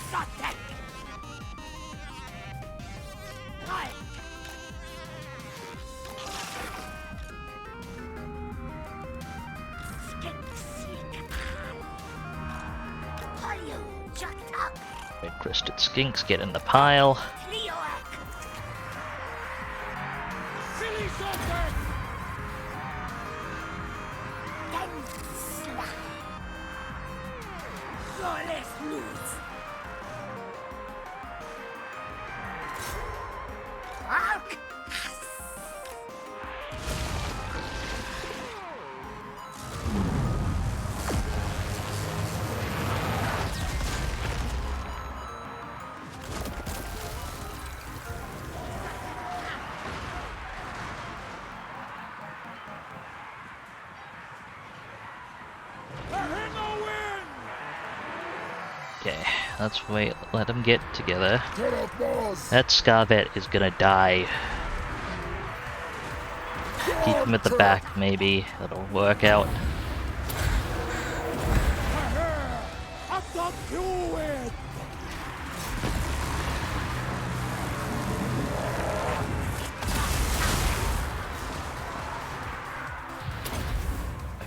Sotek! Red-crested skinks get in the pile. Okay, let's wait, let them get together. That Scarvet is gonna die. Keep him at the back, maybe. That'll work out.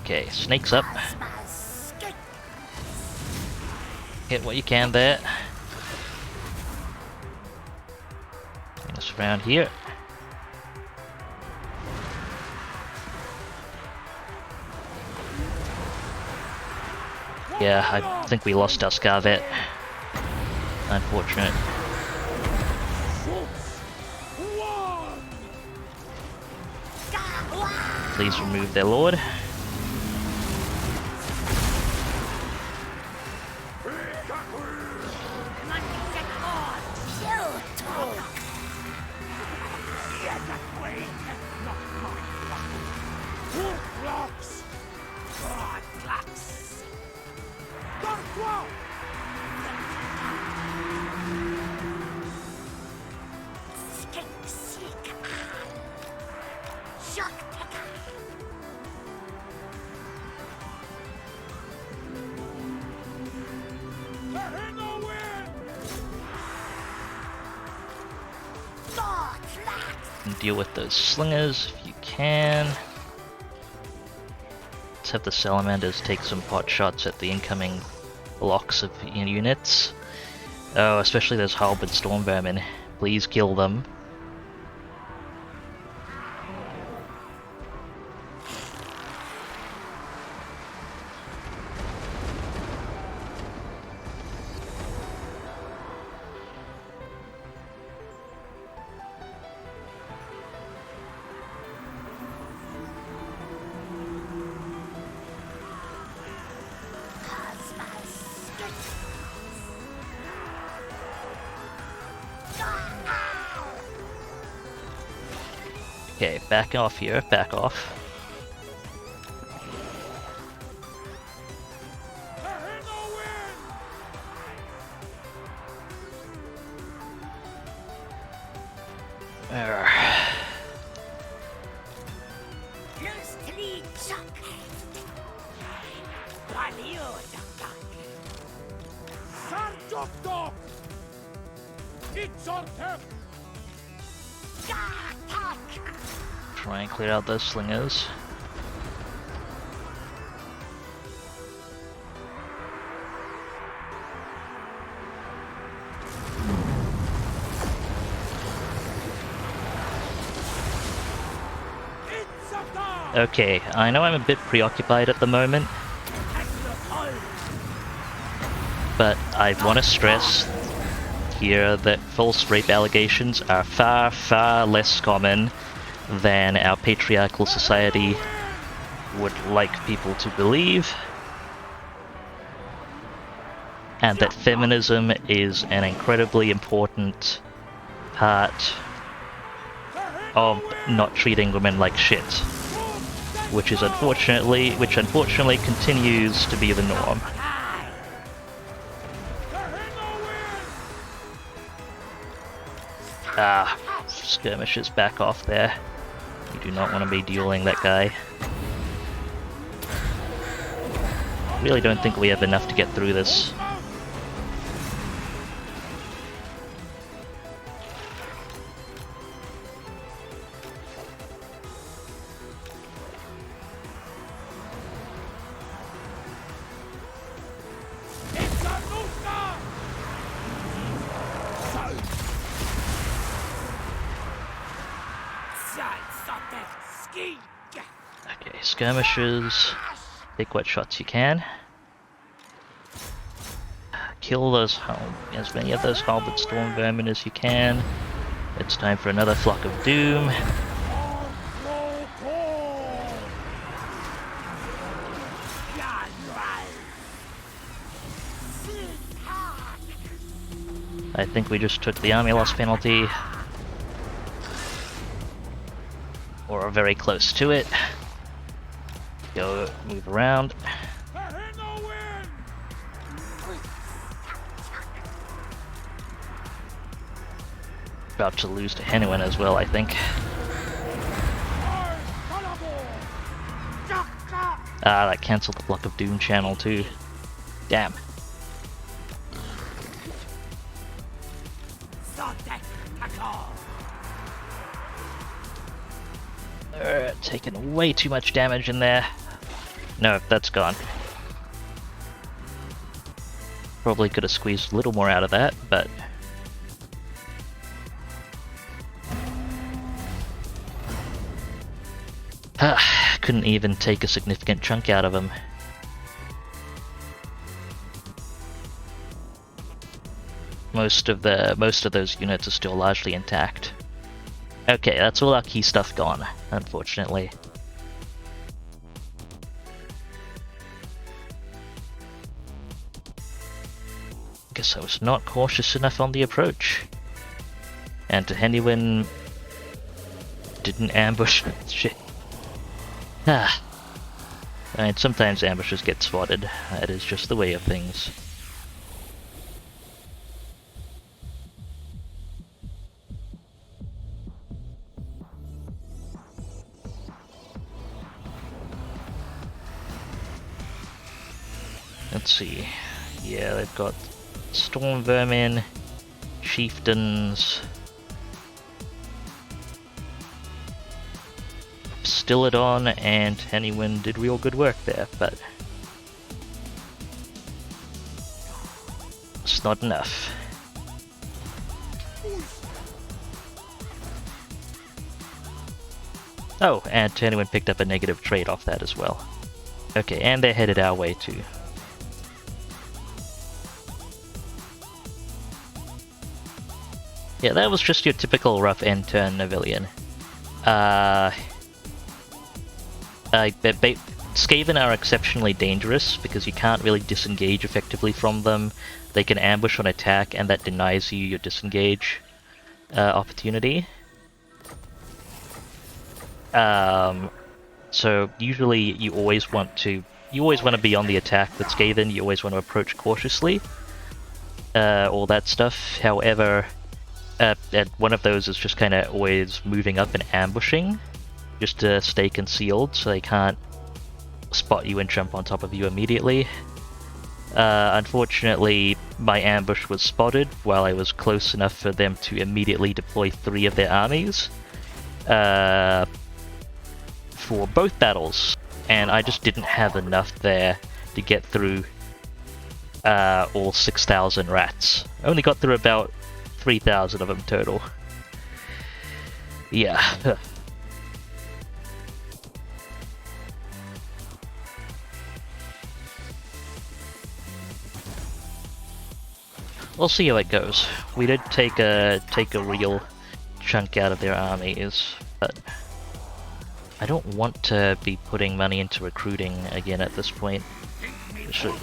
Okay, snakes up. Hit what you can there. Bring us around here. Yeah, I think we lost our Scarvet. Unfortunate. Please remove their lord. And deal with those slingers if you can. Let's have the salamanders take some pot shots at the incoming blocks of units. Oh, especially those halberd storm vermin. Please kill them. Okay, back off here, back off. Arr. Sarjoktok! It's Sotek! Try and clear out those slingers. Okay, I know I'm a bit preoccupied at the moment, but I want to stress here that false rape allegations are far, far less common than our patriarchal society would like people to believe, and that feminism is an incredibly important part of not treating women like shit, which unfortunately continues to be the norm. Ah, skirmishers, back off there. You do not want to be dueling that guy. Really don't think we have enough to get through this. Okay, skirmishers, take what shots you can. Kill those as many of those halberd storm vermin as you can. It's time for another flock of doom. I think we just took the army loss penalty. Or are very close to it. Go move around. About to lose to Henuin as well, I think. Ah, that cancelled the block of doom channel too. Damn. Taking way too much damage in there. No, that's gone. Probably could have squeezed a little more out of that, but... couldn't even take a significant chunk out of him. Most of those units are still largely intact. Okay, that's all our key stuff gone, unfortunately. Guess I was not cautious enough on the approach. And Henuin didn't ambush. Shit. I mean, sometimes ambushes get spotted. That is just the way of things. Let's see. Yeah, they've got storm vermin, chieftains, Stilodon, and Henuin did real good work there, but it's not enough. Oh, and Henuin picked up a negative trait off that as well. Okay, and they're headed our way too. Yeah, that was just your typical rough end turn Navilian. Skaven are exceptionally dangerous because you can't really disengage effectively from them. They can ambush on attack, and that denies you your disengage opportunity. So usually you always want to be on the attack with Skaven. You always want to approach cautiously. All that stuff. However, and one of those is just kind of always moving up and ambushing, just to stay concealed so they can't spot you and jump on top of you immediately. Unfortunately, my ambush was spotted while I was close enough for them to immediately deploy 3 of their armies for both battles, and I just didn't have enough there to get through all 6,000 rats. I only got through about 3,000 of them total. Yeah. We'll see how it goes. We did take a real chunk out of their armies, but I don't want to be putting money into recruiting again at this point.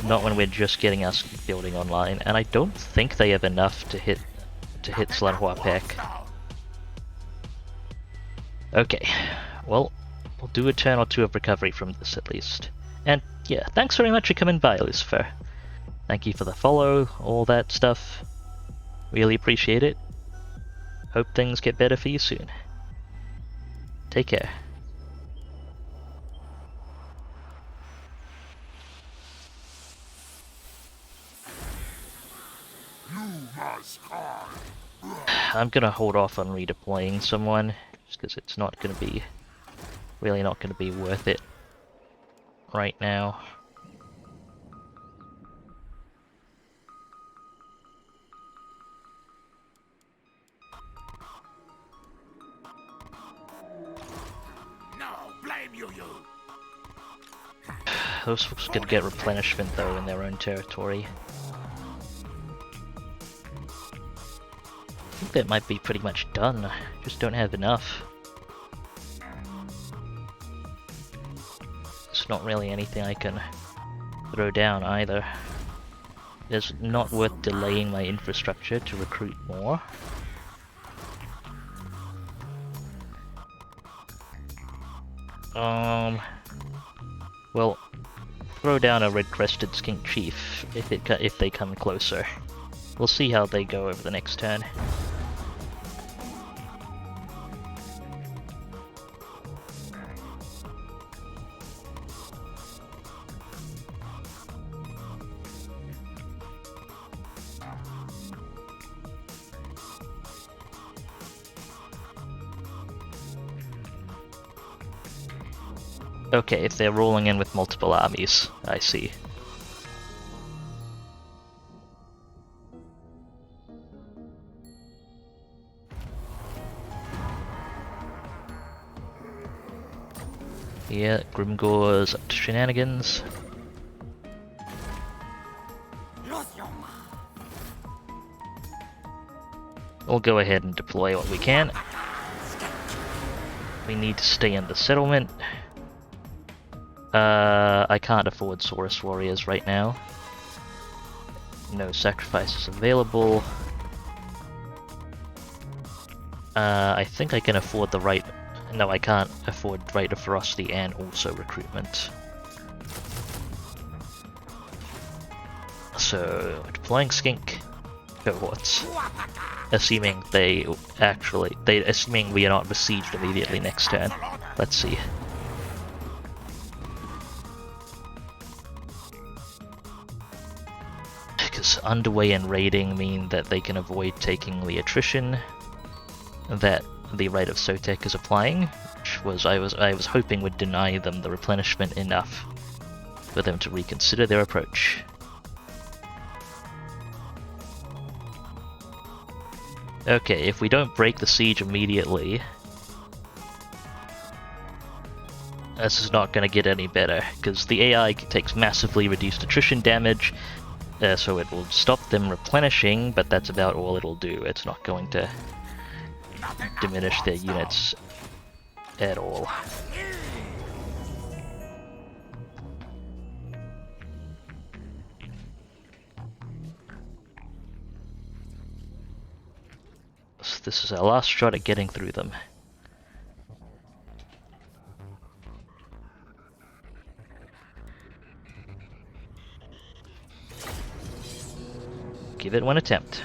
Not when we're just getting us building online, and I don't think they have enough to hit Slanhuapek. Okay, well, we'll do a turn or two of recovery from this at least. And yeah, thanks very much for coming by, Lucifer. Thank you for the follow, all that stuff. Really appreciate it. Hope things get better for you soon. Take care. I'm gonna hold off on redeploying someone, just because it's not gonna be, really not gonna be worth it right now. Those folks could get replenishment though in their own territory. I think that might be pretty much done. Just don't have enough. It's not really anything I can throw down either. It's not worth delaying my infrastructure to recruit more. Well, throw down a red-crested skink chief if they come closer. We'll see how they go over the next turn. Okay, if they're rolling in with multiple armies, I see. Yeah, Grimgore's up to shenanigans. We'll go ahead and deploy what we can. We need to stay in the settlement. I can't afford Saurus Warriors right now. No sacrifices available. I think I can afford the right... No, I can't afford Rite of Ferocity and also recruitment. So, deploying skink cohorts. Assuming assuming we are not besieged immediately next turn. Let's see. Because underway and raiding mean that they can avoid taking the attrition that the Rite of Sotek is applying, which was I was hoping would deny them the replenishment enough for them to reconsider their approach. Okay, if we don't break the siege immediately, this is not going to get any better, because the AI takes massively reduced attrition damage, so it will stop them replenishing, but that's about all it'll do. It's not going to diminish their units at all. So this is our last shot at getting through them. Give it one attempt.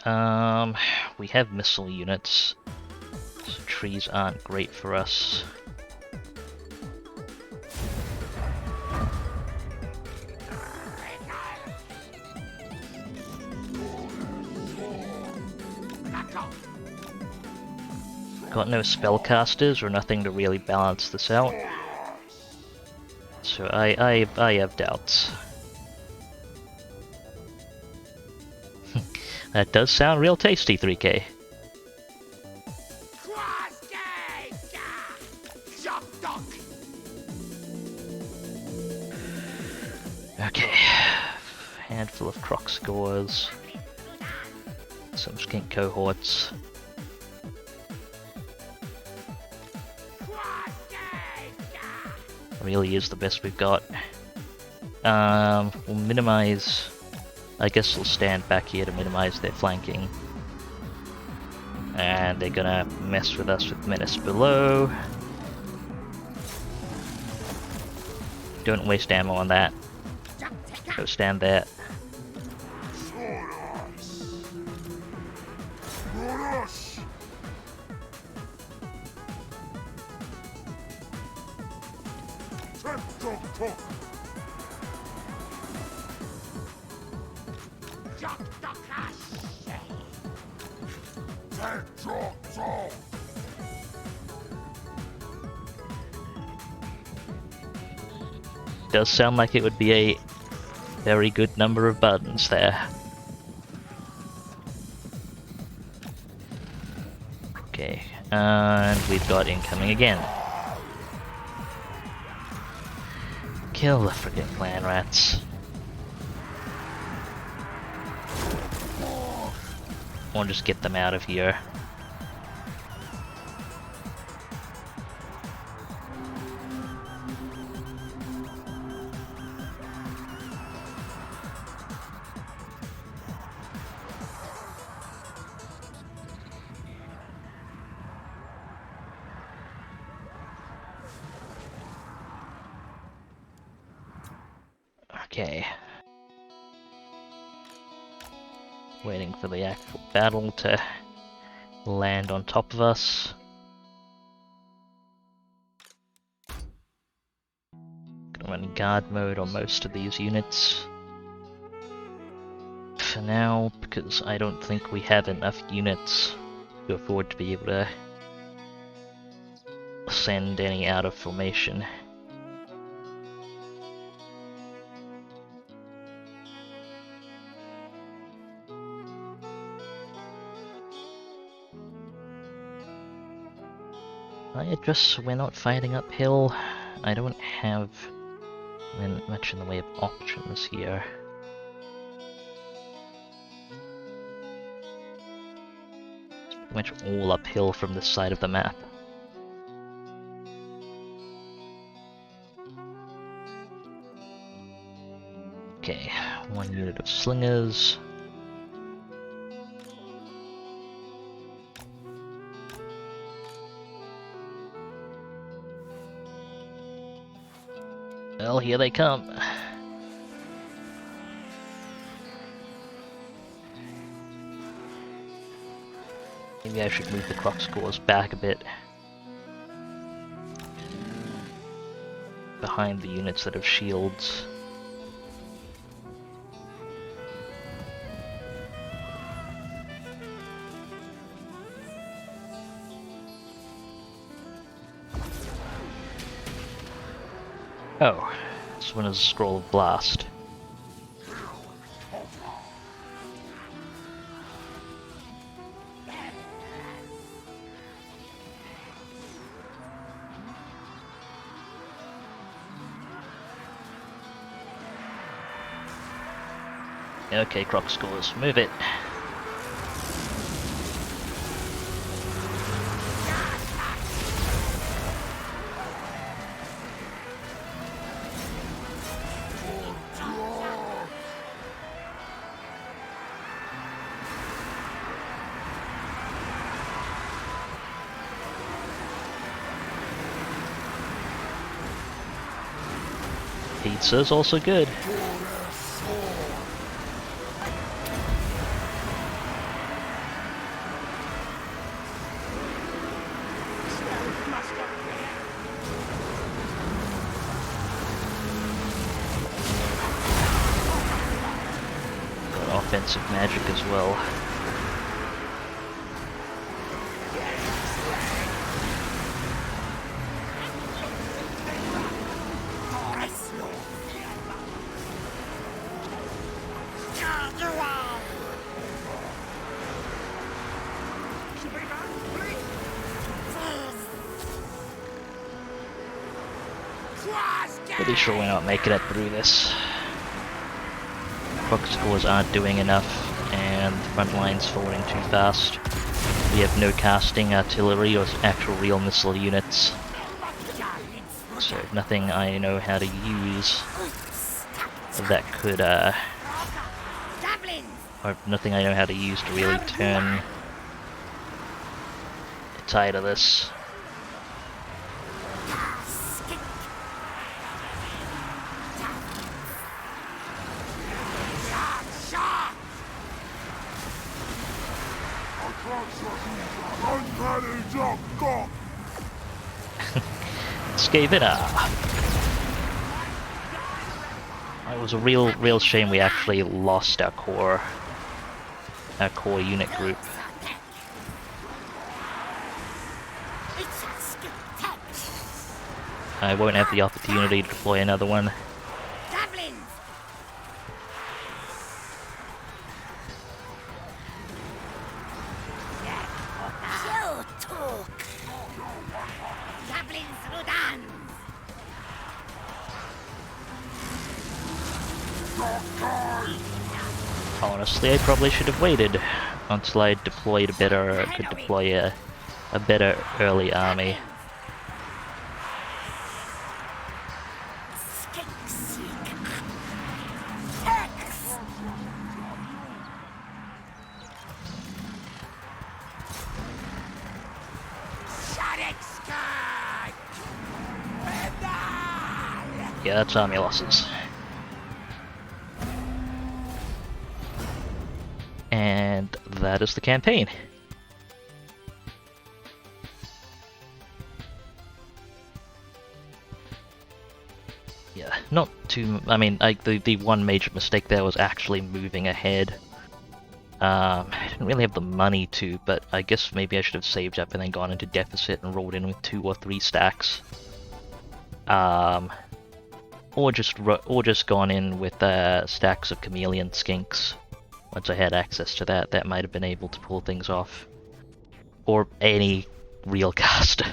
We have missile units, so trees aren't great for us. Got no spellcasters or nothing to really balance this out. So I have doubts. That does sound real tasty, 3K. Okay. Handful of croc scores. Some skink cohorts. Really is the best we've got. We'll minimize... I guess we'll stand back here to minimize their flanking. And they're gonna mess with us with menace below. Don't waste ammo on that. Go stand there. Does sound like it would be a very good number of buttons there. Okay, and we've got incoming again. Kill the friggin' clan rats. Or just get them out of here. Okay. Waiting for the actual battle to land on top of us. Gonna run guard mode on most of these units. For now, because I don't think we have enough units to afford to be able to send any out of formation. We're not fighting uphill. I don't have much in the way of options here. It's pretty much all uphill from this side of the map. Okay, 1 unit of slingers. Well, here they come. Maybe I should move the clock scores back a bit. Behind the units that have shields. Oh, this one is a scroll of blast. Okay, croc scores, move it. Pizza's also good. defensive magic as well. Pretty sure we're not making it through this. Proc scores aren't doing enough, and the front line's forwarding too fast. We have no casting artillery or actual real missile units. So nothing I know how to use that could, or nothing I know how to use to really turn the tide of this. Gave it up. It was a real shame we actually lost our core unit group. I won't have the opportunity to deploy another one. Honestly, I probably should have waited until I deployed could deploy a better early army. Yeah, that's army losses. And that is the campaign. Yeah, not too... I mean, the one major mistake there was actually moving ahead. I didn't really have the money to, but I guess maybe I should have saved up and then gone into deficit and rolled in with 2 or 3 stacks. Or just gone in with stacks of chameleon skinks. Once I had access to that, that might have been able to pull things off. Or any real caster.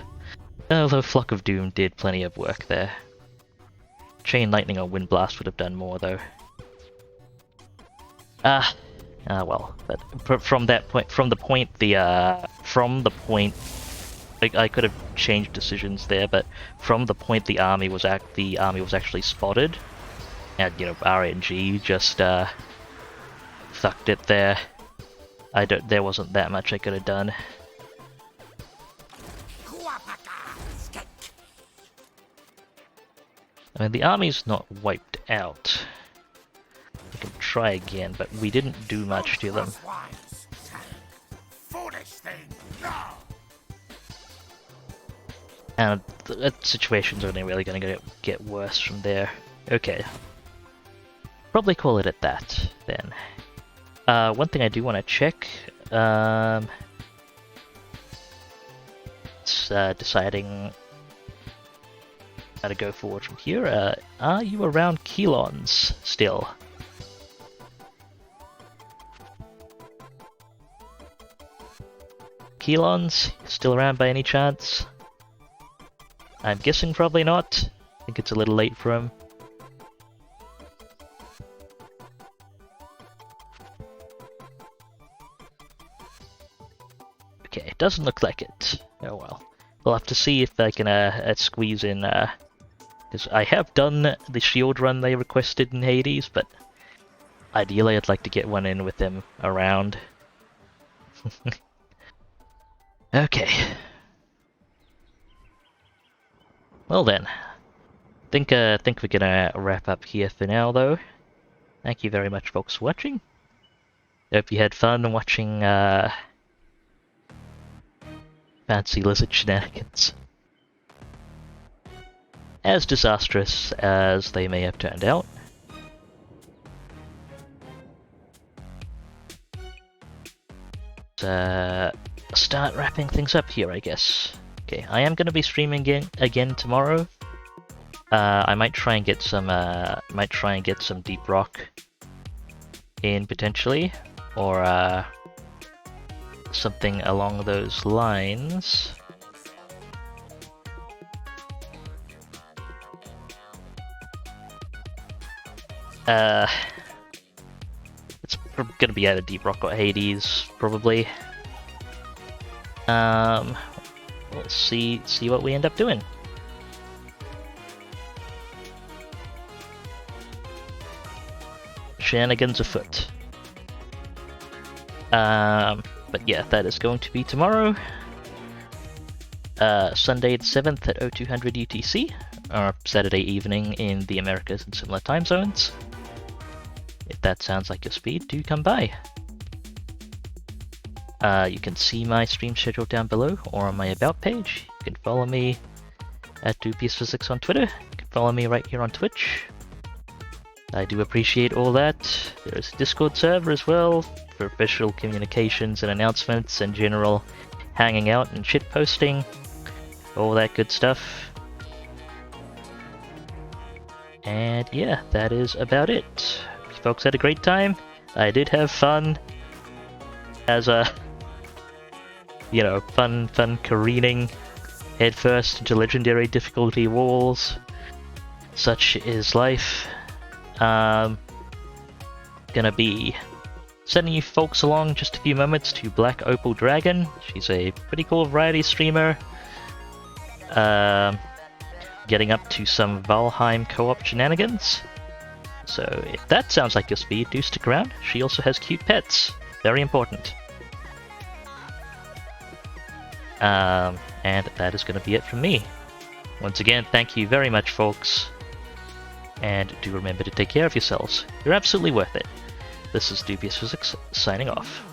Although Flock of Doom did plenty of work there. Chain Lightning or Wind Blast would have done more though. Well, but from the point, I could have changed decisions there, but from the point the army was actually spotted, and you know, RNG just fucked it there. There wasn't that much I could have done. I mean, the army's not wiped out. We can try again, but we didn't do much to them. And the situation's only really going to get worse from there. Okay. Probably call it at that, then. One thing I do want to check, it's deciding how to go forward from here. Are you around Kelons still? Kelons still around by any chance? I'm guessing probably not. I think it's a little late for him. Okay, it doesn't look like it. Oh well. We'll have to see if I can squeeze in, because I have done the shield run they requested in Hades, but ideally I'd like to get one in with them around. Okay. Well then, think we're gonna wrap up here for now though. Thank you very much folks for watching. Hope you had fun watching fancy lizard shenanigans. As disastrous as they may have turned out. Start wrapping things up here, I guess. Okay, I am gonna be streaming again tomorrow. I might try and get some Deep Rock in potentially, or something along those lines. It's gonna be either Deep Rock or Hades, probably. We'll see what we end up doing. Shenanigans afoot. But yeah, that is going to be tomorrow. Sunday the 7th at 0200 UTC, or Saturday evening in the Americas and similar time zones. If that sounds like your speed, do come by. You can see my stream schedule down below or on my About page. You can follow me at DubiousPhysics on Twitter. You can follow me right here on Twitch. I do appreciate all that. There's a Discord server as well for official communications and announcements and general hanging out and shit posting. All that good stuff. And yeah, that is about it. You folks had a great time. I did have fun. As a, you know, fun careening headfirst into legendary difficulty walls. Such is life. Gonna be sending you folks along just a few moments to Black Opal Dragon. She's a pretty cool variety streamer. Getting up to some Valheim co-op shenanigans. So if that sounds like your speed, do stick around. She also has cute pets. Very important. And that is going to be it from me. Once again, thank you very much, folks. And do remember to take care of yourselves. You're absolutely worth it. This is Dubious Physics, signing off.